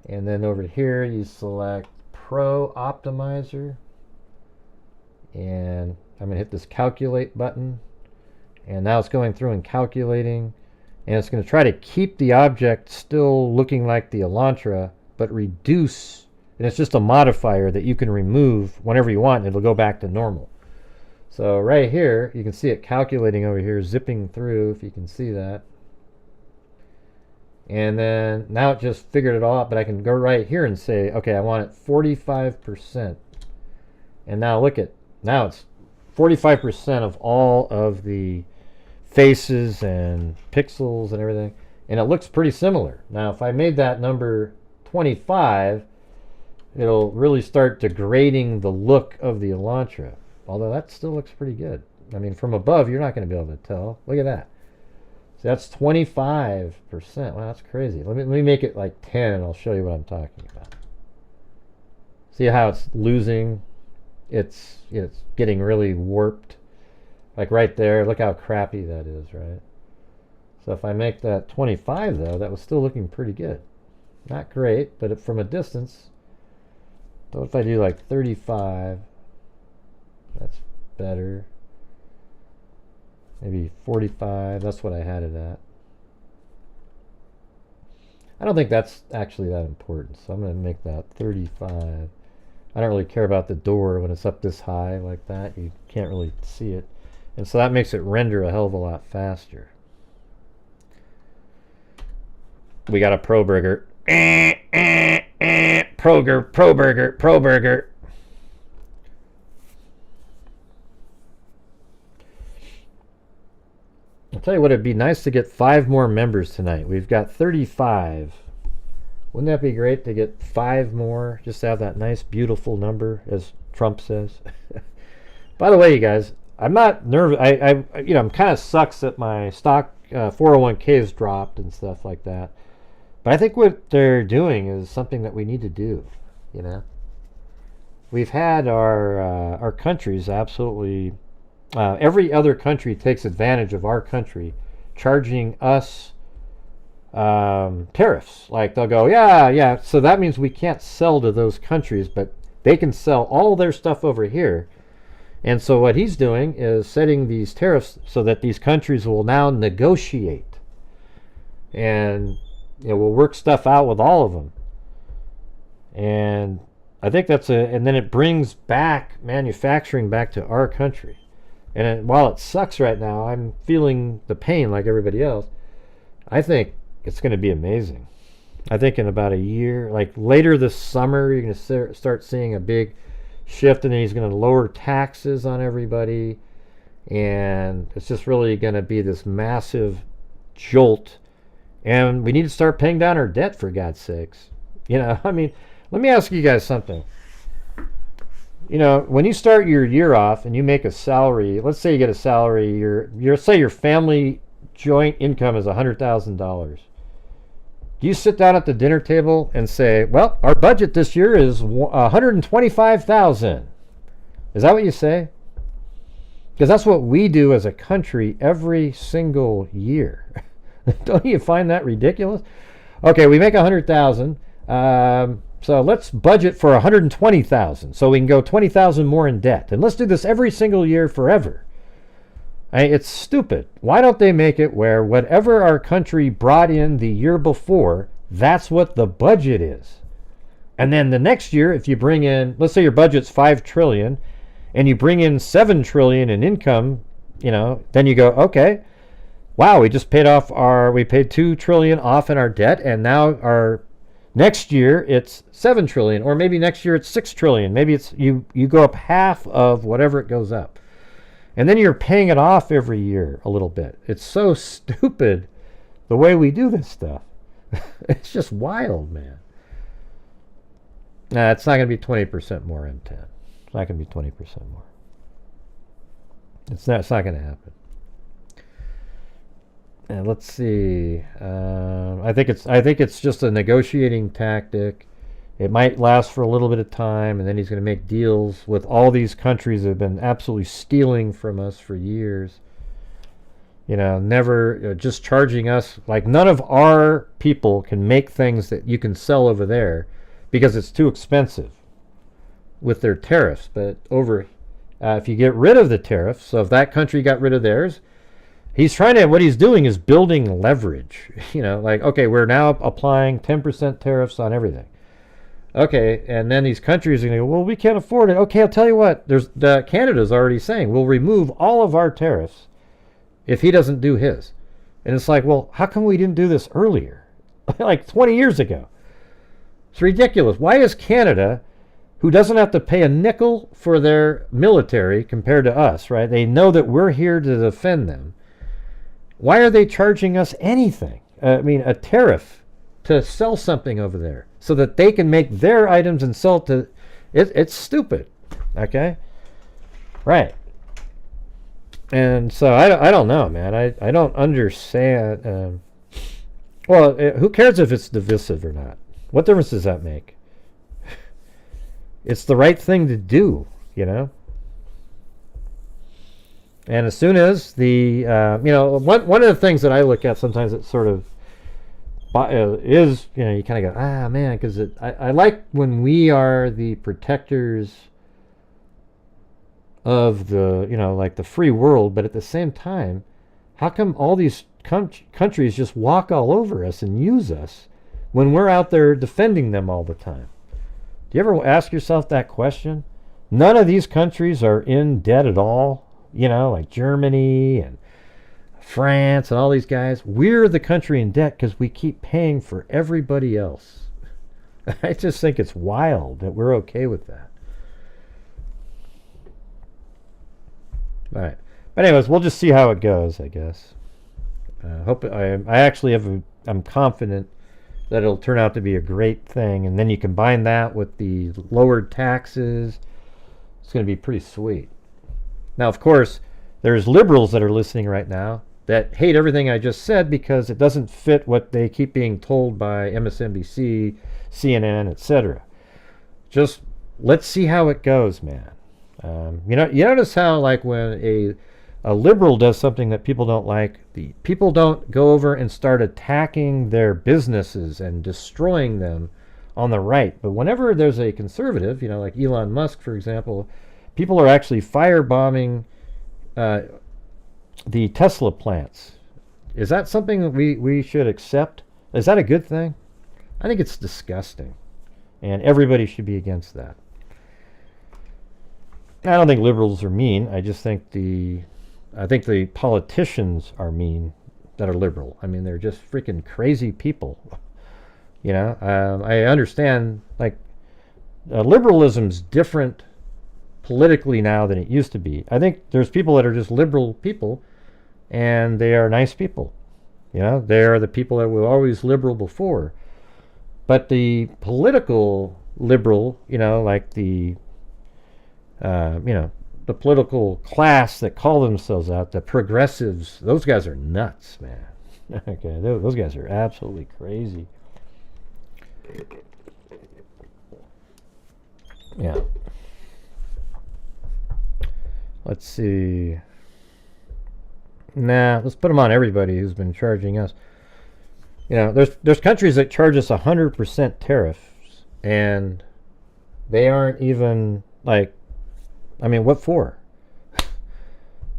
And then over here you select Pro Optimizer, and I'm going to hit this calculate button, and now it's going through and calculating, and it's going to try to keep the object still looking like the Elantra, but reduce, and it's just a modifier that you can remove whenever you want, and it'll go back to normal. So right here, you can see it calculating over here, zipping through, if you can see that. And then now it just figured it all out, but I can go right here and say, okay, I want it 45%. And now look at, now it's 45% of all of the faces and pixels and everything. And it looks pretty similar. Now, if I made that number 25, it'll really start degrading the look of the Elantra. Although that still looks pretty good. I mean, from above, you're not going to be able to tell. Look at that. So that's 25%. Wow, that's crazy. Let me make it like 10, and I'll show you what I'm talking about. See how it's losing? It's getting really warped. Like right there, look how crappy that is, right? So if I make that 25, though, that was still looking pretty good. Not great, but from a distance. What if I do like 35? That's better. Maybe 45. That's what I had it at. I don't think that's actually that important, so I'm going to make that 35. I don't really care about the door when it's up this high like that. You can't really see it. And so that makes it render a hell of a lot faster. We got a Kohberger. Kohberger. I'll tell you what, it'd be nice to get 5 more members tonight. We've got 35. Wouldn't that be great to get 5 more? Just to have that nice, beautiful number, as Trump says. By the way, you guys, I'm not nervous. I'm kind of sucks that my stock 401ks dropped and stuff like that. But I think what they're doing is something that we need to do. You know, we've had our countries absolutely. Every other country takes advantage of our country, charging us tariffs. Like they'll go, yeah, so that means we can't sell to those countries, but they can sell all their stuff over here. And so what he's doing is setting these tariffs so that these countries will now negotiate. And we'll work stuff out with all of them. And I think and then it brings back manufacturing back to our country. while it sucks right now, I'm feeling the pain like everybody else. I think it's going to be amazing. I think in about a year, like later this summer, you're going to start seeing a big shift, and then he's going to lower taxes on everybody, and it's just really going to be this massive jolt. And we need to start paying down our debt, for God's sakes. You know, I mean, let me ask you guys something. You know, when you start your year off and you make a salary, let's say you get a salary, say your family joint income is $100,000. Do you sit down at the dinner table and say, well, our budget this year is $125,000? Is that what you say? Because that's what we do as a country every single year. Don't you find that ridiculous? Okay, we make $100,000. So let's budget for $120,000 so we can go $20,000 more in debt. And let's do this every single year forever. It's stupid. Why don't they make it where whatever our country brought in the year before, that's what the budget is? And then the next year, if you bring in, let's say your budget's $5 trillion, and you bring in $7 trillion in income, you know, then you go, okay, wow, we just paid $2 trillion off in our debt, and now our next year it's $7 trillion, or maybe next year it's $6 trillion. Maybe it's you go up half of whatever it goes up. And then you're paying it off every year a little bit. It's so stupid the way we do this stuff. It's just wild, man. Nah, it's not going to be 20% more M10. It's not going to be 20% more. It's not going to happen. And let's see. I think it's just a negotiating tactic. It might last for a little bit of time, and then he's going to make deals with all these countries that have been absolutely stealing from us for years. You know, never just charging us. Like, none of our people can make things that you can sell over there because it's too expensive with their tariffs. But if you get rid of the tariffs, so if that country got rid of theirs, what he's doing is building leverage. You know, like, okay, we're now applying 10% tariffs on everything. Okay, and then these countries are going to go, well, we can't afford it. Okay, I'll tell you what. Canada's already saying, we'll remove all of our tariffs if he doesn't do his. And it's like, well, how come we didn't do this earlier? Like 20 years ago. It's ridiculous. Why is Canada, who doesn't have to pay a nickel for their military compared to us, right? They know that we're here to defend them. Why are they charging us anything? I mean, a tariff to sell something over there so that they can make their items and sell to it's stupid. Okay, right. And so I don't know, man. I don't understand. Who cares if it's divisive or not? What difference does that make? It's the right thing to do, you know. And as soon as one of the things that I look at sometimes, it sort of is, you know, you kind of go, man, because I like when we are the protectors of the, you know, like the free world, but at the same time, how come all these countries just walk all over us and use us when we're out there defending them all the time? Do you ever ask yourself that question? None of these countries are in debt at all, you know, like Germany and France and all these guys. We're the country in debt because we keep paying for everybody else. I just think it's wild that we're okay with that. All right. But anyways, we'll just see how it goes, I guess. I'm confident that it'll turn out to be a great thing. And then you combine that with the lowered taxes. It's going to be pretty sweet. Now, of course, there's liberals that are listening right now that hate everything I just said because it doesn't fit what they keep being told by MSNBC, CNN, etc. Just let's see how it goes, man. You notice how, like, when a liberal does something that people don't like, the people don't go over and start attacking their businesses and destroying them on the right. But whenever there's a conservative, you know, like Elon Musk, for example, people are actually firebombing the Tesla plants. Is that something that we should accept? Is that a good thing? I think it's disgusting. And everybody should be against that. I don't think liberals are mean. I just think I think the politicians are mean that are liberal. I mean, they're just freaking crazy people. You know, I understand, like, liberalism's different politically now than it used to be. I think there's people that are just liberal people, and they are nice people. You know, they are the people that were always liberal before. But the political liberal, you know, like the political class that call themselves out, the progressives, those guys are nuts, man. Okay, those guys are absolutely crazy. Yeah. Let's see. Nah, let's put them on everybody who's been charging us. You know, there's countries that charge us 100% tariffs, and they aren't even, like, I mean, what for?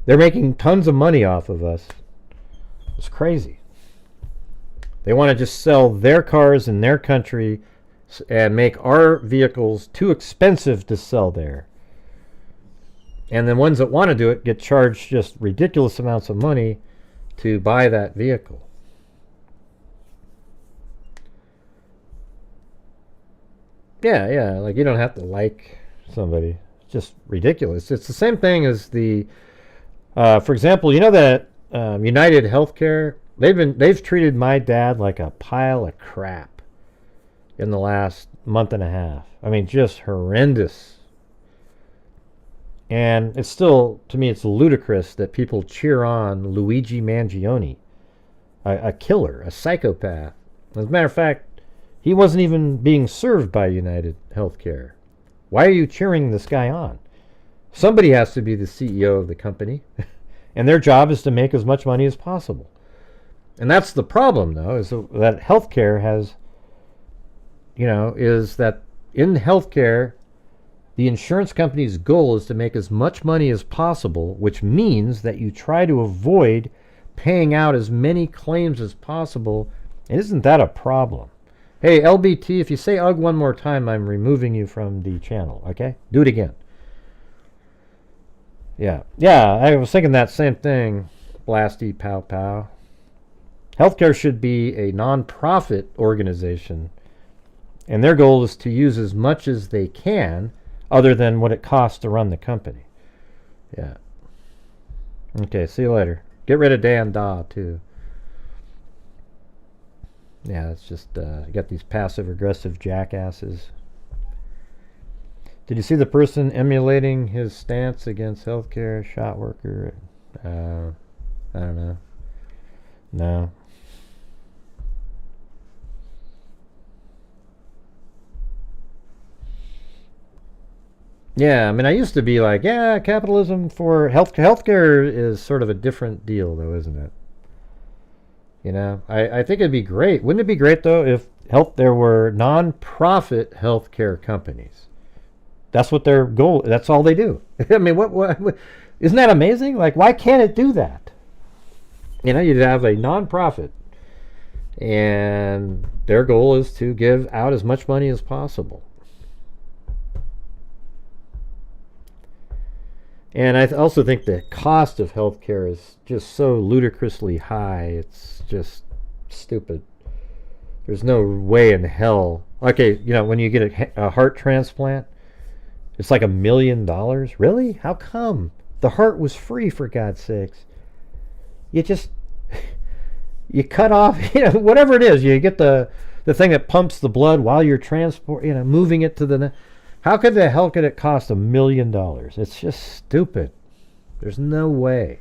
They're making tons of money off of us. It's crazy. They want to just sell their cars in their country and make our vehicles too expensive to sell there. And the ones that want to do it get charged just ridiculous amounts of money to buy that vehicle. Yeah, like, you don't have to like somebody. It's just ridiculous. It's the same thing as the, for example, you know that United Healthcare, they've treated my dad like a pile of crap in the last month and a half. I mean, just horrendous. And it's still, to me, it's ludicrous that people cheer on Luigi Mangione, a killer, a psychopath. As a matter of fact, he wasn't even being served by United Healthcare. Why are you cheering this guy on? Somebody has to be the CEO of the company, and their job is to make as much money as possible. And that's the problem, though, is that healthcare has, you know, is that in healthcare, the insurance company's goal is to make as much money as possible, which means that you try to avoid paying out as many claims as possible. And isn't that a problem? Hey, LBT, if you say UG one more time, I'm removing you from the channel, okay? Do it again. Yeah, I was thinking that same thing, Blasty Pow Pow. Healthcare should be a non-profit organization, and their goal is to use as much as they can other than what it costs to run the company. Yeah. Okay, see you later. Get rid of Dan Da, too. Yeah, it's just, you got these passive-aggressive jackasses. Did you see the person emulating his stance against healthcare, shot worker? I don't know. No. Yeah, I mean, I used to be like, yeah, capitalism for healthcare is sort of a different deal, though, isn't it? You know, I think it'd be great. Wouldn't it be great, though, if there were non-profit healthcare companies? That's what their goal, that's all they do. I mean, what isn't that amazing? Like, why can't it do that? You know, you'd have a non-profit, and their goal is to give out as much money as possible. And I also think the cost of healthcare is just so ludicrously high. It's just stupid. There's no way in hell. Okay, you know, when you get a heart transplant, it's like $1 million. Really? How come? The heart was free, for God's sakes. You you cut off, you know, whatever it is. You get the thing that pumps the blood while you're moving it to the. How could the hell could it cost $1 million? It's just stupid. There's no way.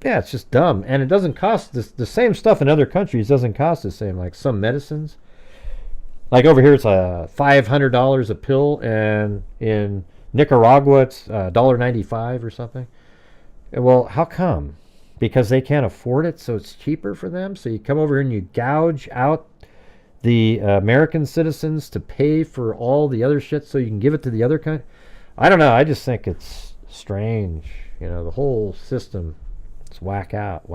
Yeah, it's just dumb. And it doesn't cost the same stuff in other countries doesn't cost the same. Like some medicines. Like over here it's $500 a pill, and in Nicaragua it's $1.95 or something. Well, how come? Because they can't afford it, so it's cheaper for them? So you come over here and you gouge out the American citizens to pay for all the other shit so you can give it to the other country? I don't know. I just think it's strange. You know, the whole system is whacked out.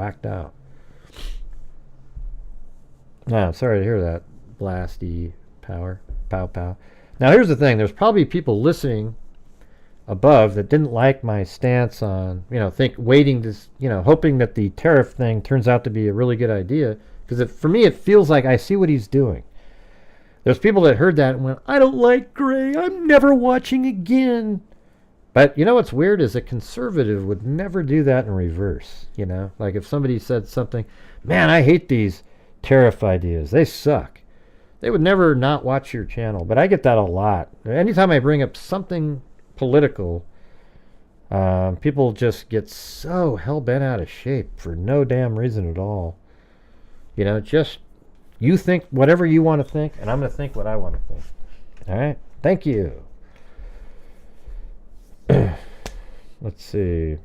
No, I'm sorry to hear that, Blasty Pow Pow. Now, here's the thing. There's probably people listening above that didn't like my stance on, waiting to, hoping that the tariff thing turns out to be a really good idea. Because for me, it feels like I see what he's doing. There's people that heard that and went, I don't like Gray. I'm never watching again. But you know what's weird is a conservative would never do that in reverse. Like if somebody said something, man, I hate these tariff ideas. They suck. They would never not watch your channel. But I get that a lot. Anytime I bring up something political, people just get so hell-bent out of shape for no damn reason at all. Just you think whatever you want to think, and I'm going to think what I want to think. All right? Thank you. Let's see.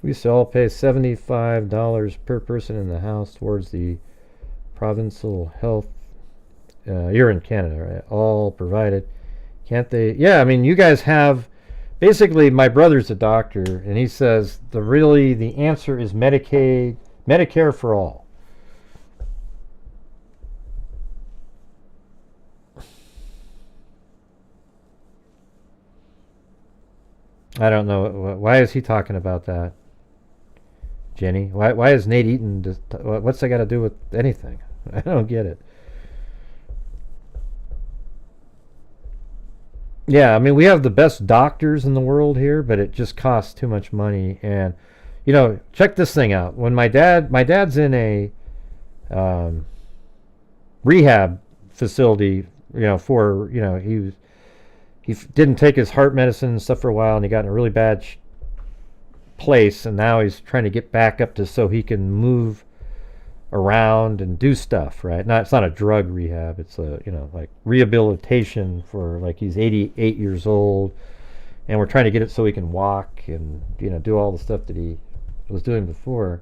We used to all pay $75 per person in the house towards the provincial health. You're in Canada, right? All provided. Can't they? Yeah, I mean, you guys have. Basically, my brother's a doctor, and he says the answer is Medicaid, Medicare for all. I don't know. Why is he talking about that, Jenny? Why is Nate Eaton? What's that got to do with anything? I don't get it. Yeah, I mean, we have the best doctors in the world here, but it just costs too much money. And, check this thing out. When my dad's in a rehab facility, he didn't take his heart medicine and stuff for a while, and he got in a really bad place, and now he's trying to get back up to so he can move around and do stuff, right? It's not a drug rehab. It's a, like rehabilitation for, like, he's 88 years old, and we're trying to get it so he can walk and, do all the stuff that he was doing before.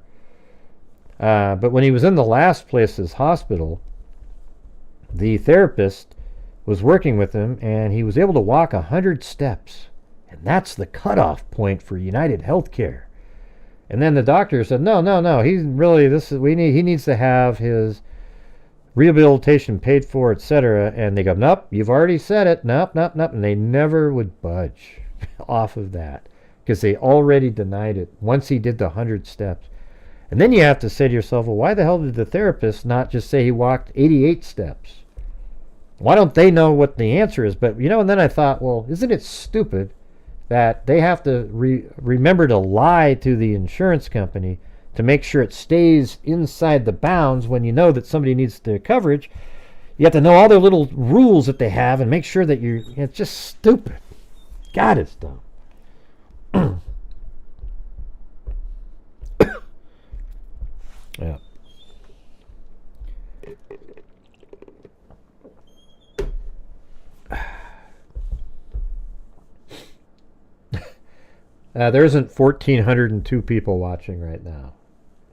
But when he was in the last place, his hospital, the therapist was working with him, and he was able to walk 100 steps. And that's the cutoff point for United Healthcare. And then the doctor said, no, he needs to have his rehabilitation paid for, etc. And they go, nope, you've already said it. Nope. And they never would budge off of that because they already denied it once he did the 100 steps. And then you have to say to yourself, well, why the hell did the therapist not just say he walked 88 steps? Why don't they know what the answer is? But, and then I thought, well, isn't it stupid that they have to remember to lie to the insurance company to make sure it stays inside the bounds when you know that somebody needs the coverage? You have to know all their little rules that they have and make sure that it's just stupid. God, it's dumb. Yeah. There isn't 1,402 people watching right now.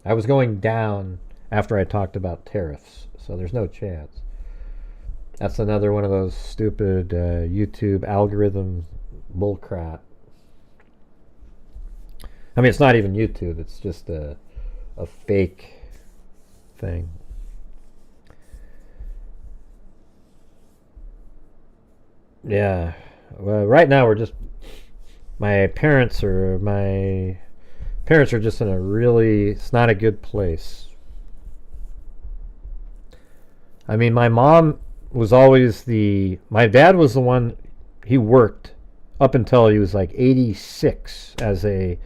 I was going down after I talked about tariffs, so there's no chance. That's another one of those stupid YouTube algorithm bullcrap. I mean, it's not even YouTube. It's just a fake thing. Yeah. Well, right now we're just... My parents are just in a really... It's not a good place. I mean, my mom was always my dad was the one, he worked up until he was like 86 as a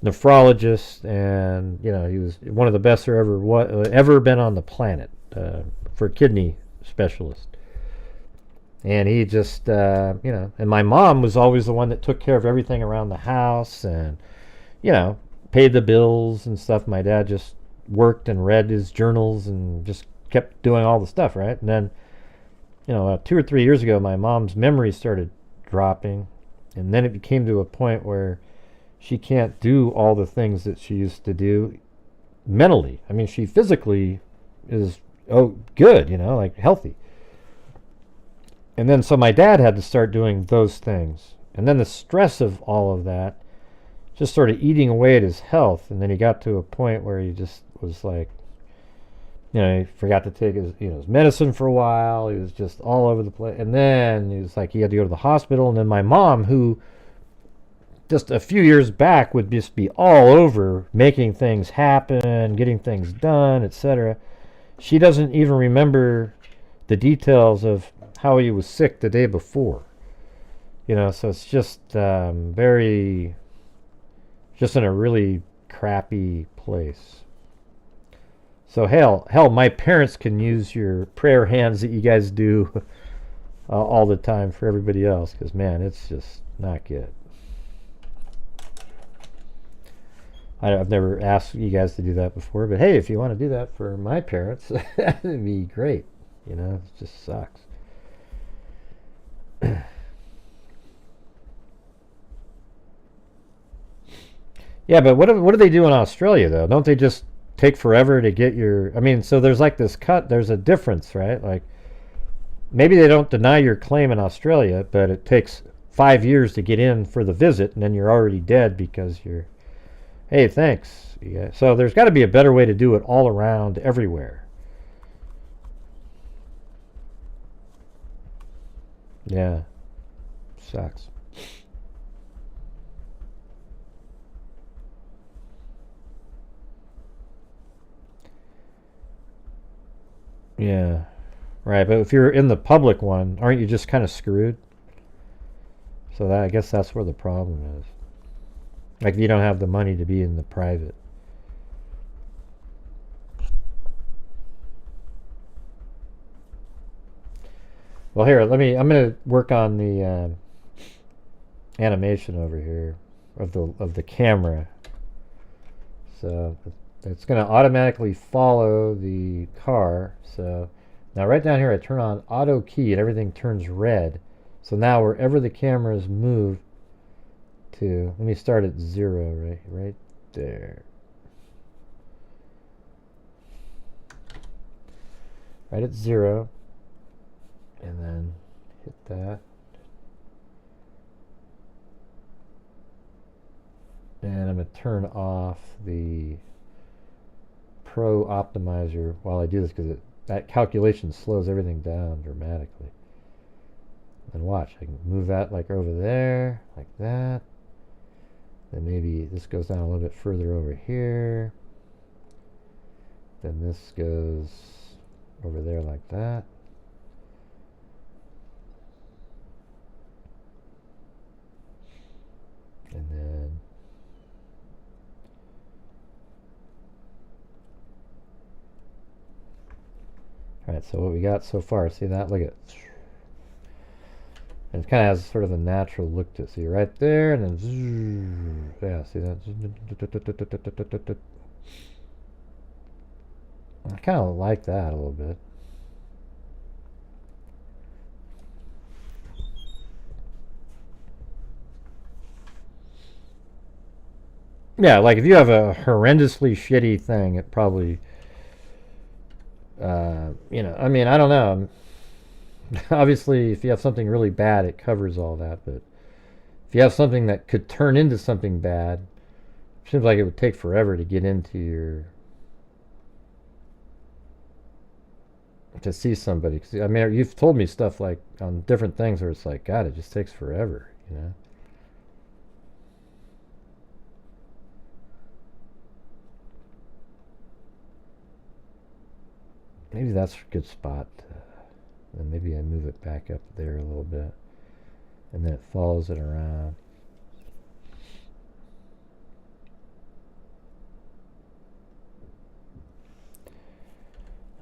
nephrologist, and he was one of the best there ever been on the planet for kidney specialist. And he just and my mom was always the one that took care of everything around the house and paid the bills and stuff. My dad just worked and read his journals and just kept doing all the stuff, right? And then 2 or 3 years ago, my mom's memory started dropping, and then it came to a point where she can't do all the things that she used to do mentally. I mean, she physically is good, like healthy. And then so my dad had to start doing those things. And then the stress of all of that just started eating away at his health. And then he got to a point where he just was like, he forgot to take his medicine for a while. He was just all over the place. And then he was like, he had to go to the hospital. And then my mom, who just a few years back would just be all over making things happen, getting things done, etc. She doesn't even remember the details of how he was sick the day before. So it's just just in a really crappy place. So hell, my parents can use your prayer hands that you guys do all the time for everybody else, because man, it's just not good. I've never asked you guys to do that before, but hey, if you want to do that for my parents, that'd be great. It just sucks. Yeah, but what do they do in Australia, though? Don't they just take forever to get your... I mean, so there's like this there's a difference, right? Like, maybe they don't deny your claim in Australia, but it takes 5 years to get in for the visit, and then you're already dead because you're... Hey, thanks. Yeah. So there's got to be a better way to do it all around everywhere. Yeah. Sucks. Yeah. Right, but if you're in the public one, aren't you just kind of screwed? So I guess that's where the problem is. Like, if you don't have the money to be in the private. Well, here, I'm going to work on the animation over here of the camera. So it's going to automatically follow the car. So now right down here, I turn on auto key and everything turns red. So now wherever the camera is moved to, let me start at 0 right there. Right at 0. And then hit that. And I'm going to turn off the Pro Optimizer while I do this, because that calculation slows everything down dramatically. And watch, I can move that like over there, like that. Then maybe this goes down a little bit further over here. Then this goes over there like that. And then alright, so what we got so far, see that? Look at it. And it kind of has sort of a natural look to it. See right there, and then yeah, see that? I kind of like that a little bit. Yeah, like if you have a horrendously shitty thing, it probably, I mean, I don't know. Obviously, if you have something really bad, it covers all that. But if you have something that could turn into something bad, it seems like it would take forever to get into your... to see somebody. 'Cause, I mean, you've told me stuff like on different things where it's like, God, it just takes forever, Maybe that's a good spot. And maybe I move it back up there a little bit. And then it follows it around.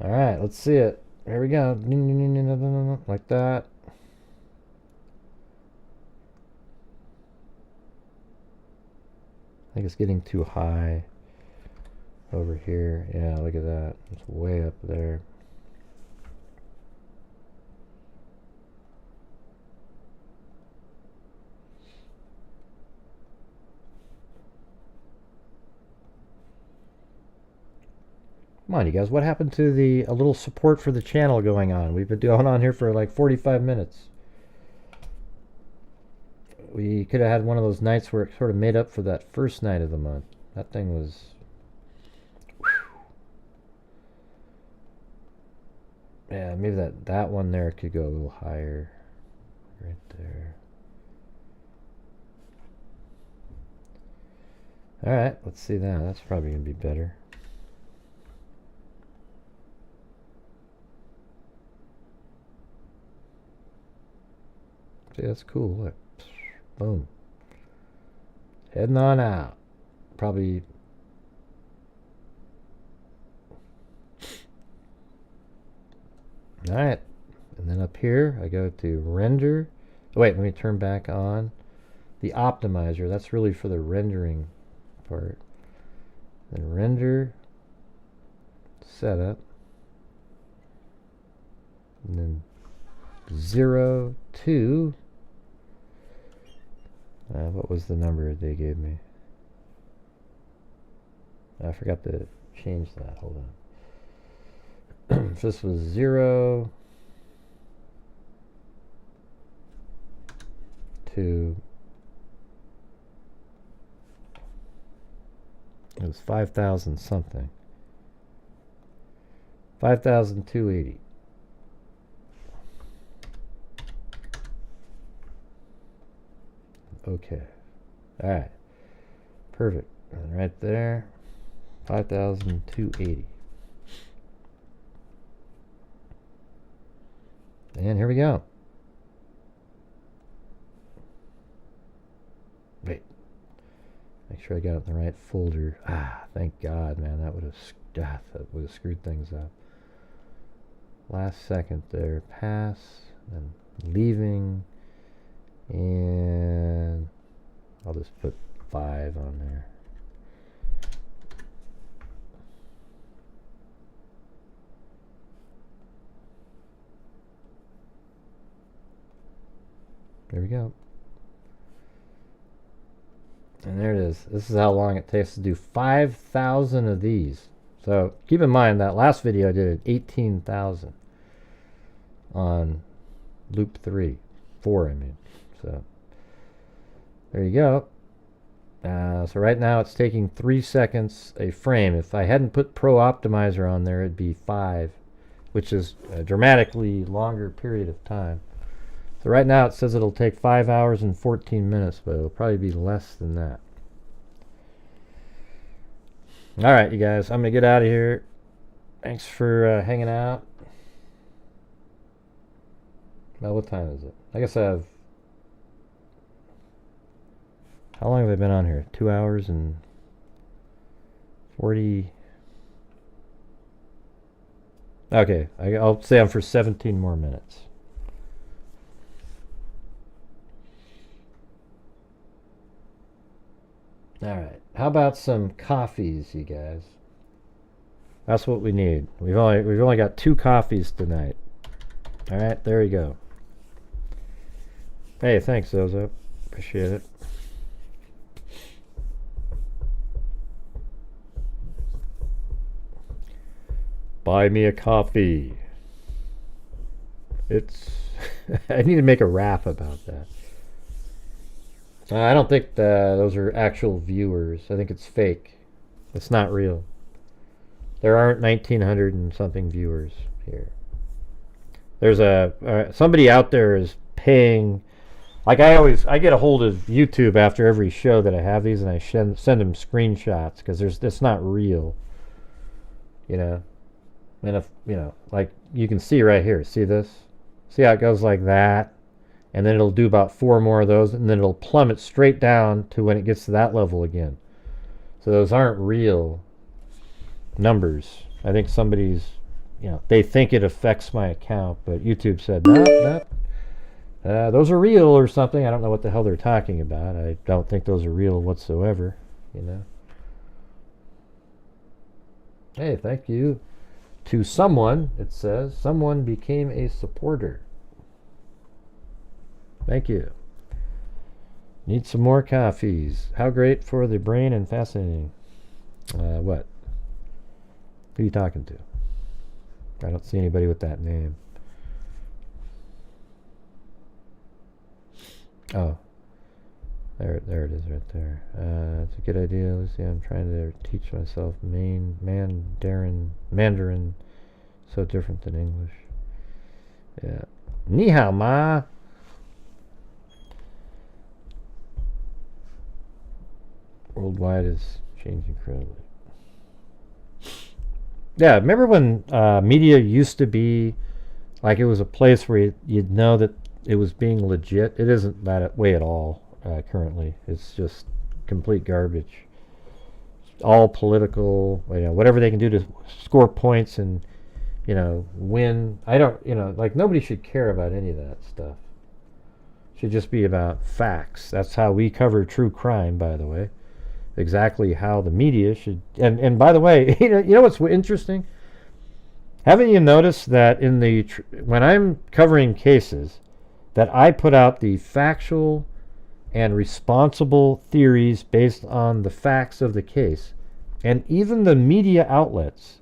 Alright, let's see it. Here we go. Like that. I think it's getting too high over here. Yeah, look at that. It's way up there. Come on, you guys. What happened to a little support for the channel going on? We've been going on here for like 45 minutes. We could have had one of those nights where it sort of made up for that first night of the month. That thing was... Yeah, maybe that one there could go a little higher. Right there. Alright, let's see that. That's probably going to be better. See, that's cool. Look. Boom. Heading on out. Probably. Alright. And then up here, I go to render. Oh, wait, let me turn back on the optimizer. That's really for the rendering part. Then render. Setup. And then 0, 2. What was the number they gave me? I forgot to change that. Hold on. If this was 0, 2. It was 5,000 something. 5,280. Okay. Alright. Perfect. And right there, 5,280. And here we go. Wait. Make sure I got it in the right folder. Ah, thank God, man. That would have screwed things up. Last second there. Pass. Then leaving. And I'll just put 5 on there. There we go. And there it is. This is how long it takes to do 5,000 of these. So keep in mind that last video I did at 18,000 on loop 4 I mean. So there you go. So right now it's taking 3 seconds a frame. If I hadn't put Pro Optimizer on there, it'd be 5, which is a dramatically longer period of time. So right now it says it'll take 5 hours and 14 minutes, but it'll probably be less than that. Alright, you guys, I'm going to get out of here. Thanks for hanging out. Well, what time is it? I guess I have... How long have I been on here? 2 hours and 40... Okay, I'll stay on for 17 more minutes. Alright, how about some coffees, you guys? That's what we need. We've only got 2 coffees tonight. Alright, there we go. Hey, thanks, Zozo. Appreciate it. Buy me a coffee. It's... I need to make a rap about that. I don't think those are actual viewers. I think it's fake. It's not real. There aren't 1,900 and something viewers here. There's somebody out there is paying. Like I get a hold of YouTube after every show that I have these, and I send them screenshots because it's not real. You know, and if like you can see right here. See this? See how it goes like that? And then it'll do about 4 more of those, and then it'll plummet straight down to when it gets to that level again. So those aren't real numbers. I think somebody's, they think it affects my account, but YouTube said, nope, those are real or something. I don't know what the hell they're talking about. I don't think those are real whatsoever, Hey, thank you to someone. It says, someone became a supporter. Thank you. Need some more coffees. How great for the brain and fascinating. What? Who are you talking to? I don't see anybody with that name. Oh. There it is right there. It's a good idea, Lucy. I'm trying to teach myself Mandarin. So different than English. Yeah. Ni hao, ma. Worldwide is changing incredibly. Yeah, remember when media used to be like it was a place where you'd know that it was being legit? It isn't that way at all currently. It's just complete garbage. All political, whatever they can do to score points and, win. I don't, like nobody should care about any of that stuff. It should just be about facts. That's how we cover true crime, by the way. Exactly how the media should. And by the way, you know what's interesting? Haven't you noticed that in the when I'm covering cases, that I put out the factual and responsible theories based on the facts of the case, and even the media outlets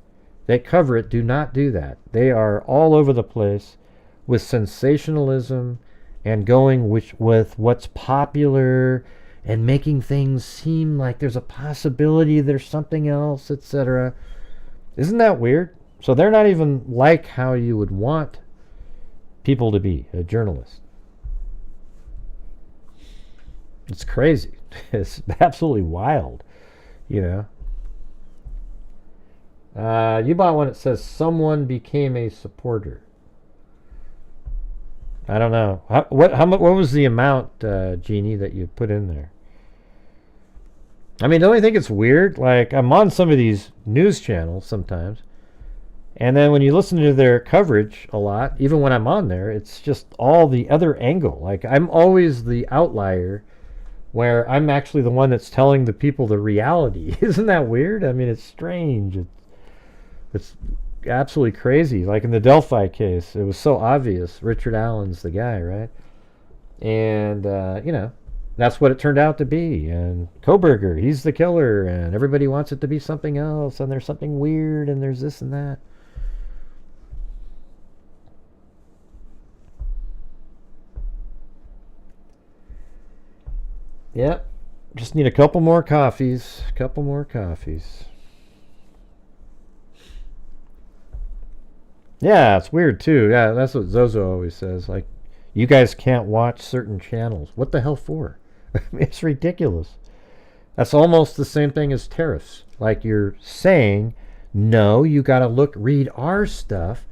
that cover it do not do that. They are all over the place with sensationalism and going with what's popular and making things seem like there's a possibility there's something else, etc. Isn't that weird? So they're not even like how you would want people to be, a journalist. It's crazy. It's absolutely wild, You bought one that says someone became a supporter. I don't know. What was the amount, Jeannie, that you put in there? I mean, don't you think it's weird? Like, I'm on some of these news channels sometimes, and then when you listen to their coverage a lot, even when I'm on there, it's just all the other angle. Like, I'm always the outlier where I'm actually the one that's telling the people the reality. Isn't that weird? I mean, it's strange. It's absolutely crazy. Like in the Delphi case, it was so obvious. Richard Allen's the guy, right? And, that's what it turned out to be. And Kohberger, he's the killer, and everybody wants it to be something else, and there's something weird, and there's this and that. Yep. Just need a couple more coffees. Yeah, it's weird too. Yeah, that's what Zozo always says. Like, you guys can't watch certain channels. What the hell for? It's ridiculous. That's almost the same thing as tariffs. Like, you're saying, no, you got to read our stuff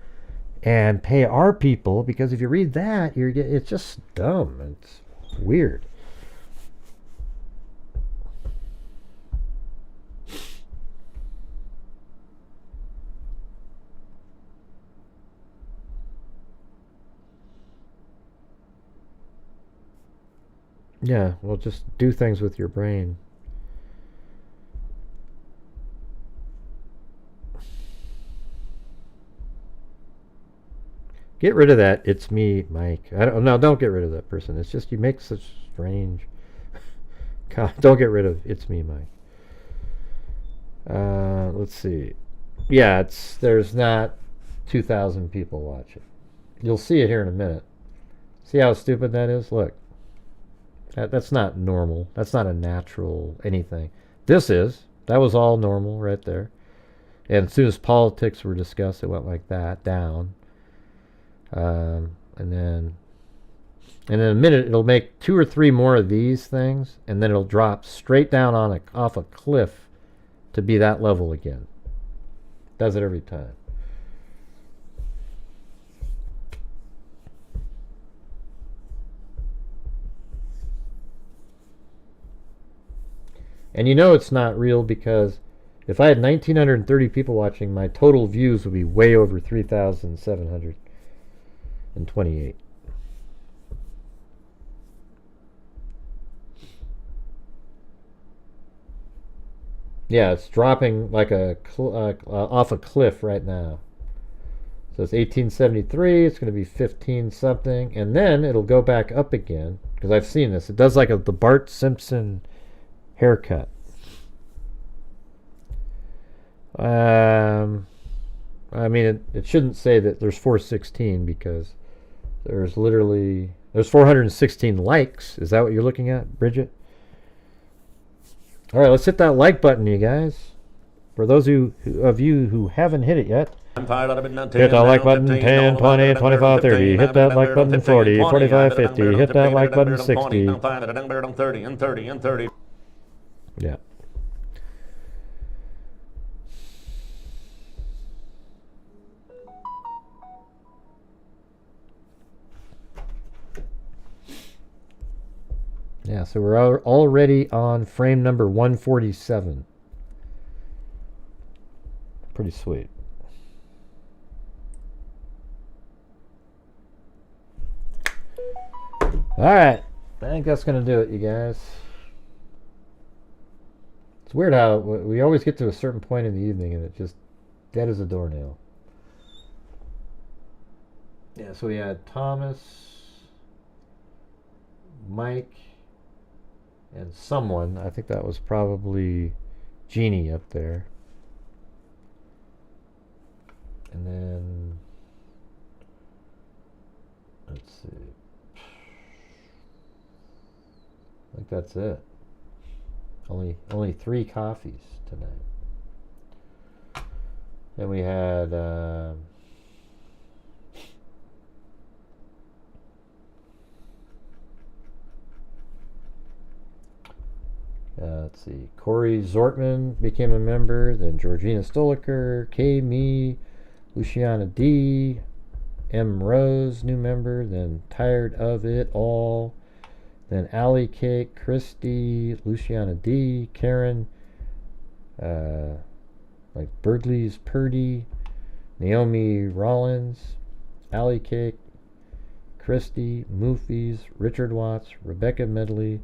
and pay our people, because if you read that, it's just dumb. It's weird. Yeah, well, just do things with your brain. Get rid of that "it's me, Mike." Don't get rid of that person. It's just you make such strange. God, don't get rid of "it's me, Mike." Let's see. Yeah, there's not 2,000 people watching. You'll see it here in a minute. See how stupid that is? Look. That's not normal. That's not a natural anything. This is. That was all normal right there. And as soon as politics were discussed, it went like that, down. And then in a minute, it'll make 2 or 3 more of these things, and then it'll drop straight down off a cliff to be that level again. Does it every time. And it's not real, because if I had 1,930 people watching, my total views would be way over 3,728. Yeah, it's dropping like off a cliff right now. So it's 1873, it's going to be 15 something, and then it'll go back up again, because I've seen this. It does like the Bart Simpson haircut. I mean, it shouldn't say that there's 416, because there's 416 likes. Is that what you're looking at, Bridget? All right, let's hit that like button, you guys. For those of you who haven't hit it yet, Hit that like button 10, 20, 25, 30. Hit that like button 40, 45, 50. Hit that like button 60. 30. Yeah. Yeah, so we're already on frame number 147. Pretty sweet. Alright, I think that's going to do it, you guys. It's weird how we always get to a certain point in the evening and it just dead as a doornail. Yeah, so we had Thomas, Mike, and someone. I think that was probably Jeannie up there. And then, let's see. I think that's it. Only 3 coffees tonight. Then we had let's see. Corey Zortman became a member. Then Georgina Stoliker, K. Me, Luciana D, M. Rose, new member. Then Tired of It All. Then Allie Cake, Christy, Luciana D, Karen, like Birdley's Purdy, Naomi Rollins, Allie Cake, Christy, Moofies, Richard Watts, Rebecca Medley,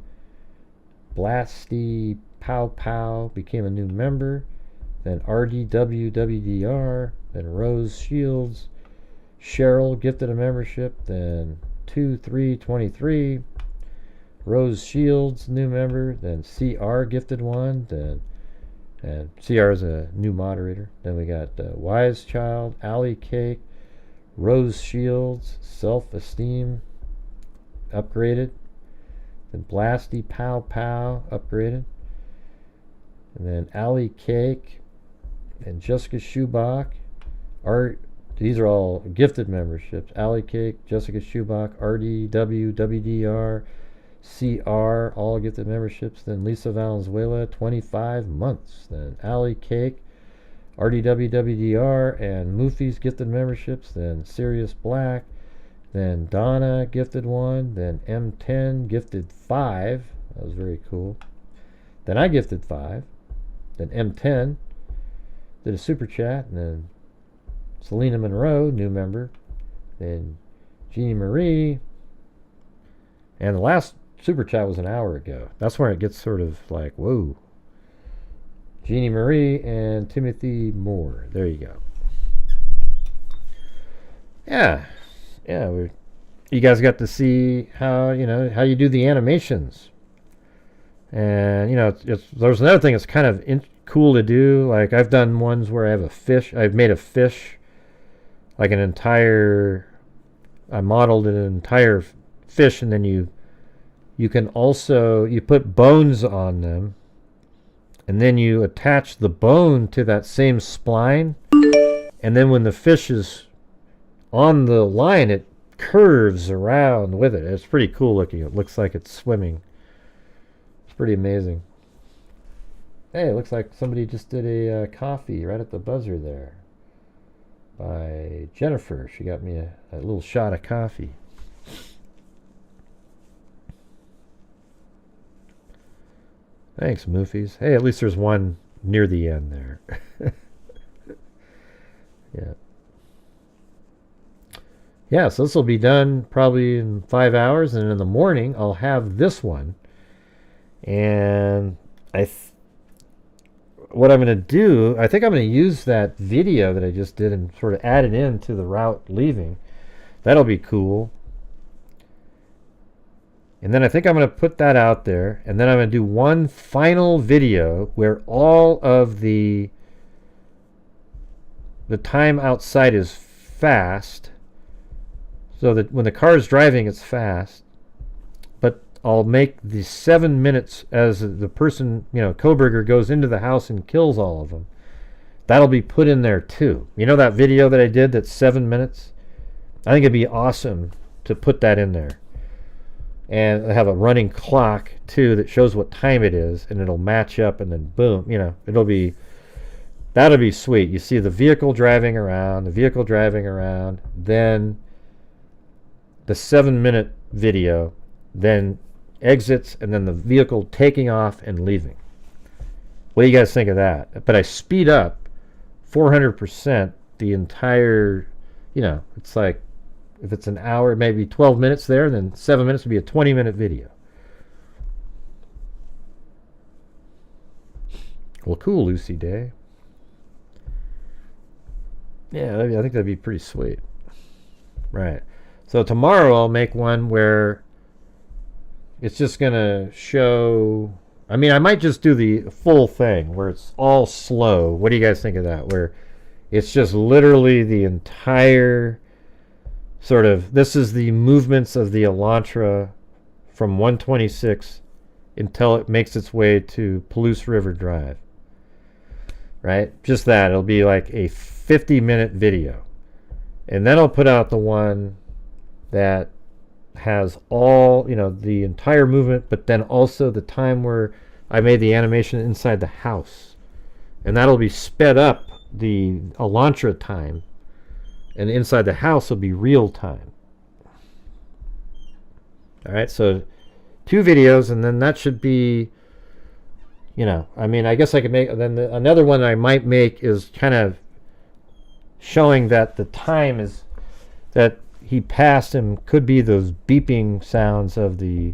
Blasty Pow Pow became a new member. Then RDWWDR, then Rose Shields, Cheryl gifted a membership. Then 2323. Rose Shields, new member. Then CR gifted one. Then and CR is a new moderator. Then we got Wise Child, Alley Cake, Rose Shields, Self Esteem upgraded. Then Blasty Pow Pow upgraded. And then Alley Cake and Jessica Schubach. These are all gifted memberships. Alley Cake, Jessica Schubach, RDW, WDR, CR, all gifted memberships. Then Lisa Valenzuela, 25 months. Then Alley Cake, RDWWDR, and Moofies gifted memberships. Then Sirius Black. Then Donna gifted one. Then M10 gifted 5. That was very cool. Then I gifted 5. Then M10 did a super chat. And then Selena Monroe, new member. Then Jeannie Marie. And the last super chat was an hour ago. That's where it gets sort of like, whoa. Jeannie Marie and Timothy Moore. There you go. Yeah. Yeah, you guys got to see how you do the animations. And, there's another thing that's kind of cool to do. Like, I've done ones where I have a fish. I've made a fish, like I modeled an entire fish, and then you can also, you put bones on them, and then you attach the bone to that same spline, and then when the fish is on the line, it curves around with it. It's pretty cool looking. It looks like it's swimming. It's pretty amazing. Hey, it looks like somebody just did a coffee right at the buzzer there by Jennifer. She got me a little shot of coffee. Thanks, Moofies. Hey, at least there's one near the end there. Yeah. Yeah, so this will be done probably in 5 hours, and in the morning I'll have this one. And what I'm going to do, I think I'm going to use that video that I just did and sort of add it into the route leaving. That'll be cool. And then I think I'm going to put that out there, and then I'm going to do one final video where all of the time outside is fast, so that when the car is driving it's fast, but I'll make the 7 minutes as the person, Kohberger goes into the house and kills all of them. That'll be put in there too. You know that video that I did that's 7 minutes? I think it'd be awesome to put that in there. And I have a running clock too that shows what time it is, and it'll match up, and then boom, you know, that'll be sweet. You see the vehicle driving around, then the 7 minute video, then exits, and then the vehicle taking off and leaving. What do you guys think of that? But I speed up 400% the entire, you know, it's like, if it's an hour, maybe 12 minutes there, then 7 minutes would be a 20-minute video. Well, cool, Lucy Day. Yeah, I think that'd be pretty sweet. Right. So tomorrow I'll make one where it's just going to show... I mean, I might just do the full thing where it's all slow. What do you guys think of that? Where it's just literally the entire... sort of, this is the movements of the Elantra from 126 until it makes its way to Palouse River Drive. Right? Just that. It'll be like a 50-minute video. And then I'll put out the one that has all, you know, the entire movement, but then also the time where I made the animation inside the house. And that'll be sped up, the Elantra time. And inside the house will be real time. All right, so 2 videos, and then that should be, you know, I mean, I guess I could make, then another one I might make is kind of showing that the time is, that he passed him could be those beeping sounds of the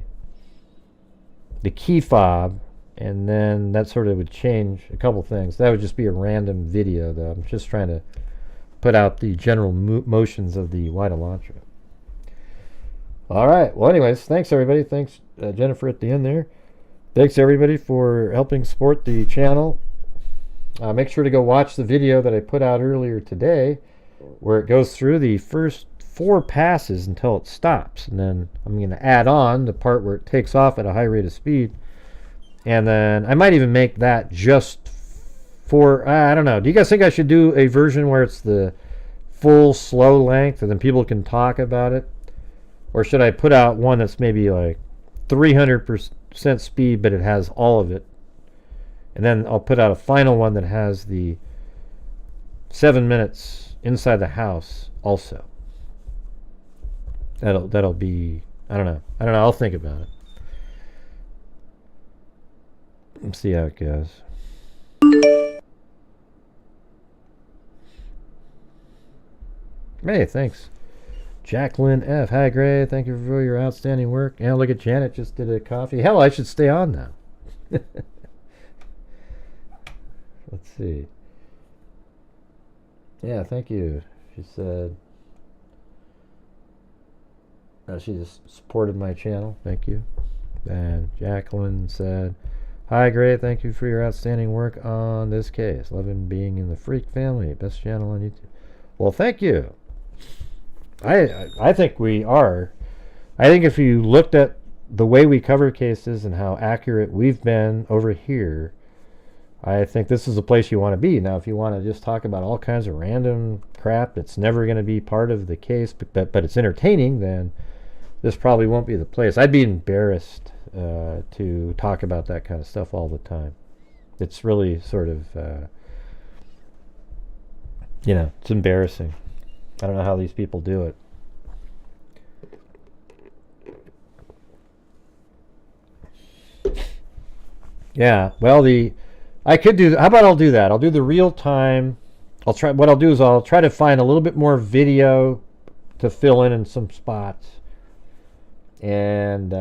key fob, and then that sort of would change a couple things. That would just be a random video, though. I'm just trying to put out the general motions of the white Elantra. All right. Well, anyways, thanks, everybody. Thanks, Jennifer, at the end there. Thanks, everybody, for helping support the channel. Make sure to go watch the video that I put out earlier today, where it goes through the first 4 passes until it stops. And then I'm going to add on the part where it takes off at a high rate of speed. And then I might even make that just for, I don't know. Do you guys think I should do a version where it's the full slow length and then people can talk about it? Or should I put out one that's maybe like 300% speed, but it has all of it? And then I'll put out a final one that has the 7 minutes inside the house also. That'll be, I don't know. I'll think about it. Let's see how it goes. Hey, thanks. Jacqueline F. Hi, Gray. Thank you for your outstanding work. Yeah, look at Janet. Just did a coffee. Hell, I should stay on now. Let's see. Yeah, thank you. She said... she just supported my channel. Thank you. And Jacqueline said... Hi, Gray. Thank you for your outstanding work on this case. Loving being in the Freak family. Best channel on YouTube. Well, thank you. I think we are. I think if you looked at the way we cover cases and how accurate we've been over here, I think this is a place you want to be. Now, if you want to just talk about all kinds of random crap that's never going to be part of the case, but it's entertaining, then this probably won't be the place. I'd be embarrassed to talk about that kind of stuff all the time. It's really sort of, you know, it's embarrassing. I don't know how these people do it. Yeah, well, I could do, how about I'll do that. I'll do the real time. What I'll do is I'll try to find a little bit more video to fill in some spots. And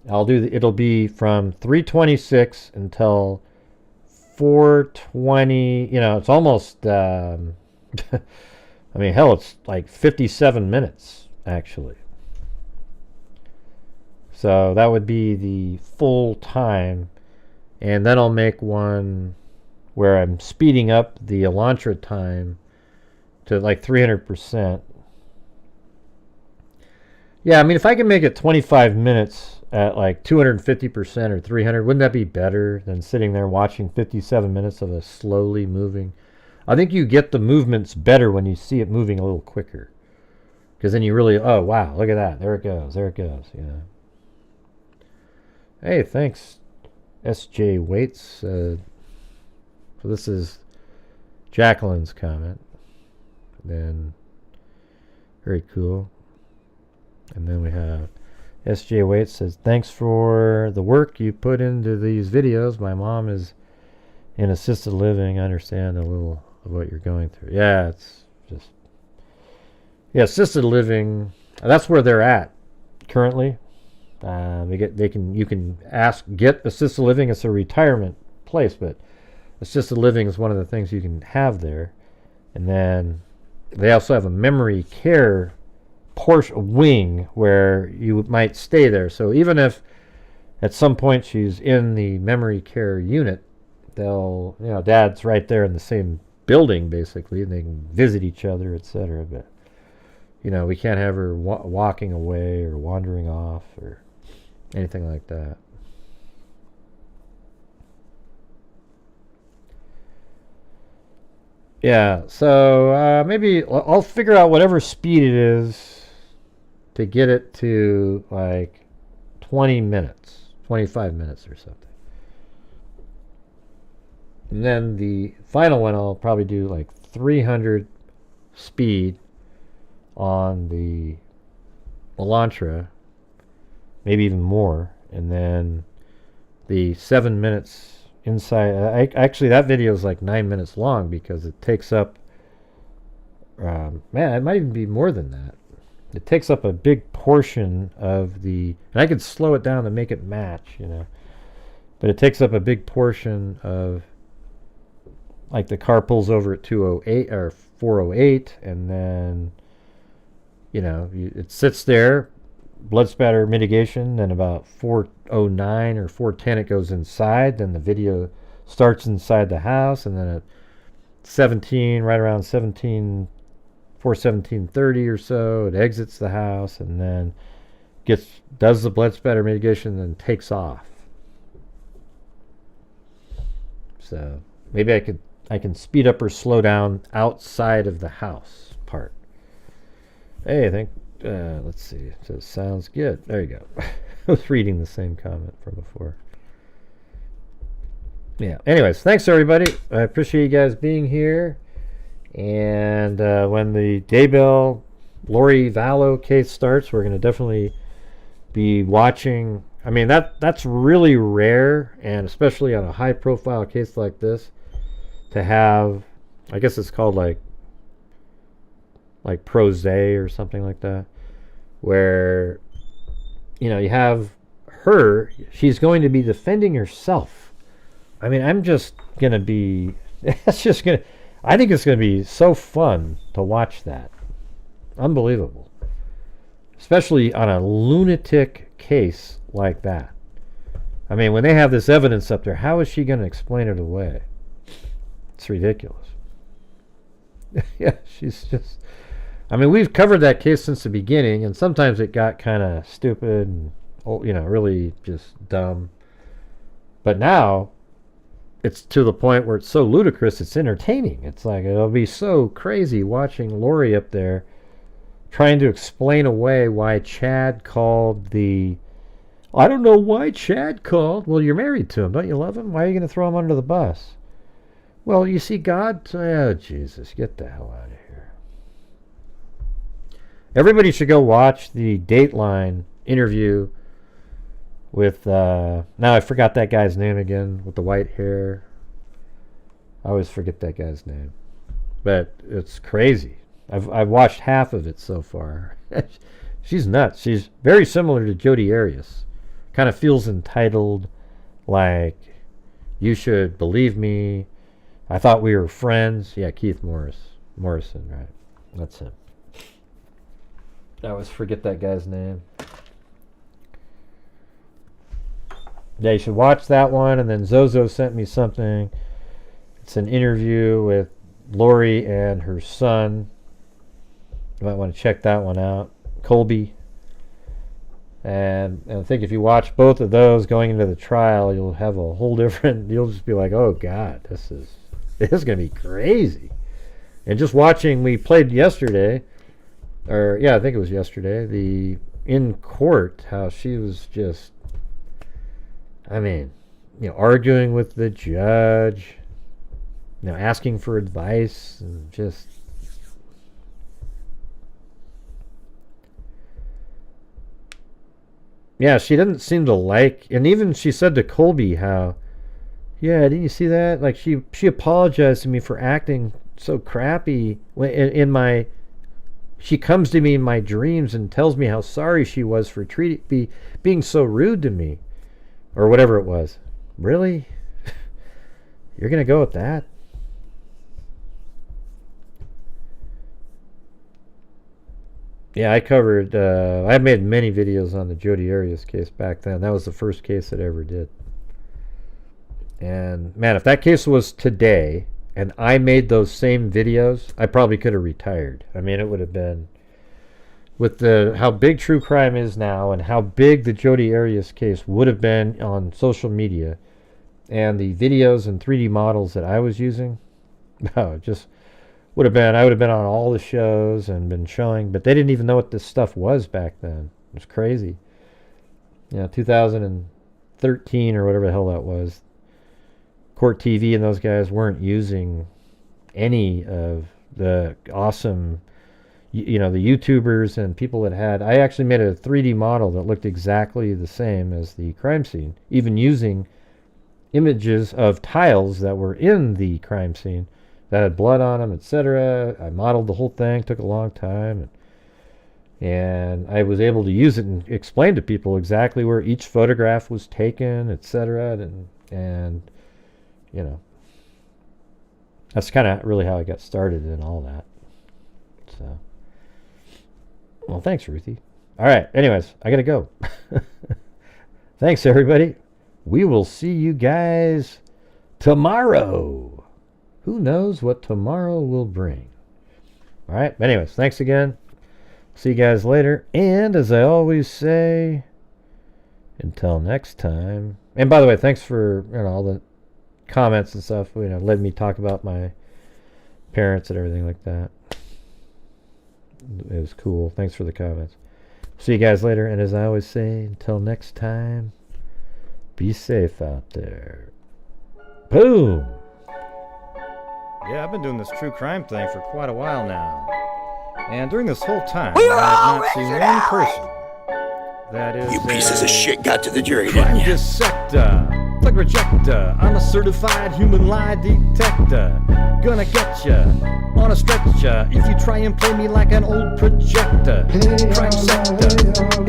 it'll be from 3:26 until 4:20. You know, it's almost, I mean, hell, it's like 57 minutes, actually. So that would be the full time. And then I'll make one where I'm speeding up the Elantra time to like 300%. Yeah, I mean, if I can make it 25 minutes at like 250% or 300, wouldn't that be better than sitting there watching 57 minutes of a slowly moving? I think you get the movements better when you see it moving a little quicker. Because then you really, oh, wow, look at that. There it goes. There it goes. Yeah. Hey, thanks, S.J. Waits. So this is Jacqueline's comment. Then, very cool. And then we have S.J. Waits says, thanks for the work you put into these videos. My mom is in assisted living. I understand a little of what you're going through. Yeah, it's just... Yeah, assisted living, that's where they're at currently. You can get assisted living. It's a retirement place, but assisted living is one of the things you can have there. And then they also have a memory care wing where you might stay there. So even if at some point she's in the memory care unit, dad's right there in the same building basically, and they can visit each other, etc. But we can't have her walking away or wandering off or anything like that. Yeah, so maybe I'll figure out whatever speed it is to get it to like 20 minutes, 25 minutes or something. And then the final one I'll probably do like 300 speed on the Elantra, maybe even more, and then the 7 minutes inside. Actually, that video is like 9 minutes long because it takes up, man, it might even be more than that. It takes up a big portion of the, and I could slow it down to make it match, but it takes up a big portion of, like the car pulls over at 208 or 408, and then it sits there, blood spatter mitigation, then about 409 or 410 it goes inside, then the video starts inside the house, and then at 17, right around 417:30 or so, it exits the house, and then does the blood spatter mitigation, and then takes off. So maybe I can speed up or slow down outside of the house part. Hey, I think, let's see. So it sounds good. There you go. I was reading the same comment from before. Yeah. Anyways, thanks everybody. I appreciate you guys being here. And when the Daybell Lori Vallow case starts, we're going to definitely be watching. I mean, that's really rare, and especially on a high-profile case like this, to have, I guess it's called like prose or something like that, where you have her, she's going to be defending herself. I mean, I'm just going to be, I think it's going to be so fun to watch that. Unbelievable. Especially on a lunatic case like that. I mean, when they have this evidence up there, how is she going to explain it away? It's ridiculous. Yeah, she's just, I mean, we've covered that case since the beginning, and sometimes it got kind of stupid and, really just dumb. But now, it's to the point where it's so ludicrous, it's entertaining. It's like, it'll be so crazy watching Lori up there trying to explain away why Chad called I don't know why Chad called. Well, you're married to him. Don't you love him? Why are you going to throw him under the bus? Well, you see, God, oh, Jesus, get the hell out of here. Everybody should go watch the Dateline interview with, now I forgot that guy's name again, with the white hair. I always forget that guy's name. But it's crazy. I've watched half of it so far. She's nuts. She's very similar to Jodi Arias. Kind of feels entitled, like, you should believe me. I thought we were friends. Yeah, Keith Morrison, right? That's him. I always forget that guy's name. Yeah, you should watch that one. And then Zozo sent me something. It's an interview with Lori and her son. You might want to check that one out. Colby. And I think if you watch both of those going into the trial, you'll have a whole different, you'll just be like, oh God, this is going to be crazy. And just watching, we played yesterday, or yeah, I think it was yesterday, in court, how she was just, I mean, arguing with the judge, asking for advice, and just, yeah, she doesn't seem to like, and even she said to Colby how, yeah, didn't you see that? Like, she apologized to me for acting so crappy in my, she comes to me in my dreams and tells me how sorry she was for being so rude to me, or whatever it was. Really? You're going to go with that? Yeah, I covered, I made many videos on the Jodi Arias case back then. That was the first case that I ever did. And man, if that case was today and I made those same videos, I probably could have retired. I mean, it would have been, with how big true crime is now and how big the Jodi Arias case would have been on social media, and the videos and 3D models that I was using, no, just would have been, I would have been on all the shows and been showing, but they didn't even know what this stuff was back then. It was crazy. 2013 or whatever the hell that was, Court TV and those guys weren't using any of the awesome, the YouTubers and people that had. I actually made a 3D model that looked exactly the same as the crime scene, even using images of tiles that were in the crime scene that had blood on them, etc. I modeled the whole thing, took a long time, and I was able to use it and explain to people exactly where each photograph was taken, etc. And that's kind of really how I got started in all that. So, well, thanks, Ruthie. All right, anyways, I gotta go. Thanks, everybody. We will see you guys tomorrow. Who knows what tomorrow will bring? All right, anyways, thanks again. See you guys later. And as I always say, until next time. And by the way, thanks for all the comments and stuff, letting me talk about my parents and everything like that. It was cool. Thanks for the comments. See you guys later, and as I always say, until next time, be safe out there. Boom! Yeah, I've been doing this true crime thing for quite a while now. And during this whole time, We are I have all not seen Richard one out. person that is You pieces of shit got to the jury, crime didn't you? dissector, plug rejector. I'm a certified human lie detector. Gonna get ya on a stretcher if you try and play me like an old projector. Crime sector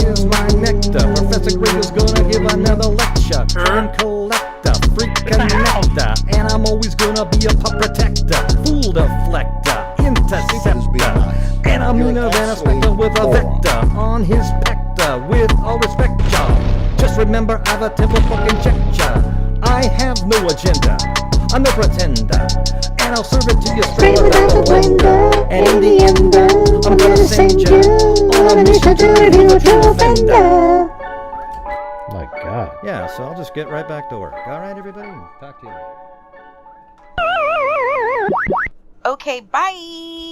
is my nectar. Professor Greg is gonna give another lecture. Crime collector, freak connector, and I'm always gonna be a pup protector. Fool deflector, interceptor, and I'm meaner than a spectre with a vector on his pector. With all respect, y'all, just remember I've a temple fucking check ya. I have no agenda, I'm no pretender, and I'll serve it to you straight without the blender. And in the end, I'm gonna send ya on a mission to review a true offender. My God. Yeah, so I'll just get right back to work. All right, everybody, talk to you later. Okay, bye.